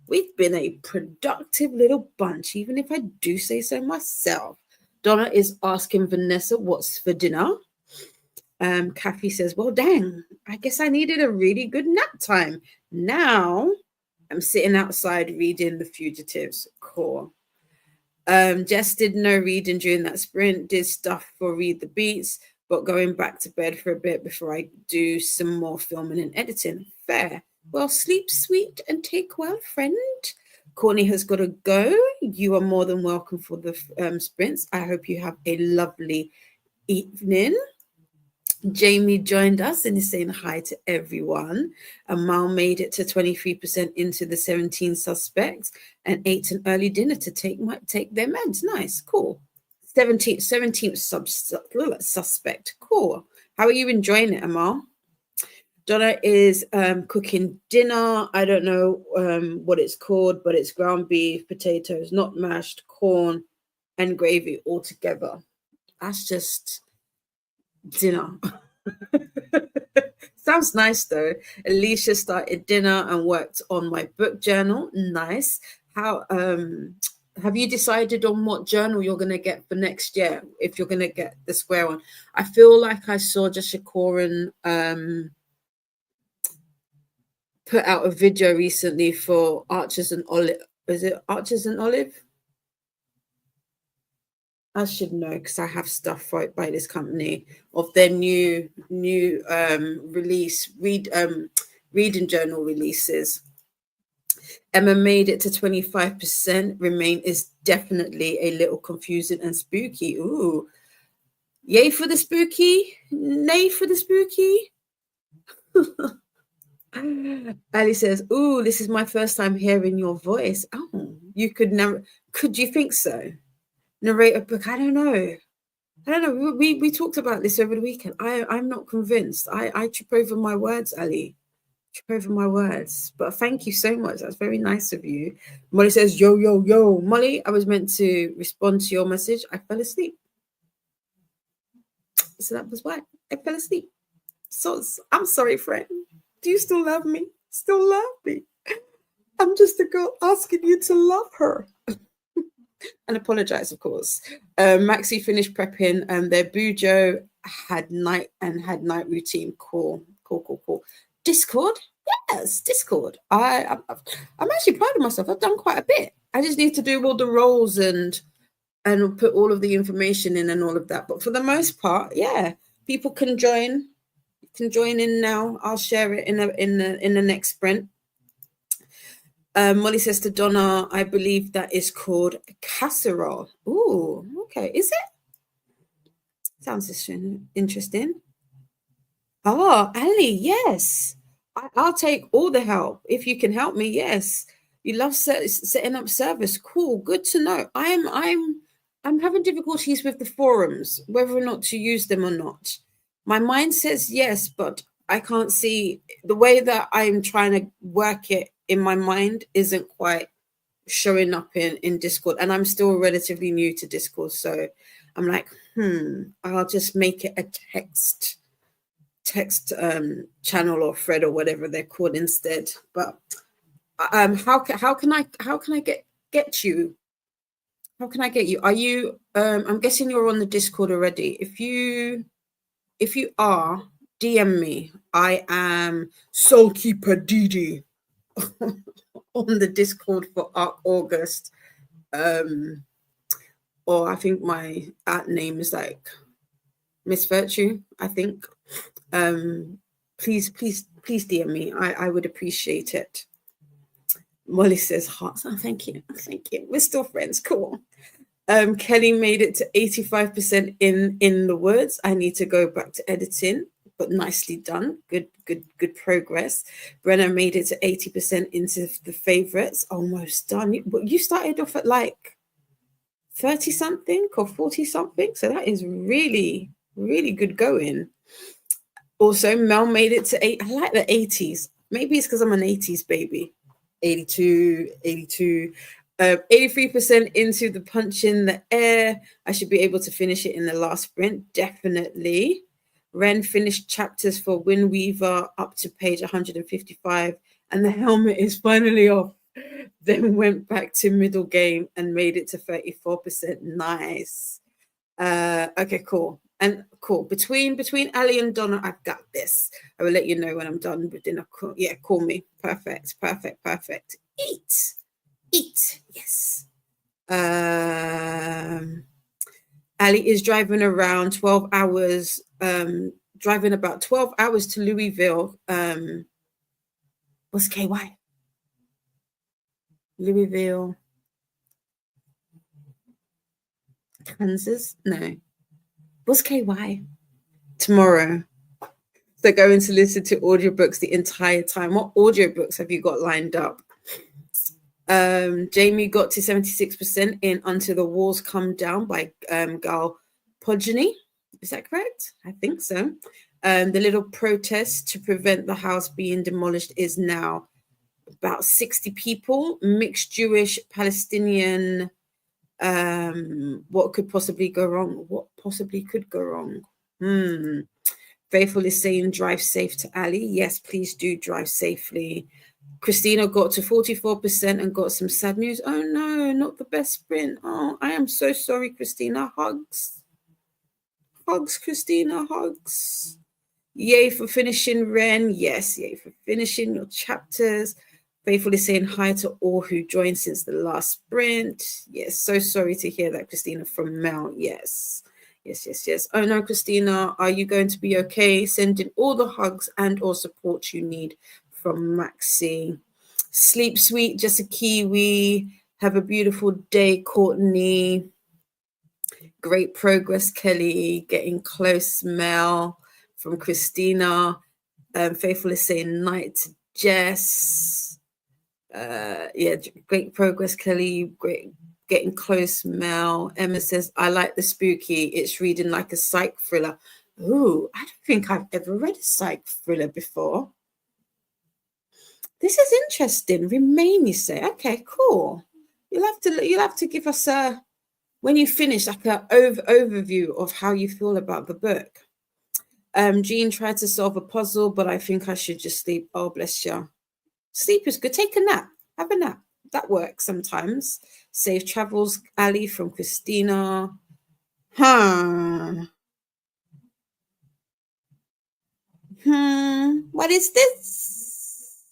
We've been a productive little bunch, even if I do say so myself. Donna is asking Vanessa what's for dinner. Kathy says, well, dang, I guess I needed a really good nap time. Now I'm sitting outside reading The Fugitives. Cool. Jess did no reading during that sprint, did stuff for Read the Beats, but going back to bed for a bit before I do some more filming and editing. Fair. Well, sleep sweet and take well, friend. Courtney has got to go. You are more than welcome for the sprints. I hope you have a lovely evening. Jamie joined us and is saying hi to everyone. Amal made it to 23% into the 17 suspects and ate an early dinner to take their meds. Nice, cool. 17th suspect. Cool. How are you enjoying it, Amal? Donna is cooking dinner. I don't know what it's called, but it's ground beef, potatoes, not mashed, corn, and gravy all together. That's just dinner. Sounds nice though. Alicia started dinner and worked on my book journal. Nice. How have you decided on what journal you're going to get for next year, if you're going to get the square one? I feel like I saw Joshua Corin put out a video recently for Archers and Olive. Is it Archers and Olive? I should know because I have stuff right by this company of their new release, reading journal releases. Emma made it to 25%. Remain is definitely a little confusing and spooky. Ooh. Yay for the spooky. Nay for the spooky. Ali says, ooh, this is my first time hearing your voice. Oh, you could never. Could you think so? Narrate a book. I don't know. We talked about this over the weekend. I'm not convinced. I trip over my words, Ali. Trip over my words. But thank you so much. That's very nice of you. Molly says, yo, yo, yo. Molly, I was meant to respond to your message. I fell asleep. So that was why I fell asleep. So I'm sorry, friend. Do you still love me? Still love me? I'm just a girl asking you to love her. And apologize, of course. Maxie finished prepping and their bujo had night routine. Cool. Discord? Yes, Discord. I'm actually proud of myself. I've done quite a bit. I just need to do all the roles and put all of the information in and all of that. But for the most part, yeah, people can join. You can join in now. I'll share it in the next sprint. Molly says to Donna, I believe that is called casserole. Ooh, okay. Is it? Sounds interesting. Oh, Ali, yes. I'll take all the help. If you can help me, yes. You love setting up service. Cool. Good to know. I'm having difficulties with the forums, whether or not to use them or not. My mind says yes, but I can't see the way that I'm trying to work it in my mind isn't quite showing up in Discord. And I'm still relatively new to Discord. So I'm like, I'll just make it a text channel or thread or whatever they're called instead. But how can I get you? How can I get you? Are you I'm guessing you're on the Discord already. If you are, DM me. I am Soulkeeper Didi on the Discord for August. Or I think my name is like Miss Virtue, I think. Please DM me. I would appreciate it. Molly says hearts. Oh, thank you. We're still friends. Cool. Kelly made it to 85% in the woods. I need to go back to editing, but nicely done. Good progress. Brenna made it to 80% into the favorites. Almost done. You started off at like 30 something or 40 something. So that is really, really good going. Also, Mel made it to 8. I like the 80s. Maybe it's because I'm an 80s baby. 82. 83% into the punch in the air. I should be able to finish it in the last sprint. Definitely. Ren finished chapters for Windweaver up to page 155, and the helmet is finally off. Then went back to middle game and made it to 34%. Nice. Okay, cool. And cool. Between Ali and Donna, I've got this. I will let you know when I'm done with dinner. Yeah, call me. Perfect. Eat. Yes. Ali is driving around 12 hours, driving about 12 hours to Louisville. What's KY? Louisville, Kansas? No. What's KY? Tomorrow. So going to listen to audiobooks the entire time. What audiobooks have you got lined up? Jamie got to 76% in Until the Walls Come Down by Gal Podgeny. Is that correct? I think so. The little protest to prevent the house being demolished is now about 60 people, mixed Jewish, Palestinian. What could possibly go wrong? What possibly could go wrong? Faithful is saying drive safe to Ali. Yes, please do drive safely. Christina got to 44% and got some sad news. Oh no, not the best sprint. Oh, I am so sorry, Christina. Hugs. Hugs, Christina, hugs. Yay for finishing, Ren. Yes, yay for finishing your chapters. Faithful is saying hi to all who joined since the last sprint. Yes, so sorry to hear that, Christina, from Mel. Yes. Yes. Oh no, Christina, are you going to be okay? Sending all the hugs and or support you need from Maxie. Sleep sweet, just a Kiwi. Have a beautiful day, Courtney. Great progress, Kelly. Getting close, Mel. From Christina. Faithful is saying night to Jess. Great progress, Kelly. Great. Getting close, Mel. Emma says, I like the spooky. It's reading like a psych thriller. Ooh, I don't think I've ever read a psych thriller before. This is interesting. Remain, you say. Okay, cool. You'll have to give us a, when you finish, like an overview of how you feel about the book. Jean tried to solve a puzzle, but I think I should just sleep. Oh, bless you. Sleep is good. Take a nap. Have a nap. That works sometimes. Safe travels, Ali, from Christina. What is this?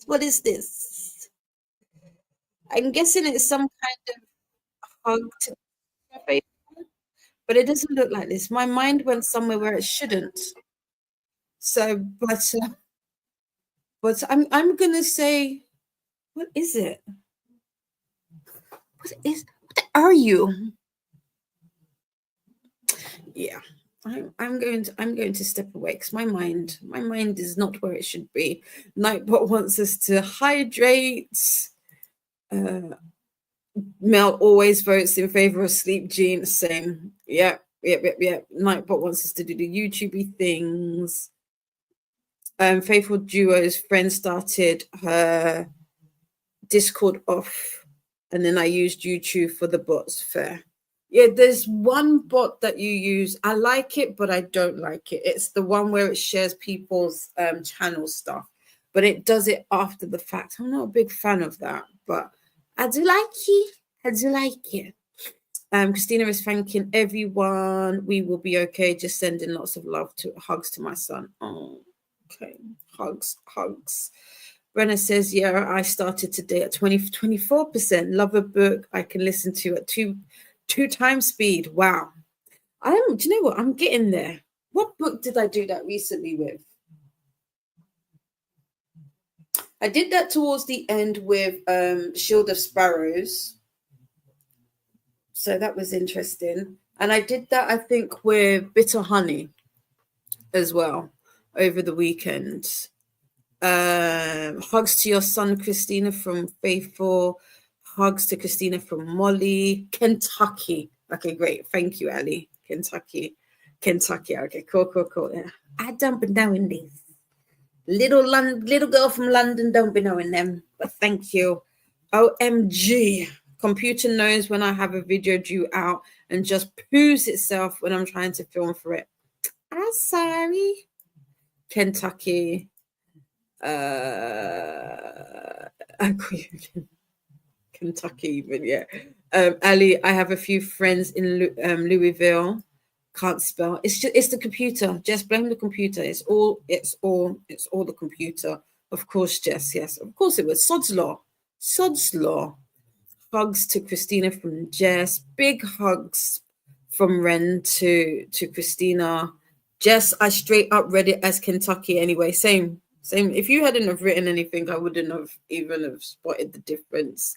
What is this? I'm guessing it's some kind of hug to my face, but it doesn't look like this. My mind went somewhere where it shouldn't. So, but I'm gonna say, what is it? What are you? Yeah. I'm going to step away because my mind is not where it should be. Nightbot wants us to hydrate. Mel always votes in favor of sleep. Jean, same. Yep. Nightbot wants us to do the YouTubey things. Faithful Duo's friend started her Discord off, and then I used YouTube for the bots. Fair. Yeah, there's one bot that you use. I like it, but I don't like it. It's the one where it shares people's channel stuff, but it does it after the fact. I'm not a big fan of that, but I do like it. I do like it. Christina is thanking everyone. We will be okay. Just sending lots of love hugs to my son. Oh, okay. Hugs. Brenna says, yeah, I started today at 24%. Love a book I can listen to at two times speed. Wow. Do you know what? I'm getting there. What book did I do that recently with? I did that towards the end with Shield of Sparrows. So that was interesting. And I did that, I think, with Bitter Honey as well over the weekend. Hugs to your son, Christina, from Faithful. Hugs to Christina from Molly. Kentucky. Okay, great. Thank you, Ali. Kentucky. Okay, cool. Yeah. I don't be knowing these. Little girl from London, don't be knowing them. But thank you. OMG. Computer knows when I have a video due out and just poos itself when I'm trying to film for it. I'm sorry. Kentucky. Kentucky, but yeah. Ali, I have a few friends in Louisville. Can't spell. It's the computer. Just blame the computer. It's all the computer. Of course, Jess. Yes, of course it was. Sod's law. Hugs to Christina from Jess. Big hugs from Ren to Christina. Jess, I straight up read it as Kentucky anyway. Same. If you hadn't have written anything, I wouldn't have even spotted the difference.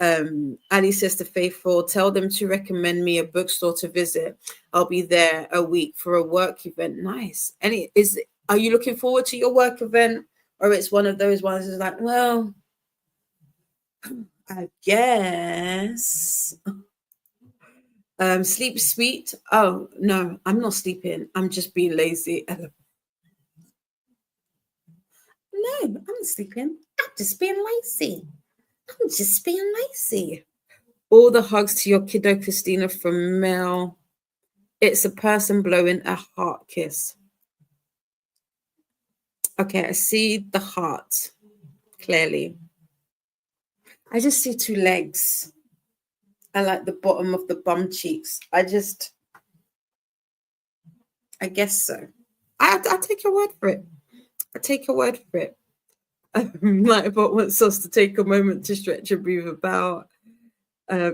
Ali says to Faithful, tell them to recommend me a bookstore to visit. I'll be there a week for a work event. Nice. Are you looking forward to your work event? Or it's one of those ones that's like, well, I guess. Sleep sweet. Oh no, I'm not sleeping. I'm just being lazy. No, I'm not sleeping. I'm just being lazy. I'm just being lazy. All the hugs to your kiddo, Christina, from Mel. It's a person blowing a heart kiss. Okay, I see the heart clearly. I just see two legs. I like the bottom of the bum cheeks. I guess so. I take your word for it. I take your word for it. Nightbot wants us to take a moment to stretch and breathe about.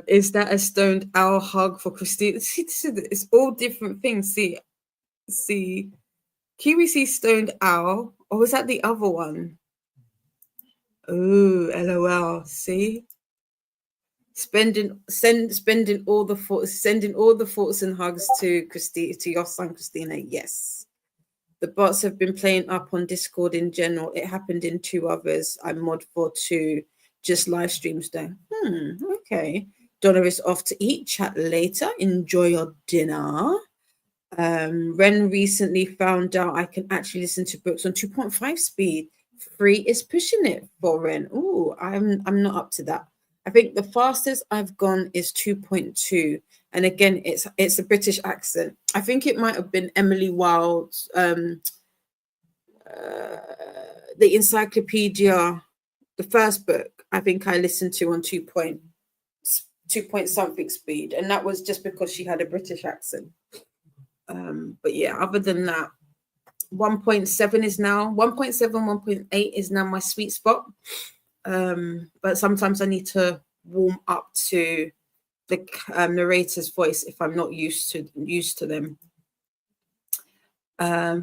Is that a stoned owl hug for Christine? See, it's all different things. See, Kiwi sees stoned owl, or was that the other one? Oh, LOL. See, sending all the thoughts and hugs to your son Christina. Yes. The bots have been playing up on Discord in general. It happened in 2 others. I mod for 2 just live streams though. Okay. Donna is off to eat. Chat later. Enjoy your dinner. Ren recently found out I can actually listen to books on 2.5 speed. 3 is pushing it for Ren. Oh, I'm not up to that. I think the fastest I've gone is 2.2. And again, it's a British accent. I think it might have been Emily Wilde's the encyclopedia, the first book, I think I listened to on 2 point something speed. And that was just because she had a British accent. But yeah, other than that, 1.7 is now 1.7, 1.8 is now my sweet spot. But sometimes I need to warm up to the narrator's voice if I'm not used to them.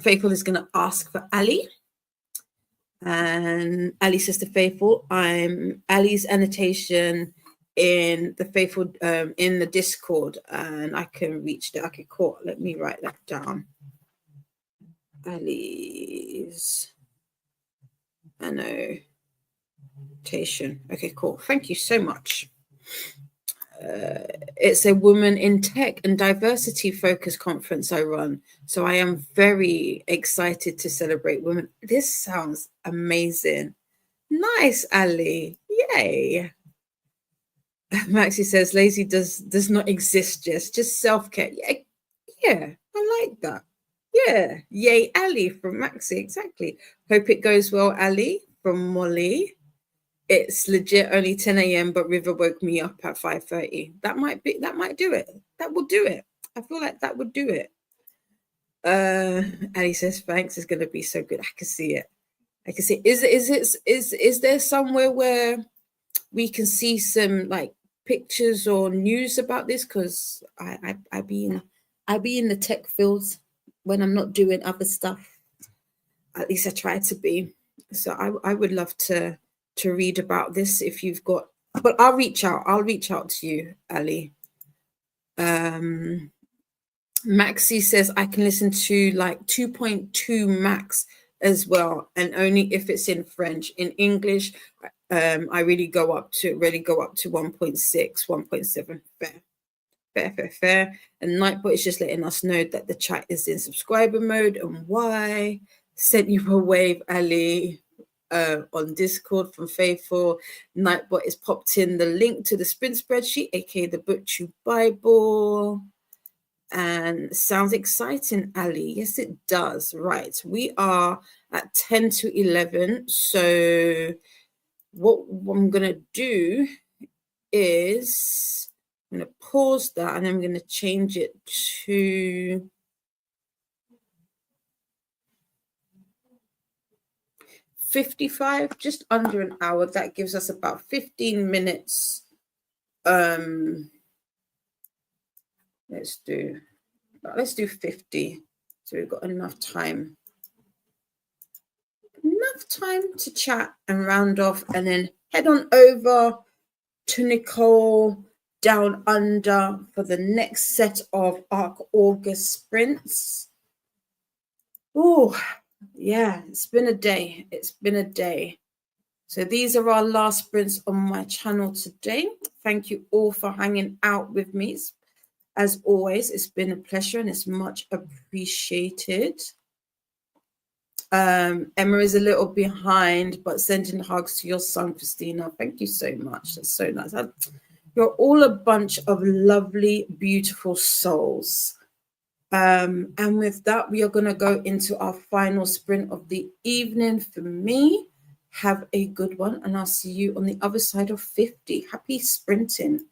Faithful is going to ask for Ali, and Ali says to Faithful, I'm Ali's annotation in the Faithful in the Discord, and I can reach that. Okay, cool. Let me write that down. Ali's annotation. Okay, cool. Thank you so much. It's a women in tech and diversity focused conference I run. So I am very excited to celebrate women. This sounds amazing. Nice, Ali. Yay. Maxie says lazy does not exist, just self-care. Yeah, I like that. Yeah. Yay, Ali from Maxie. Exactly. Hope it goes well, Ali from Molly. It's legit only 10 a.m. but River woke me up at 5:30. That might do it. That will do it. I feel like that would do it. Ali says thanks. It's gonna be so good. I can see it. I can see it. Is there somewhere where we can see some like pictures or news about this? Because I be in the tech fields when I'm not doing other stuff. At least I try to be. So I would love to read about this if you've got, but I'll reach out to you, Ali. Maxie says I can listen to like 2.2 max as well, and only if it's in French. In English, I really go up to 1.6, 1.7. Fair. And Nightbot is just letting us know that the chat is in subscriber mode and why. Sent you a wave, Ali. On Discord from Faithful. Nightbot is popped in the link to the sprint spreadsheet, aka the BookTube Bible. And sounds exciting, Ali. Yes, it does. Right. We are at 10 to 11. So what I'm going to do is I'm going to pause that and I'm going to change it to 55, just under an hour. That gives us about 15 minutes. Let's do 50. So we've got enough time to chat and round off, and then head on over to Nicole down under for the next set of ARC August sprints. Oh, yeah, it's been a day. So these are our last sprints on my channel today. Thank you all for hanging out with me. As always, it's been a pleasure and it's much appreciated. Emma is a little behind, but sending hugs to your son, Christina. Thank you so much. That's so nice. You're all a bunch of lovely, beautiful souls. And with that, we are going to go into our final sprint of the evening. For me, have a good one, and I'll see you on the other side of 50. Happy sprinting.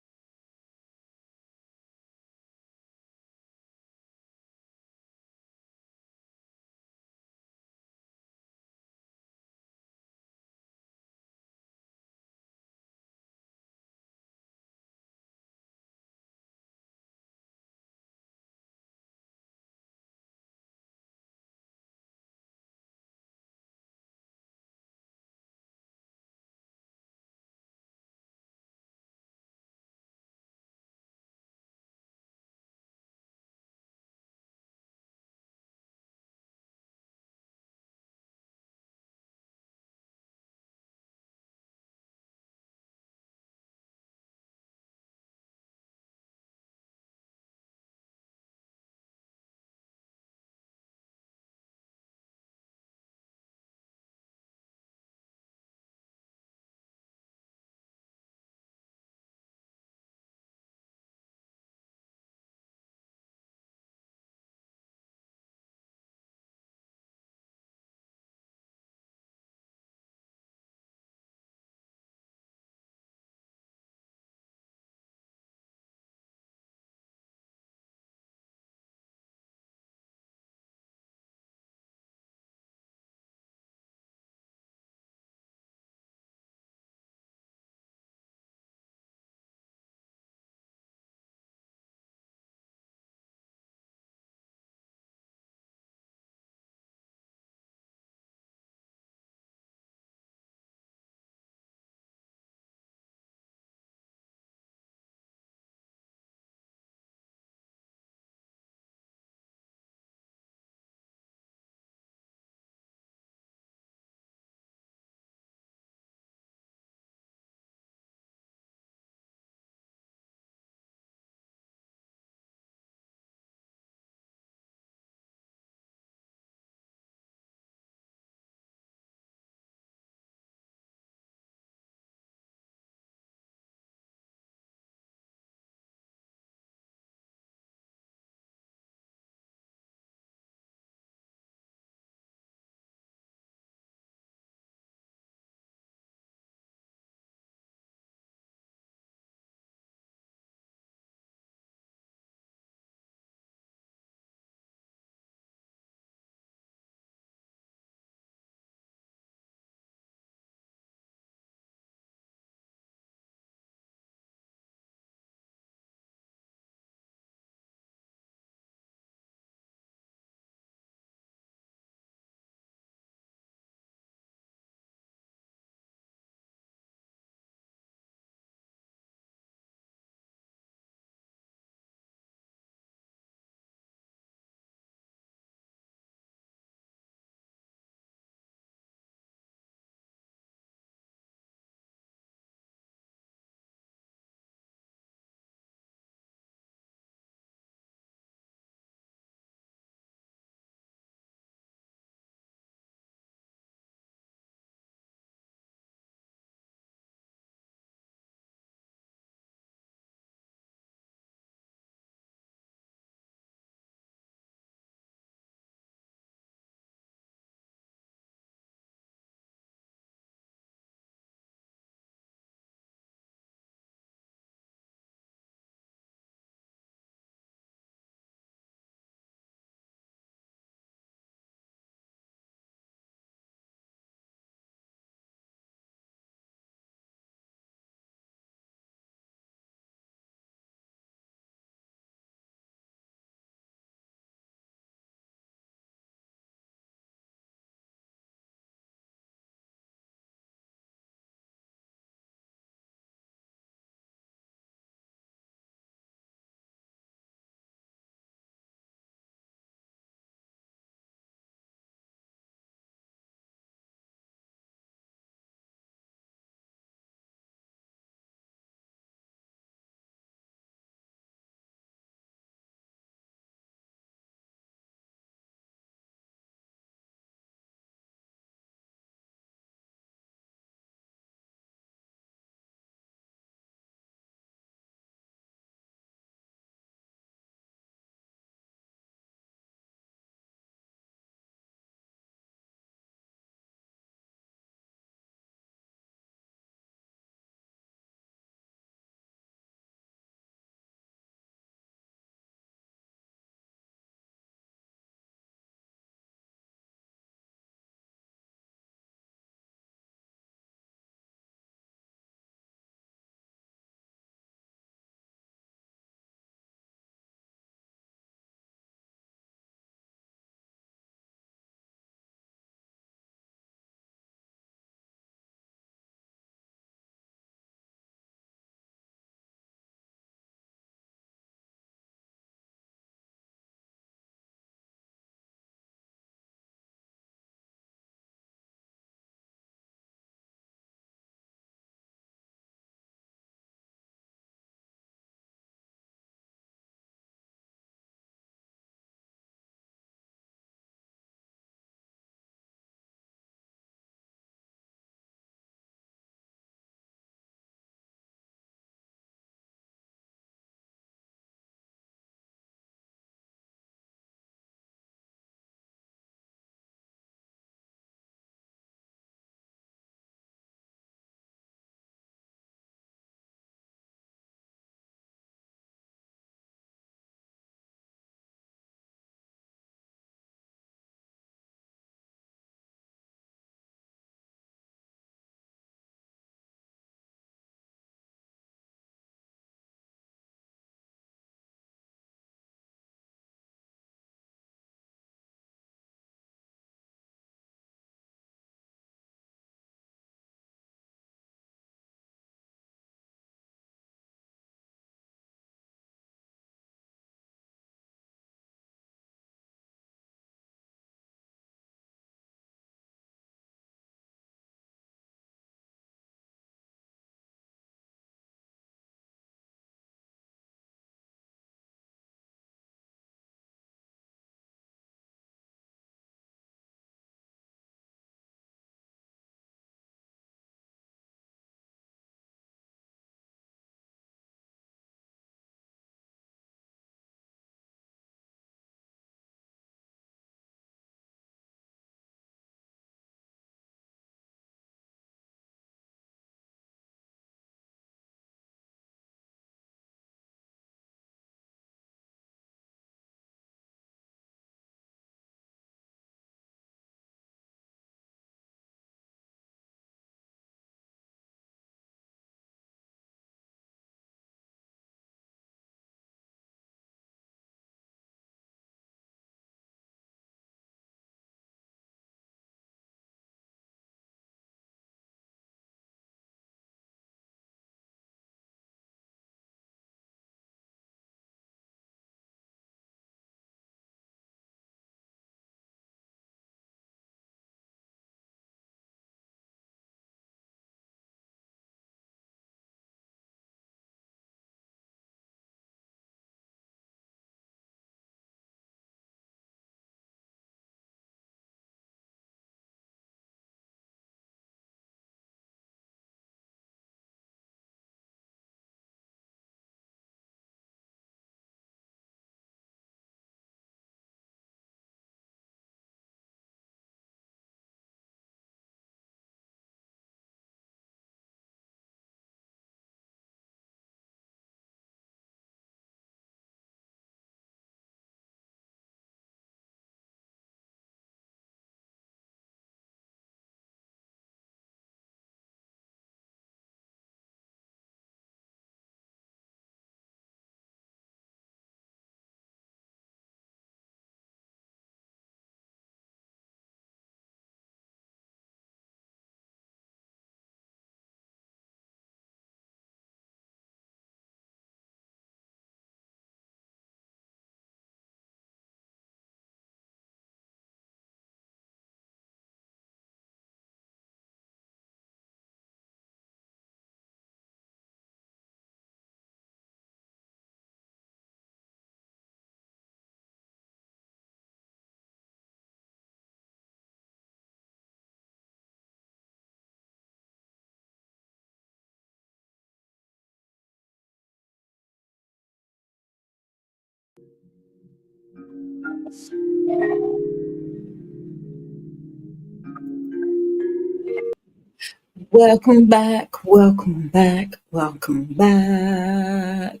Welcome back, welcome back, welcome back.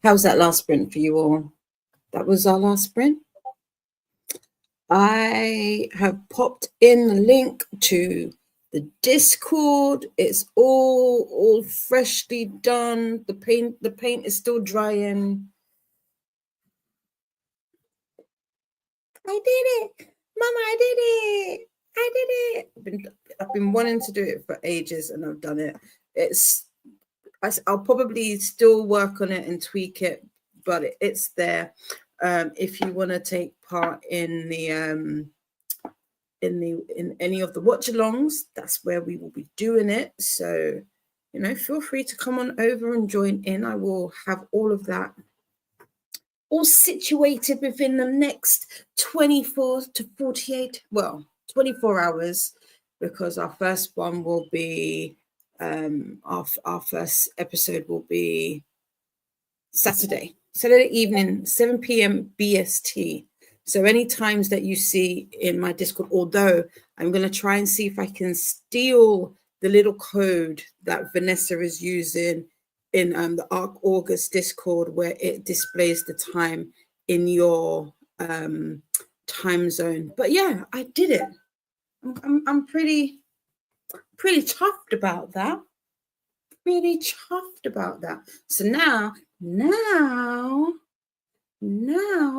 How's that last sprint for you all? That was our last sprint. I have popped in the link to the Discord. It's all freshly done. The paint is still drying. I did it, Mama! I did it! I did it! I've been wanting to do it for ages, and I've done it. I'll probably still work on it and tweak it, but it's there. If you want to take part in any of the watch-alongs, that's where we will be doing it. So, feel free to come on over and join in. I will have all of that all situated within the next 24 to 48, 24 hours, because our first one will be, our first episode will be Saturday evening, 7 p.m. BST. So any times that you see in my Discord, although I'm going to try and see if I can steal the little code that Vanessa is using in the Arc August Discord, where it displays the time in your time zone. But yeah, I did it. I'm pretty chuffed about that. Really chuffed about that. So now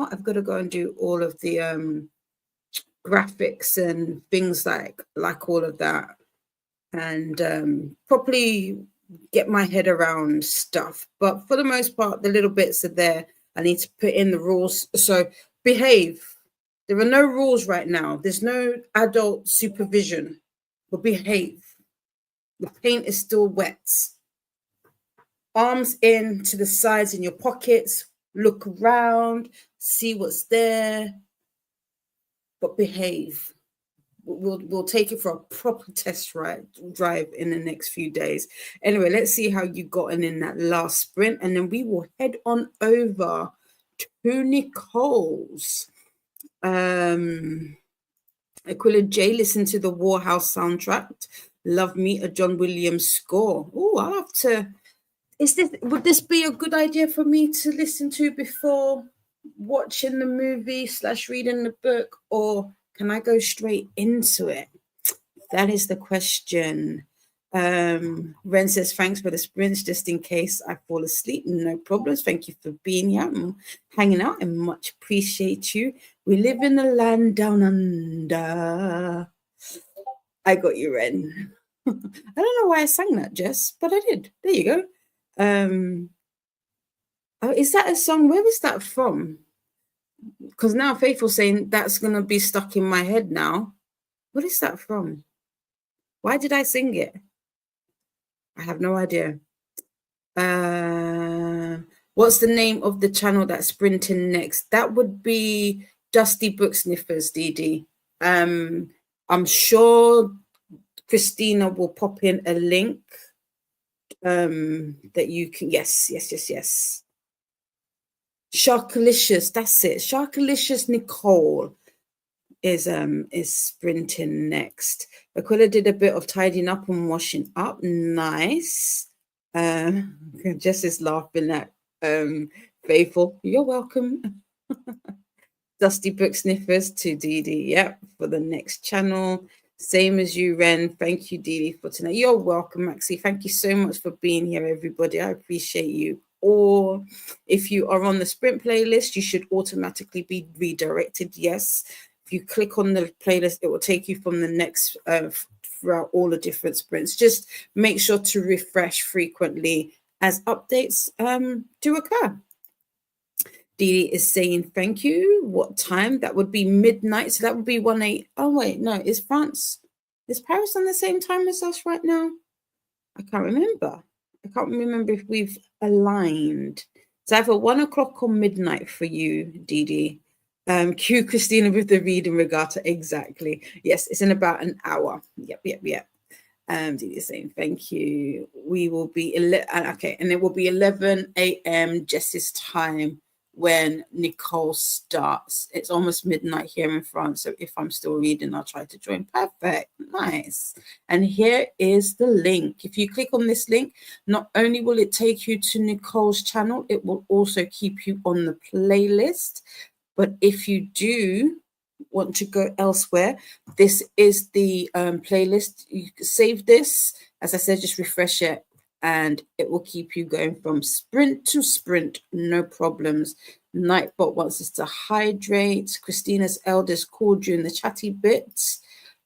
I've got to go and do all of the graphics and things like all of that, and properly get my head around stuff. But for the most part, the little bits are there. I need to put in the rules. So behave. There are no rules right now. There's no adult supervision, but behave. The paint is still wet. Arms in to the sides in your pockets. Look around, see what's there, but behave. We'll take it for a proper test drive in the next few days. Anyway, let's see how you gotten in that last sprint, and then we will head on over to Nicole's. Aquila J, listen to the Warhouse soundtrack. Love me a John Williams score. Oh, I'll have to. Would this be a good idea for me to listen to before watching the movie / reading the book, or can I go straight into it? That is the question. Ren says, thanks for the sprints, just in case I fall asleep. No problems. Thank you for being here and hanging out, and much appreciate you. We live in the land down under. I got you, Ren. I don't know why I sang that, Jess, but I did. There you go. Oh, is that a song? Where is that from? Because now Faithful's saying that's going to be stuck in my head now. What is that from? Why did I sing it? I have no idea. What's the name of the channel that's sprinting next? That would be Dusty Book Sniffers, Dee. I'm sure Christina will pop in a link that you can. Yes. Sharkalicious, that's it. Sharkalicious Nicole is sprinting next. Aquila did a bit of tidying up and washing up. Nice. Jess is laughing at Faithful. You're welcome. Dusty Book Sniffers to Dee. Yep, for the next channel. Same as you, Ren. Thank you, Dee, for tonight. You're welcome, Maxie. Thank you so much for being here, everybody. I appreciate you all. If you are on the sprint playlist, you should automatically be redirected. Yes. If you click on the playlist, it will take you from the next throughout all the different sprints. Just make sure to refresh frequently as updates do occur. Dee is saying thank you. What time? That would be midnight. So that would be 1-8. Oh, wait, no, is France, is Paris on the same time as us right now? I can't remember. I can't remember if we've aligned. It's either 1 o'clock or midnight for you, Dee. Cue Christina with the reading regatta. Exactly. Yes, it's in about an hour. Yep. Dee is saying thank you. We will be okay, and it will be 11 a.m. Jess's time when Nicole starts. It's almost midnight here in France, so if I'm still reading, I'll try to join. Perfect. Nice. And here is the link. If you click on this link, not only will it take you to Nicole's channel, it will also keep you on the playlist. But if you do want to go elsewhere, this is the playlist. You can save this. As I said, just refresh it, and it will keep you going from sprint to sprint, no problems. Nightbot wants us to hydrate. Christina's eldest called you in the chatty bits,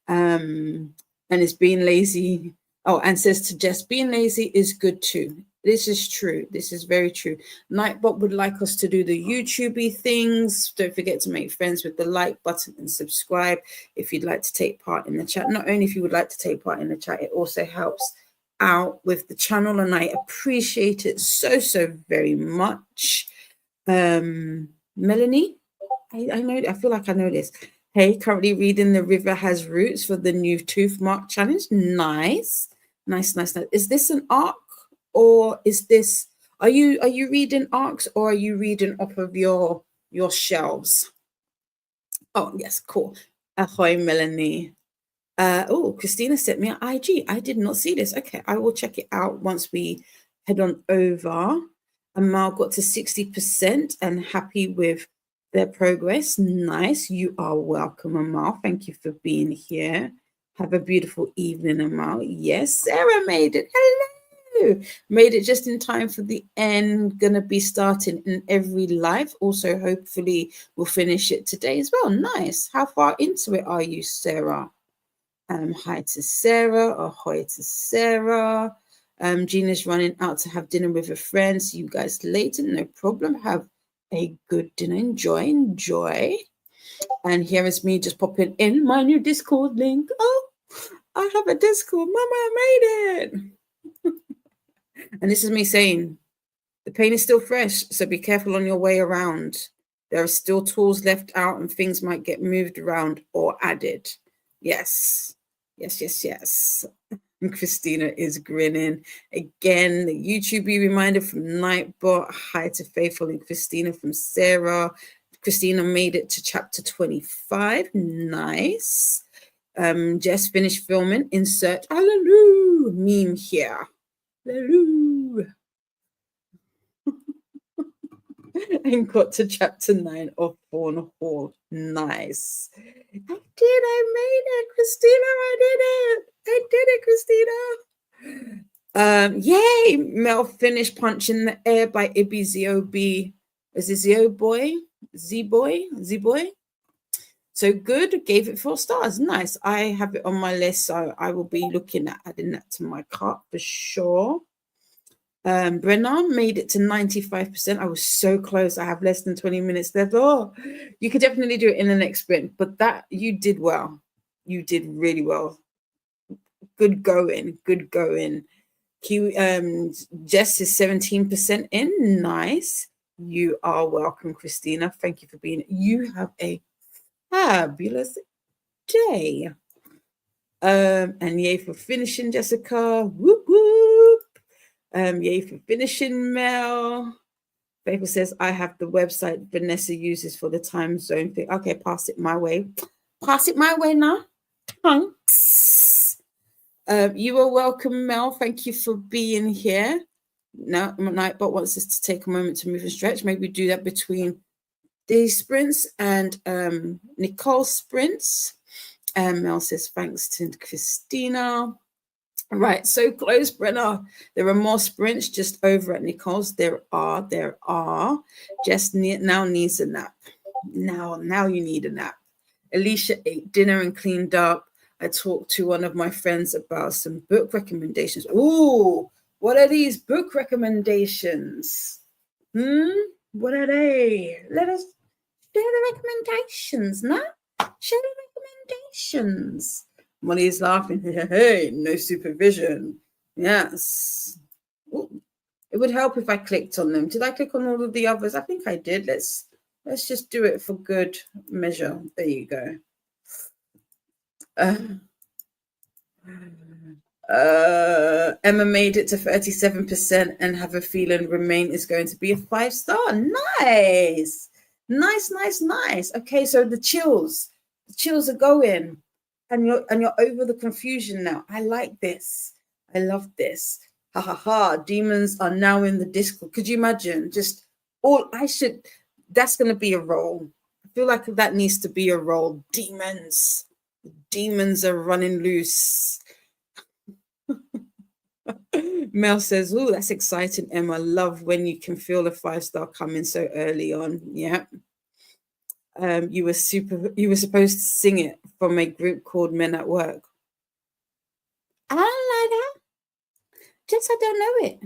and is being lazy. Oh, and says to Jess, being lazy is good too. This is true. This is very true. Nightbot would like us to do the YouTube-y things. Don't forget to make friends with the like button and subscribe if you'd like to take part in the chat. Not only if you would like to take part in the chat, it also helps out with the channel, and I appreciate it so very much. Melanie, I feel like I know this. Hey, currently reading The River Has Roots for the new tooth mark challenge. Nice. Is this an arc, or is this, are you reading arcs, or are you reading off of your shelves? Oh yes, cool. Ahoy, Melanie. Oh, Christina sent me an IG. I did not see this. Okay, I will check it out once we head on over. Amal got to 60% and happy with their progress. Nice. You are welcome, Amal. Thank you for being here. Have a beautiful evening, Amal. Yes, Sarah made it. Hello. Made it just in time for the end. Gonna be starting in every live. Also, hopefully, we'll finish it today as well. Nice. How far into it are you, Sarah? Hi to Sarah. Ahoy to Sarah. Gina's running out to have dinner with a friend. See you guys later. No problem. Have a good dinner. Enjoy. And here is me just popping in my new Discord link. Oh, I have a Discord. Mama, I made it. And this is me saying, the pain is still fresh, so be careful on your way around. There are still tools left out and things might get moved around or added. Yes. And Christina is grinning. Again, the YouTube reminder from Nightbot. Hi to Faithful and Christina from Sarah. Christina made it to chapter 25. Nice. Jess finished filming. Insert hallelujah meme here. Hallelujah. And got to chapter 9 of Fawn Hall. Nice. I made it, Christina. I did it, Christina. Yay! Mel finished Punching the Air by Ibby Z-O-B. Is it Z-O-Boy? Z-Boy? So good. Gave it 4 stars. Nice. I have it on my list, so I will be looking at adding that to my cart for sure. Brenna made it to 95%. I was so close. I have less than 20 minutes left. Oh, you could definitely do it in the next sprint, but that you did well. You did really well. Good going. Jess is 17% in. Nice. You are welcome, Christina. Thank you for being. You have a fabulous day. And yay for finishing, Jessica. Whoop whoop. Yay for finishing, Mel. Faithful says, I have the website Vanessa uses for the time zone thing. Okay, pass it my way. Pass it my way now. Thanks. You are welcome, Mel. Thank you for being here. Now, Nightbot wants us to take a moment to move and stretch. Maybe do that between these sprints and Nicole's sprints. Mel says, thanks to Christina. Right, so close, Brenna. There are more sprints just over at Nicole's. There are. Just now needs a nap. Now you need a nap. Alicia ate dinner and cleaned up. I talked to one of my friends about some book recommendations. Ooh, what are these book recommendations? What are they? Let us share the recommendations, no? Share the recommendations. Molly is laughing. Hey, no supervision. Yes. Ooh, it would help if I clicked on them. Did I click on all of the others? I think I did. Let's just do it for good measure. There you go. Emma made it to 37% and have a feeling Remain is going to be a 5-star. Nice. Nice. Okay, so the chills are going, and you're over the confusion now. I like this. I love this. Ha ha ha. Demons are now in the Discord. Could you imagine? Just that's going to be a role. I feel like that needs to be a role. Demons are running loose. Mel says, "Oh, that's exciting, Emma. Love when you can feel the 5-star coming so early on." Yeah. You were supposed to sing it from a group called Men at Work. I don't know that. Just I don't know it.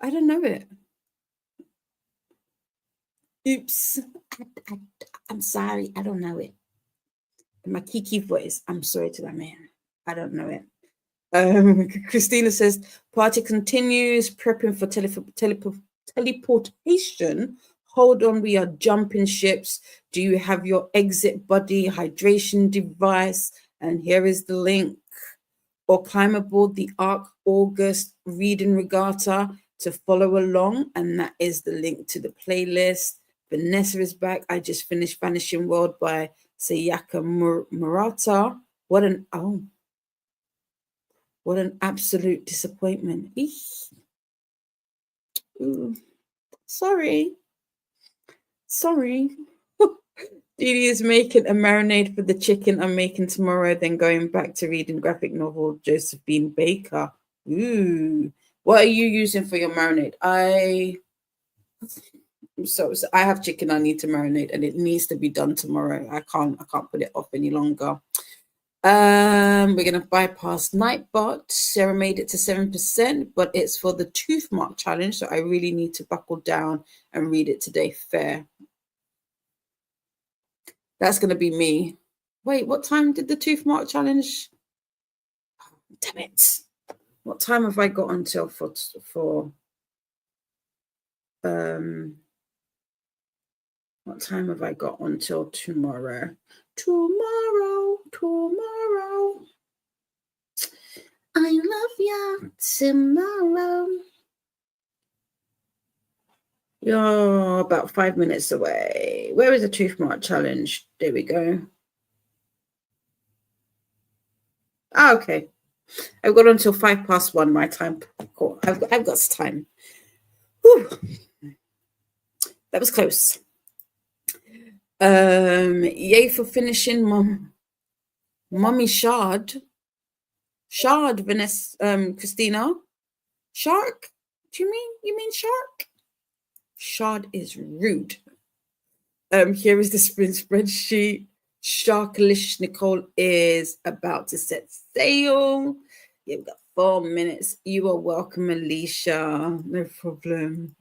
I don't know it. Oops. I'm sorry. I don't know it. In my Kiki voice, I'm sorry to that man. I don't know it. Christina says, party continues, prepping for teleportation. Hold on, we are jumping ships. Do you have your exit buddy hydration device? And here is the link. Or climb aboard the Arc August reading regatta to follow along. And that is the link to the playlist. Vanessa is back. I just finished Vanishing World by Sayaka Murata. What an absolute disappointment. Ooh, sorry. Didi is making a marinade for the chicken I'm making tomorrow, then going back to reading graphic novel Josephine Baker. Ooh. What are you using for your marinade? So I have chicken I need to marinate, and it needs to be done tomorrow. I can't put it off any longer. We're gonna bypass Nightbot. Sarah made it to 7%, but it's for the tooth mark challenge, so I really need to buckle down and read it today. Fair. That's gonna be me. Wait, what time did the tooth mark challenge? Damn it! What time have I got until for what time have I got until tomorrow? Tomorrow. I love you tomorrow. You're about 5 minutes away. Where is the tooth mark challenge? There we go. Okay. I've got until 1:05 my time. Cool. I've got time. Whew. That was close. Yay for finishing, Mommy shARC, Vanessa, Christina. shARC? Do you mean shARC? shARC is rude. Here is the sprint spreadsheet. Sharklish Nicole is about to set sail. Yeah, we've got 4 minutes. You are welcome, Alicia. No problem.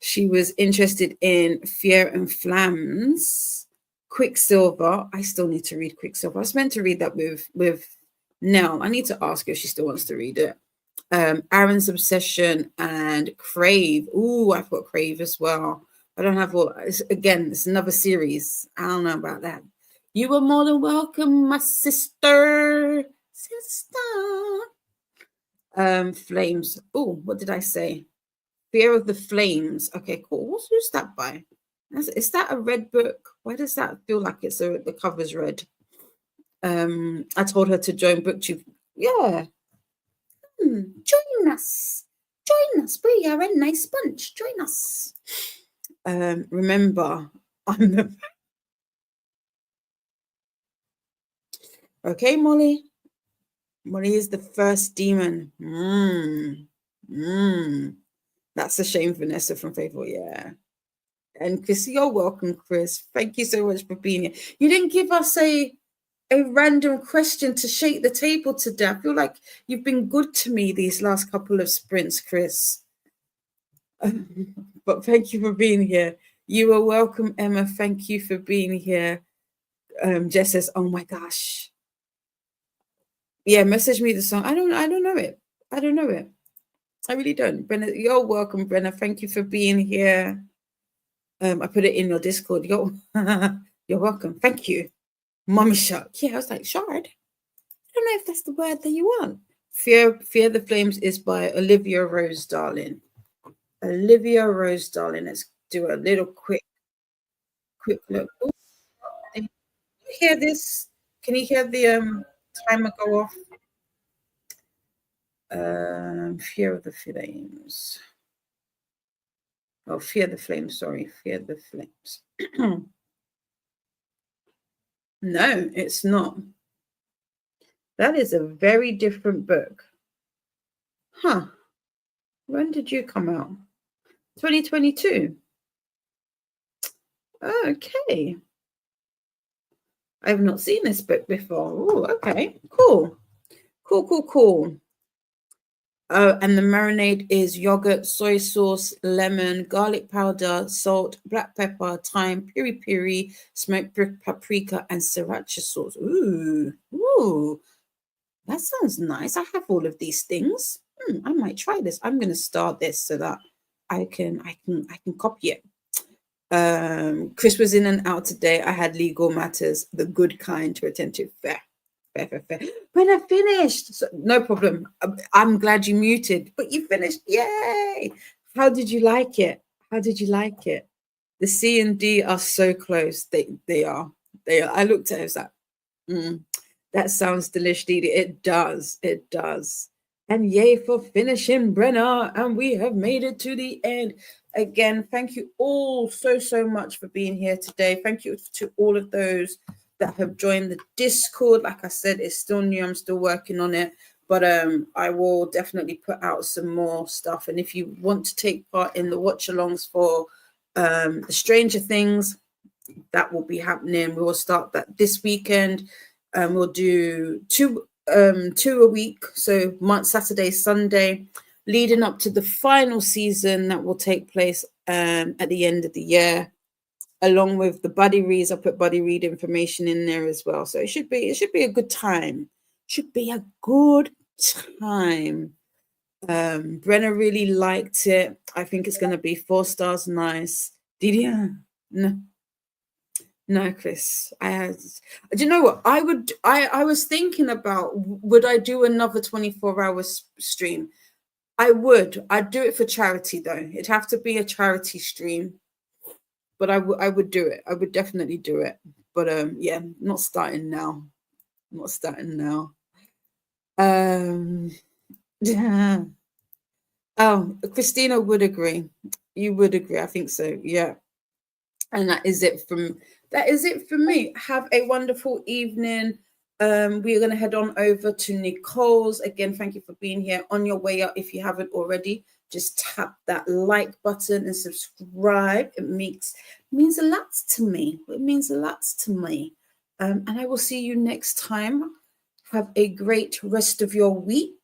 She was interested in Fear and Flams. Quicksilver. I still need to read Quicksilver. I was meant to read that with Nell. I need to ask her if she still wants to read it. Aaron's Obsession and Crave. Ooh, I've got Crave as well. I don't have all. It's another series. I don't know about that. You are more than welcome, my sister. Flames. Oh, what did I say? Fear of the Flames. Okay, cool. Who's that by? Is that a red book? Why does that feel like it's the cover's red? I told her to join BookTube. Yeah. Join us. We are a nice bunch. Join us. Remember, I'm the... Okay, Molly. Molly is the first demon. That's a shame, Vanessa from Faithful. Yeah. And Chris, you're welcome, Chris. Thank you so much for being here. You didn't give us a random question to shake the table today. I feel like you've been good to me these last couple of sprints, Chris. But thank you for being here. You are welcome, Emma. Thank you for being here. Jess says, "Oh my gosh." Yeah, message me the song. I don't know it. I don't know it. I really don't. Brenna, you're welcome, Brenna. Thank you for being here. I put it in your Discord. You're welcome. Thank you. Mommy shARC. Yeah, I was like, shARC? I don't know if that's the word that you want. Fear the Flames is by Olivia Rose Darling. Olivia Rose Darling. Let's do a little quick look. Ooh, can you hear this? Can you hear the timer go off? Fear of the Flames. Oh, Fear the Flames. Sorry, Fear the Flames. No, it's not. That is a very different book. Huh. When did you come out? 2022. Okay. I've not seen this book before. Oh, okay. Cool. Cool. And the marinade is yogurt, soy sauce, lemon, garlic powder, salt, black pepper, thyme, piri, smoked paprika, and sriracha sauce. Ooh, that sounds nice. I have all of these things. I might try this. I'm going to start this so that I can copy it. Chris was in and out today. I had legal matters, the good kind to attend to. Fair. When I finished, so, no problem. I'm glad you muted, but you finished. Yay! How did you like it? The C and D are so close. They are. I looked at it, I was like, that sounds delicious, Didi. It does. And yay for finishing, Brenna. And we have made it to the end. Again, thank you all so much for being here today. Thank you to all of those that have joined the Discord. Like I said, it's still new. I'm still working on it. But I will definitely put out some more stuff. And if you want to take part in the watch-alongs for the Stranger Things, that will be happening. We will start that this weekend. We'll do two a week, so Saturday, Sunday, leading up to the final season that will take place at the end of the year, along with the buddy reads. I'll put buddy read information in there as well, so it should be a good time. Brenna really liked it. I think it's going to be 4 stars. Nice. Didier? No, Chris. Do you know what? I was thinking about, would I do another 24-hour stream? I would. I'd do it for charity though. It'd have to be a charity stream. But I would do it. I would definitely do it. But yeah, not starting now. Yeah. Oh, Christina would agree. You would agree. I think so. Yeah. And that is it for me. Have a wonderful evening. We're going to head on over to Nicole's. Again, thank you for being here. On your way up, if you haven't already, just tap that like button and subscribe. It means a lot to me. And I will see you next time. Have a great rest of your week.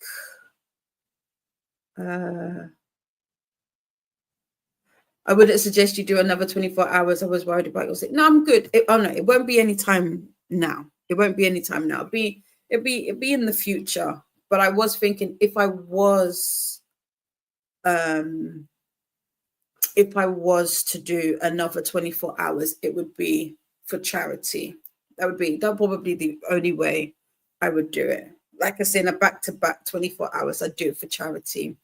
I wouldn't suggest you do another 24 hours. I was worried about your sleep. No, I'm good. It won't be any time now. It'll be in the future. But I was thinking if I was to do another 24 hours, it would be for charity. That probably the only way I would do it. Like I say, in a back-to-back 24 hours, I'd do it for charity.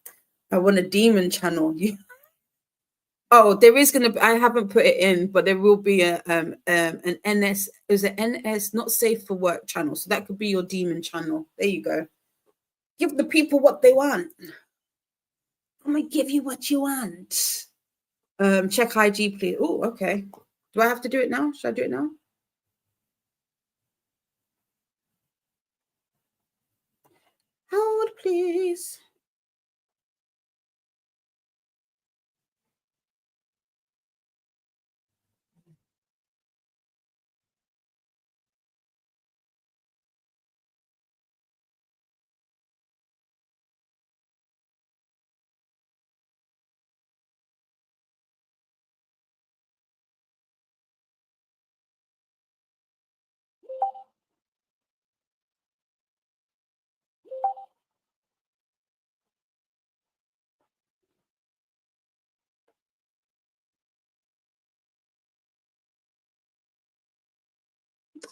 I want a demon channel. Oh, there is going to be, I haven't put it in, but there will be an NS, is it NS, not safe for work channel. So that could be your demon channel. There you go. Give the people what they want. I'm going to give you what you want. Check IG, please. Oh, okay. Do I have to do it now? Should I do it now? Hold, please.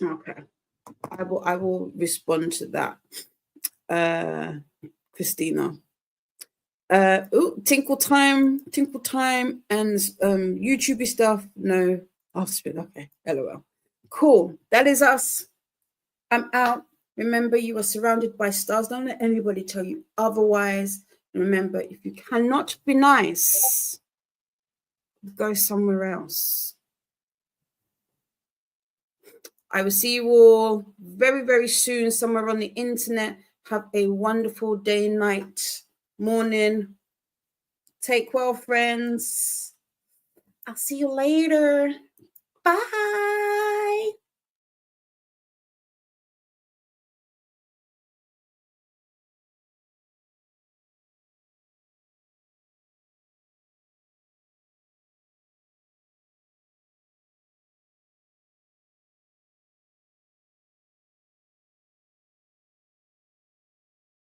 Okay. I will respond to that, Christina. Tinkle time, and YouTubey stuff. No, okay, LOL. Cool. That is us. I'm out. Remember, you are surrounded by stars. Don't let anybody tell you otherwise. And remember, if you cannot be nice, go somewhere else. I will see you all very, very soon somewhere on the internet. Have a wonderful day, night, morning. Take well, friends. I'll see you later. Bye.